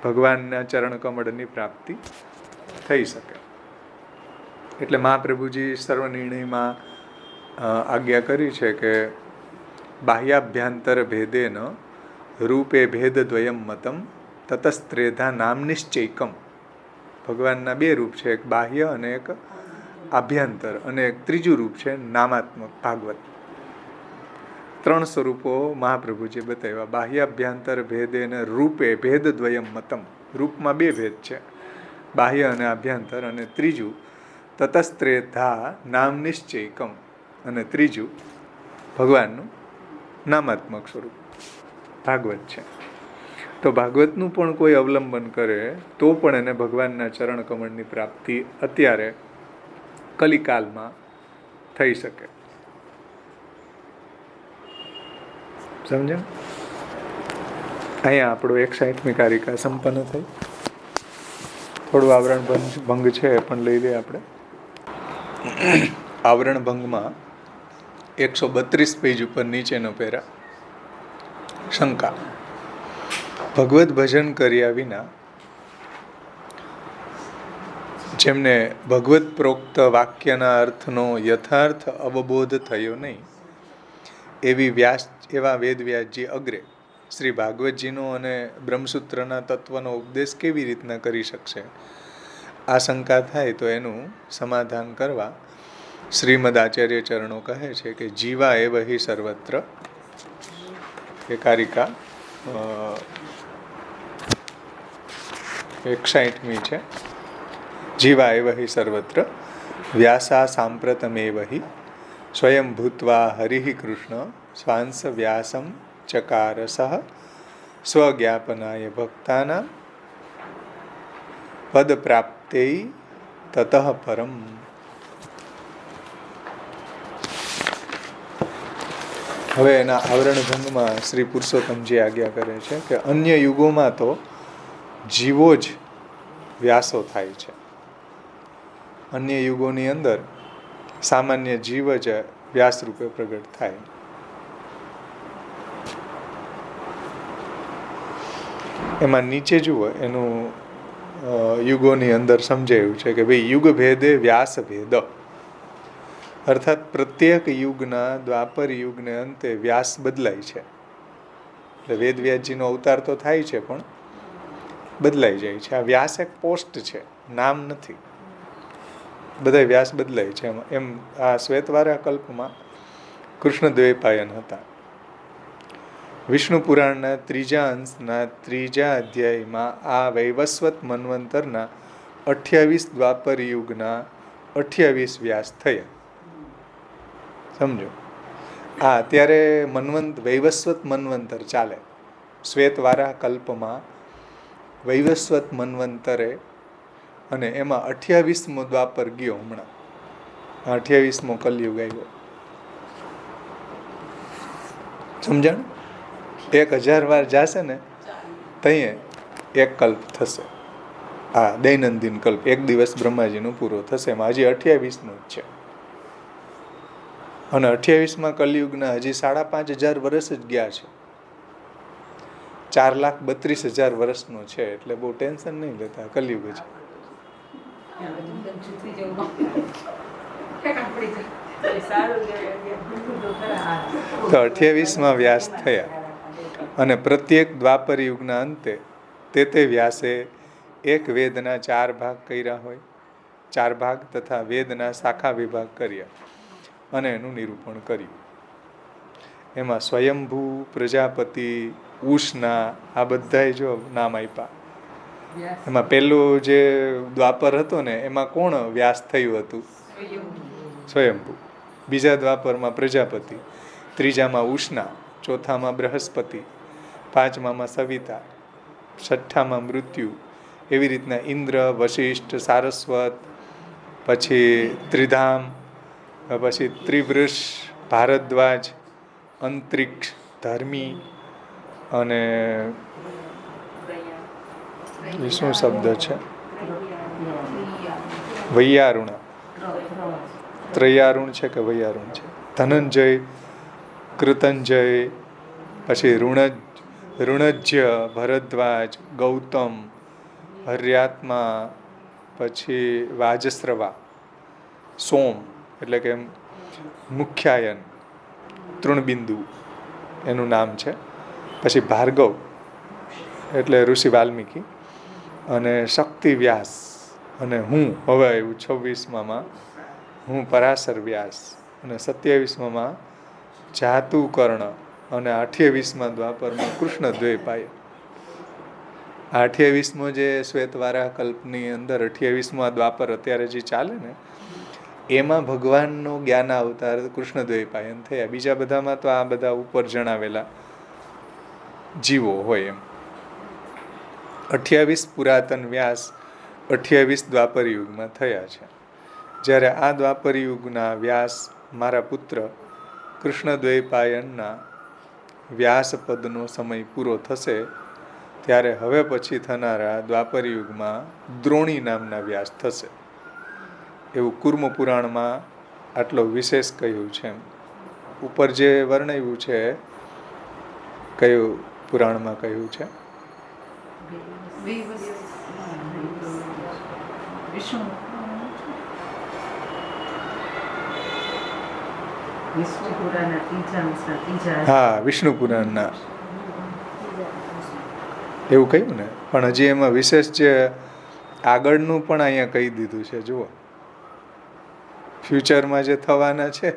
ભગવાનના ચરણ કમળની પ્રાપ્તિ થઈ શકે. એટલે મહાપ્રભુજી સર્વનિર્ણયમાં આજ્ઞા કરી છે કે બાહ્યાભ્યાંતર ભેદેન રૂપે ભેદદ્વયમ મતમ તતસ્ત્રેધા નામ નિશ્ચૈકમ. ભગવાનના બે રૂપ છે, એક બાહ્ય અને એક આભ્યંતર, અને એક ત્રીજું રૂપ છે નામાત્મક ભાગવત. 3 સ્વરૂપો મહાપ્રભુજી બતાવ્યા. બાહ્યાભ્યાંતર ભેદેન રૂપે ભેદદ્વયમ મતમ. રૂપમાં 2 ભેદ છે, બાહ્ય અને આભ્યંતર. અને ત્રીજું તતસ્ત્રેધા નામ નિશ્ચૈકમ, અને ત્રીજું ભગવાનનું નામાત્મક સ્વરૂપ ભાગવત છે. તો ભાગવતનું પણ કોઈ અવલંબન કરે તો પણ એને ભગવાનના ચરણ કમળની પ્રાપ્તિ અત્યારે કલિકાલમાં થઈ શકે. સમજ્યા? અહીંયા આપણો 61મી કારિકા સંપન્ન થઈ. થોડું આવરણ ભંગ છે એ પણ લઈ લઈએ આપણે. આવરણ ભંગમાં 132 પેજ ઉપર નીચેનો પેરા. શંકા. ભગવત ભજન કર્યા વિના જેમને ભગવત પ્રોક્ત વાક્યના અર્થનો યથાર્થ અવબોધ થયો નહીં એવા વેદવ્યાસજી અગ્રે શ્રી ભાગવતજીનો અને બ્રહ્મસૂત્રના તત્વનો ઉપદેશ કેવી રીતના કરી શકશે? આ શંકા થાય તો એનું સમાધાન કરવા શ્રીમદ આચાર્ય ચરણો કહે છે કે જીવા એવ હિ સર્વત્ર. એ કારિકા 61મી છે. જીવા એવ હિ સર્વત્ર વ્યાસા સાંપ્રતમેવ હિ સ્વયં ભૂત્વા હરિ કૃષ્ણ સ્વાંસ વ્યાસમ ચકારસઃ સ્વજ્ઞાપનાય ભક્તાનાં પદ પ્રાપ્તૈ તતઃ પરમ. હવે એના આવરણ ભંગમાં શ્રી પુરુષોત્તમજી આજ્ઞા કરે છે કે અન્ય યુગોમાં તો જીવો જ વ્યાસો થાય છે. અન્ય યુગોની અંદર સામાન્ય જીવ જ વ્યાસ રૂપે પ્રગટ થાય. એમાં નીચે જુઓ એનું યુગોની અંદર સમજાયું છે કે ભાઈ યુગ ભેદે વ્યાસ ભેદ. અર્થાત પ્રત્યેક યુગના દ્વાપર યુગને અંતે વ્યાસ બદલાય છે. એટલે વેદવ્યાસજીનો અવતાર તો થાય છે પણ બદલાઈ જાય છે. આ વ્યાસ એક પોસ્ટ છે, નામ નથી. બધા વ્યાસ બદલાય છે. એમ આ શ્વેતવારા કલ્પમાં કૃષ્ણદ્વૈપાયન હતા. વિષ્ણુ પુરાણના 3જા અંશના 3જા અધ્યાયમાં આ વૈવસ્વત મન્વંતરના 28 દ્વાપર યુગના 28 વ્યાસ થયા. સમજો, આ અત્યારે વૈવસ્વત મન્વંતર ચાલે. શ્વેતવારા કલ્પમાં વૈવસ્વત મન્વંતરે અને એમાં 28મો દ્વાપર ગયો. હમણાં 28મો કલયુગ આવ્યો. સમજણ? 1000 વાર જાશે ને તઈએ એક કલ્પ થશે. આ દૈનંદિન કલ્પ, એક દિવસ બ્રહ્માજીનો પૂરો થશે. એમાં હજી 28મો જ છે. અને 28મા કલયુગના હજી 5500 વર્ષ જ ગયા છે. 4,32,000 વર્ષનો છે, એટલે બહુ ટેન્શન નહીં લેતા. કલયુગ છે. તો 28માં વ્યાસ થયા અને પ્રત્યેક દ્વાપર યુગના અંતે તે વ્યાસે એક વેદના 4 ભાગ કર્યા હોય, 4 ભાગ તથા વેદના શાખા વિભાગ કર્યા અને એનું નિરૂપણ કર્યું. એમાં સ્વયંભૂ, પ્રજાપતિ, ઉષ્ણા, આ બધાય જો નામ આપ્યા. એમાં પહેલું જે દ્વાપર હતો ને એમાં કોણ વ્યાસ થયું હતું? સ્વયંભૂ. બીજા દ્વાપરમાં પ્રજાપતિ, ત્રીજામાં ઉષ્ણા, ચોથામાં બૃહસ્પતિ, પાંચમામાં સવિતા, છઠ્ઠામાં મૃત્યુ. એવી રીતના ઇન્દ્ર, વશિષ્ઠ, સારસ્વત, પછી ત્રિધામ, પછી ત્રિવૃષ, ભારદ્વાજ, અંતરિક્ષ, ધર્મી અને શું શબ્દ છે? વૈયારુણ. ત્રયારુણ છે કે વૈયારુણ છે? ધનંજય, કૃતંજય, પછી ઋણજ્ય, ભરદ્વાજ, ગૌતમ, હર્યાત્મા, પછી વાજસ્રવા, સોમ એટલે કે મુખ્યાયન, તૃણબિંદુ એનું નામ છે. પછી ભાર્ગવ એટલે ઋષિ વાલ્મીકી, અને શક્તિ વ્યાસ, અને હું હવે આવ્યું 26માં હું પરાશર વ્યાસ, અને 27માં જાતુકર્ણ, અને 28માં દ્વાપરમાં કૃષ્ણદ્વૈપાયન. 28મો જે શ્વેતવારા કલ્પની અંદર 28મો દ્વાપર અત્યારે જે ચાલે ને એમાં ભગવાનનો જ્ઞાન અવતાર કૃષ્ણદ્વૈપાયન થયા. બીજા બધામાં તો આ બધા ઉપર જણાવેલા જીવો હોય એમ. 28 પુરાતન વ્યાસ 28 દ્વાપર યુગમાં થયા છે. જ્યારે આ દ્વાપર યુગના વ્યાસ મારા પુત્ર કૃષ્ણદ્વૈપાયનના વ્યાસપદનો સમય પૂરો થશે ત્યારે હવે પછી થનારા દ્વાપર યુગમાં દ્રોણી નામના વ્યાસ થશે. એવું કુર્મ પુરાણમાં આટલો વિશેષ કહ્યું છે. ઉપર જે વર્ણવ્યું છે કયું પુરાણમાં કહ્યું છે? હા, વિષ્ણુ પુરાણના એવું કહ્યું ને. પણ હજી એમાં વિશેષ જે આગળનું પણ અહીંયા કહી દીધું છે. જુઓ, ફ્યુચરમાં જે થવાના છે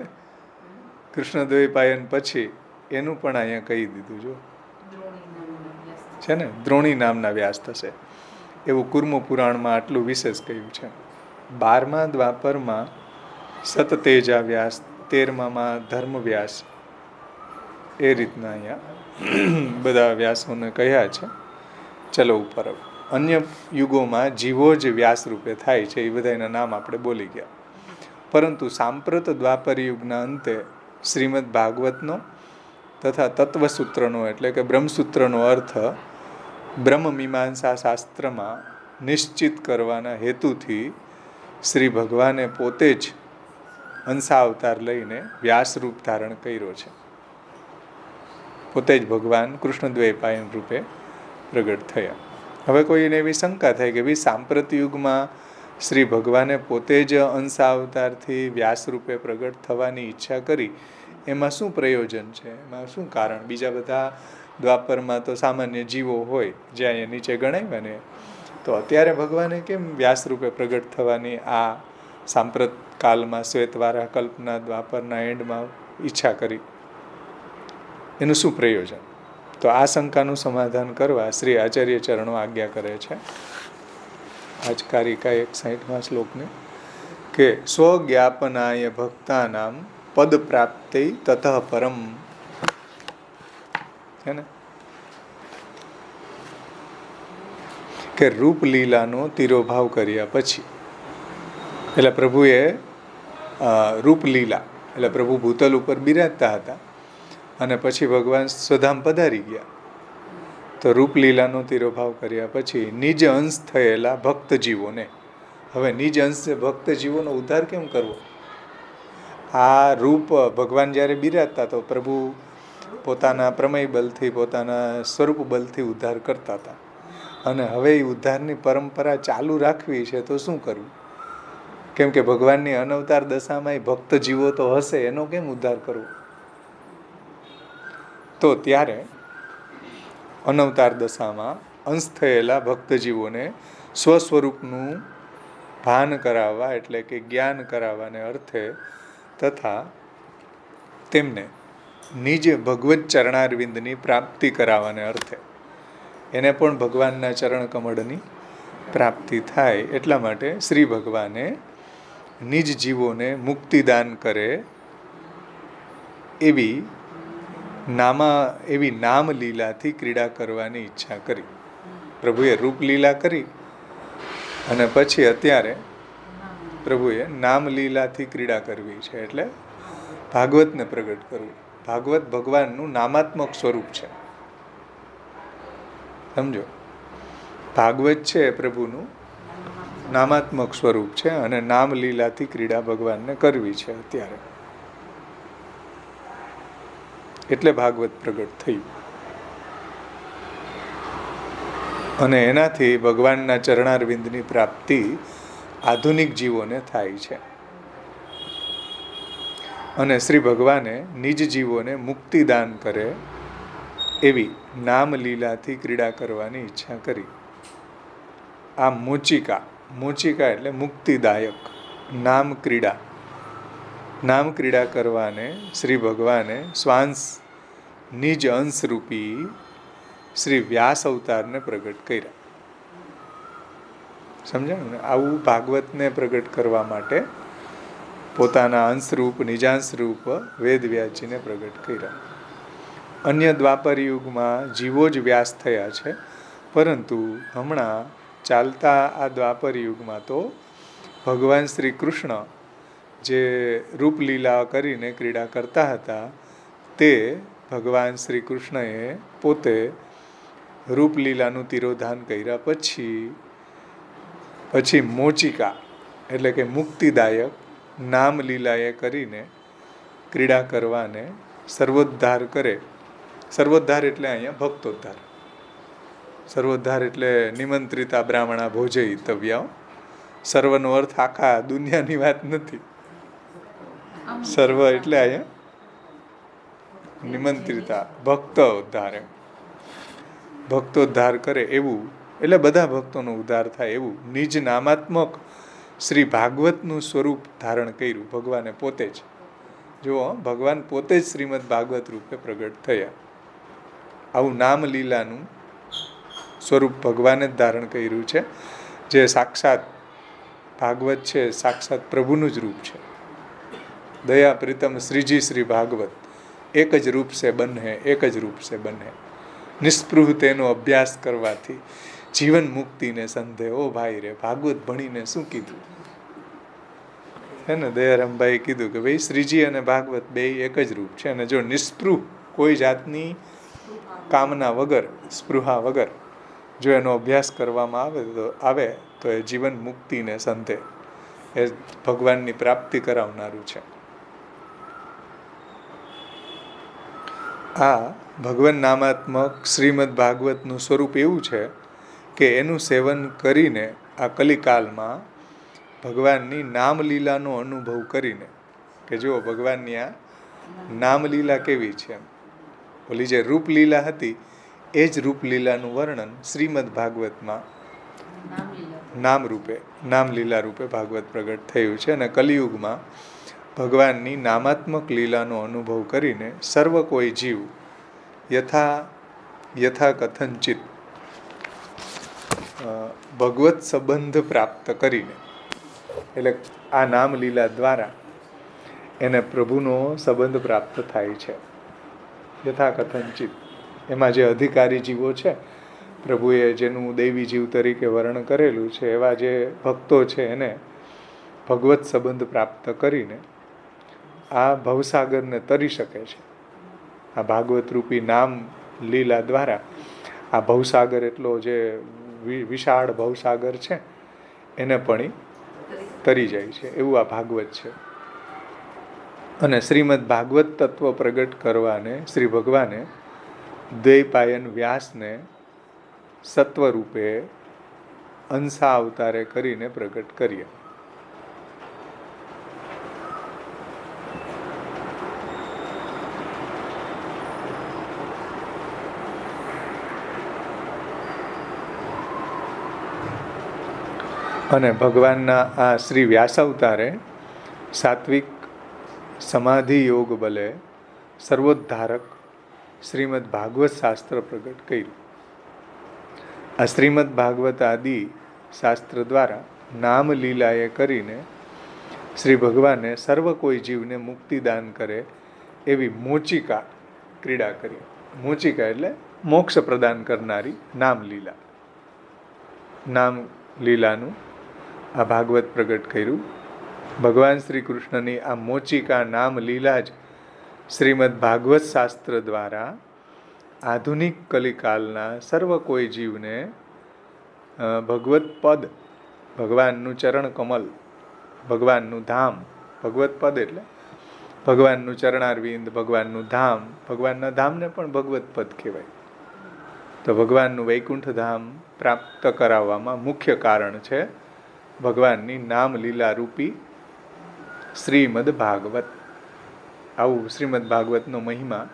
કૃષ્ણદ્વૈપાયન પછી એનું પણ અહીંયા કહી દીધું. જો છે ને, દ્રોણી નામના વ્યાસ થશે એવું કુર્મ પુરાણમાં આટલું વિશેષ કહ્યું છે. 12મા દ્વાપરમાં સતતેજા વ્યાસ, 13માં ધર્મ વ્યાસ, એ રીતના અહીંયા બધા વ્યાસોને કહ્યા છે. ચલો ઉપર. અન્ય યુગોમાં જીવો જ વ્યાસ રૂપે થાય છે, એ બધાના નામ આપણે બોલી ગયા. પરંતુ સાંપ્રત દ્વાપર યુગના અંતે શ્રીમદ ભાગવતનો તથા તત્વસૂત્રનો એટલે કે બ્રહ્મસૂત્રનો અર્થ બ્રહ્મ મીમાંસા શાસ્ત્રમાં નિશ્ચિત કરવાના હેતુથી શ્રી ભગવાને પોતે જ અંશાવતાર લઈને વ્યાસરૂપ ધારણ કર્યો છે. પોતે જ ભગવાન કૃષ્ણદ્વૈપાયન રૂપે પ્રગટ થયા. હવે કોઈને એવી શંકા થાય કે ભાઈ સાંપ્રત યુગમાં શ્રી ભગવાને પોતે જ અંશાવતારથી વ્યાસ રૂપે પ્રગટ થવાની ઈચ્છા કરી, એમાં શું પ્રયોજન છે? એમાં શું કારણ? બીજા બધા દ્વાપરમાં તો સામાન્ય જીવો હોય જ્યાં એ નીચે ગણાવ્યા ને, તો અત્યારે ભગવાને કેમ વ્યાસ રૂપે પ્રગટ થવાની આ સાંપ્રત કાલમાં શ્વેતવારા કલ્પના દ્વાપરના એન્ડમાં ઈચ્છા કરી? એનું શું પ્રયોજન? તો આ શંકાનું સમાધાન કરવા શ્રી આચાર્ય ચરણો આજ્ઞા કરે છે. આજકારિકા 61મા શ્લોકને કે સ્વજ્ઞાપનાય ભક્તાનામ પદ પ્રાપ્તિ તતઃ પરમ. છે ને કે રૂપલીલાનો તિરોભાવ કર્યા પછી, એટલે પ્રભુએ રૂપલીલા એટલે પ્રભુ ભૂતલ ઉપર બિરાજતા હતા અને પછી ભગવાન સ્વધામ પધારી ગયા. તો રૂપલીલાનો તિરોભાવ કર્યા પછી નિજ અંશ થયેલા ભક્તજીવોને, હવે નિજ અંશ ભક્તજીવોનો ઉદ્ધાર કેમ કરવો? આ રૂપ ભગવાન જ્યારે બિરાજતા તો પ્રભુ પોતાના પ્રમેય બલથી, પોતાના સ્વરૂપ બલથી ઉદ્ધાર કરતા હતા. અને હવે એ ઉદ્ધારની પરંપરા ચાલુ રાખવી છે તો શું કરવું? કેમ કે ભગવાનની અનવતાર દશામાં ભક્ત જીવો તો હશે, એનો કેમ ઉદ્ધાર કરવો? તો ત્યારે અનવતાર દશામાં અંશ થયેલા ભક્તજીવોને સ્વસ્વરૂપનું ભાન કરાવવા, એટલે કે જ્ઞાન કરાવવાને અર્થે, તથા તેમને નિજ ભગવત ચરણારવિંદની પ્રાપ્તિ કરાવવાને અર્થે, એને પણ ભગવાનના ચરણ કમળની પ્રાપ્તિ થાય એટલા માટે શ્રી ભગવાને નિજ જીવોને મુક્તિદાન કરે એવી નામ લીલાથી ક્રીડા કરવાની ઈચ્છા કરી. પ્રભુએ રૂપ લીલા કરી અને પછી અત્યારે પ્રભુએ નામ લીલાથી ક્રીડા કરવી છે, એટલે ભાગવતને પ્રગટ કરવું. ભાગવત ભગવાનનું નામાત્મક સ્વરૂપ છે, સમજો. ભાગવત છે પ્રભુનું નામાત્મક સ્વરૂપ છે અને નામ લીલાથી ક્રીડા ભગવાનને કરવી છે અત્યારે, એટલે ભાગવત પ્રગટ થયું. અને એનાથી ભગવાનના ચરણારવિંદની પ્રાપ્તિ આધુનિક જીવોને થાય છે. અને શ્રી ભગવાને નિજ જીવોને મુક્તિદાન કરે એવી નામ લીલાથી ક્રીડા કરવાની ઈચ્છા કરી. આ મોચિકા એટલે મુક્તિદાયક નામ ક્રીડા. નામ ક્રીડા કરવાને શ્રી ભગવાને સ્વાંશ નિજ અંશરૂપી શ્રી વ્યાસ અવતારને પ્રગટ કર્યા. સમજાયું ને? આવું ભાગવતને પ્રગટ કરવા માટે પોતાના અંશરૂપ, નિજાંશરૂપ વેદવ્યાસજીને પ્રગટ કર્યા. અન્ય દ્વાપર યુગમાં જીવો જ વ્યાસ થયા છે, પરંતુ હમણાં ચાલતા આ દ્વાપર યુગમાં તો ભગવાન શ્રી કૃષ્ણ જે રૂપલીલા કરીને ક્રીડા કરતા હતા, તે ભગવાન શ્રી કૃષ્ણએ પોતે રૂપલીલાનું તિરોધાન કર્યા પછી મોચિકા એટલે કે મુક્તિદાયક નામ લીલાએ કરીને ક્રીડા કરવાને સર્વોદ્ધાર કરે. સર્વોદ્ધાર એટલે અહીંયા ભક્તોદ્ધાર. સર્વોદ્ધાર એટલે નિમંત્રિતા બ્રાહ્મણા ભોજયિતવ્યા. સર્વનો અર્થ આખા દુનિયાની વાત નથી. સર્વ એટલે અહીંયા નિમંત્રિતા, ભક્તોદ્ધાર. ભક્તોદ્ધાર કરે એવું, એટલે બધા ભક્તોનો ઉદ્ધાર થાય એવું નિજ નામાત્મક શ્રી ભાગવતનું સ્વરૂપ ધારણ કર્યું ભગવાને પોતે જ. જુઓ, ભગવાન પોતે જ શ્રીમદ ભાગવત રૂપે પ્રગટ થયા. આવું નામ લીલાનું સ્વરૂપ ભગવાને જ ધારણ કર્યું છે. જે સાક્ષાત ભાગવત છે, સાક્ષાત પ્રભુનું જ રૂપ છે. દયા પ્રીતમ શ્રીજી શ્રી ભાગવત એક જ રૂપ છે બંને, એક જ રૂપ છે બંને. નિસ્પૃહ તેનો અભ્યાસ કરવાથી જીવન મુક્તિને સંધે. ઓ ભાઈ રે, ભાગવત ભણીને શું કીધું હે ને? દયારામભાઈ કીધું કે ભાઈ શ્રીજી અને ભાગવત બે એક જ રૂપ છે. અને જો નિસ્પૃહ, કોઈ જાતની કામના વગર, સ્પૃહા વગર જો એનો અભ્યાસ કરવામાં આવે તો એ જીવન મુક્તિને સંધે, એ ભગવાનની પ્રાપ્તિ કરાવનારું છે. આ ભગવાન નામાત્મક શ્રીમદ ભાગવતનું સ્વરૂપ એવું છે કે એનું સેવન કરીને આ કલિકાલમાં ભગવાનની નામલીલાનો અનુભવ કરીને, કે જુઓ ભગવાનની આ નામલીલા કેવી છે. ઓલી જે રૂપલીલા હતી એ જ રૂપલીલાનું વર્ણન શ્રીમદ ભાગવતમાં નામલીલા રૂપે ભાગવત પ્રગટ થયું છે. અને કલિયુગમાં ભગવાનની નામાત્મક લીલાનો અનુભવ કરીને સર્વ કોઈ જીવ યથા કથનચિત ભગવત સંબંધ પ્રાપ્ત કરીને, એટલે આ નામલીલા દ્વારા એને પ્રભુનો સંબંધ પ્રાપ્ત થાય છે. યથા કથનચિત, એમાં જે અધિકારી જીવો છે, પ્રભુએ જેનું દૈવી જીવ તરીકે વર્ણન કરેલું છે, એવા જે ભક્તો છે એને ભગવત સંબંધ પ્રાપ્ત કરીને આ ભવસાગરને તરી શકે છે. આ ભાગવત રૂપી નામ લીલા દ્વારા આ ભવસાગર, એટલો જે વિશાળ ભવસાગર છે, એને પણ તરી જાય છે. એવું આ ભાગવત છે. અને શ્રીમદ ભાગવત તત્વ પ્રગટ કરવાને શ્રી ભગવાને દ્વૈપાયન વ્યાસને સત્વરૂપે અંશા અવતારે કરીને પ્રગટ કર્યા. અને ભગવાનના આ શ્રી વ્યાસ અવતારે સાત્વિક સમાધિ યોગ બલે સર્વોદ્ધારક શ્રીમદ ભાગવત શાસ્ત્ર પ્રગટ કર્યું. આ શ્રીમદ ભાગવત આદિ શાસ્ત્ર દ્વારા નામ લીલાએ કરીને શ્રી ભગવાને સર્વ કોઈ જીવને મુક્તિદાન કરે એવી મોચિકા ક્રીડા કરી. મોચિકા એટલે મોક્ષ પ્રદાન કરનારી નામ લીલા. નામ લીલાનું આ ભાગવત પ્રગટ કર્યું. ભગવાન શ્રી કૃષ્ણની આ મોચિકા નામ લીલા જ શ્રીમદ ભાગવત શાસ્ત્ર દ્વારા આધુનિક કલિકાલના સર્વ કોઈ જીવને ભગવત પદ, ભગવાનનું ચરણ કમલ, ભગવાનનું ધામ, ભગવત પદ એટલે ભગવાનનું ચરણારવિંદ, ભગવાનનું ધામ, ભગવાનના ધામને પણ ભગવત પદ કહેવાય. તો ભગવાનનું વૈકુંઠ ધામ પ્રાપ્ત કરાવવામાં મુખ્ય કારણ છે ભગવાનની નામ લીલા રૂપી શ્રીમદ ભાગવત. આવું શ્રીમદ ભાગવતનો મહિમા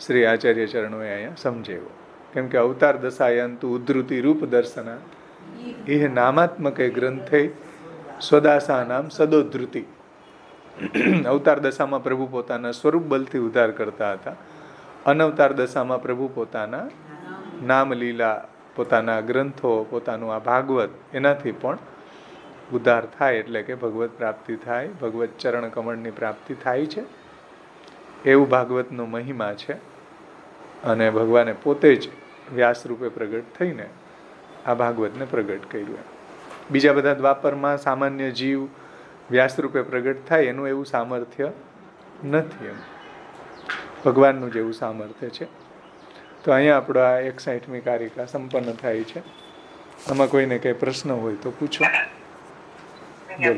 શ્રી આચાર્ય ચરણોએ અહીંયા સમજાવ્યો. કેમ કે અવતાર દશાયંતુ ઉદ્ધૃતિ રૂપ દર્શના એ નામાત્મકે ગ્રંથે સ્વદાસા નામ સદોધૃતિ. અવતાર દશામાં પ્રભુ પોતાના સ્વરૂપ બલથી ઉદ્ધાર કરતા હતા. અનવતાર દશામાં પ્રભુ પોતાના નામ લીલા, પોતાના ગ્રંથો, પોતાનું આ ભાગવત એનાથી પણ ઉદ્ધાર થાય, એટલે કે ભગવત પ્રાપ્તિ થાય, ભગવત ચરણ કમળની પ્રાપ્તિ થાય છે. એવું ભાગવતનો મહિમા છે. અને ભગવાને પોતે જ વ્યાસ રૂપે પ્રગટ થઈને આ ભાગવતને પ્રગટ કર્યું. બીજા બધા દ્વાપરમાં સામાન્ય જીવ વ્યાસ રૂપે પ્રગટ થાય એનું એવું સામર્થ્ય નથી. એમ ભગવાનનું જેવું સામર્થ્ય છે. તો અહીંયા આપણો આ 61મી કારિકા સંપન્ન થાય છે. આમાં કોઈને કંઈ પ્રશ્ન હોય તો પૂછો. બોલો.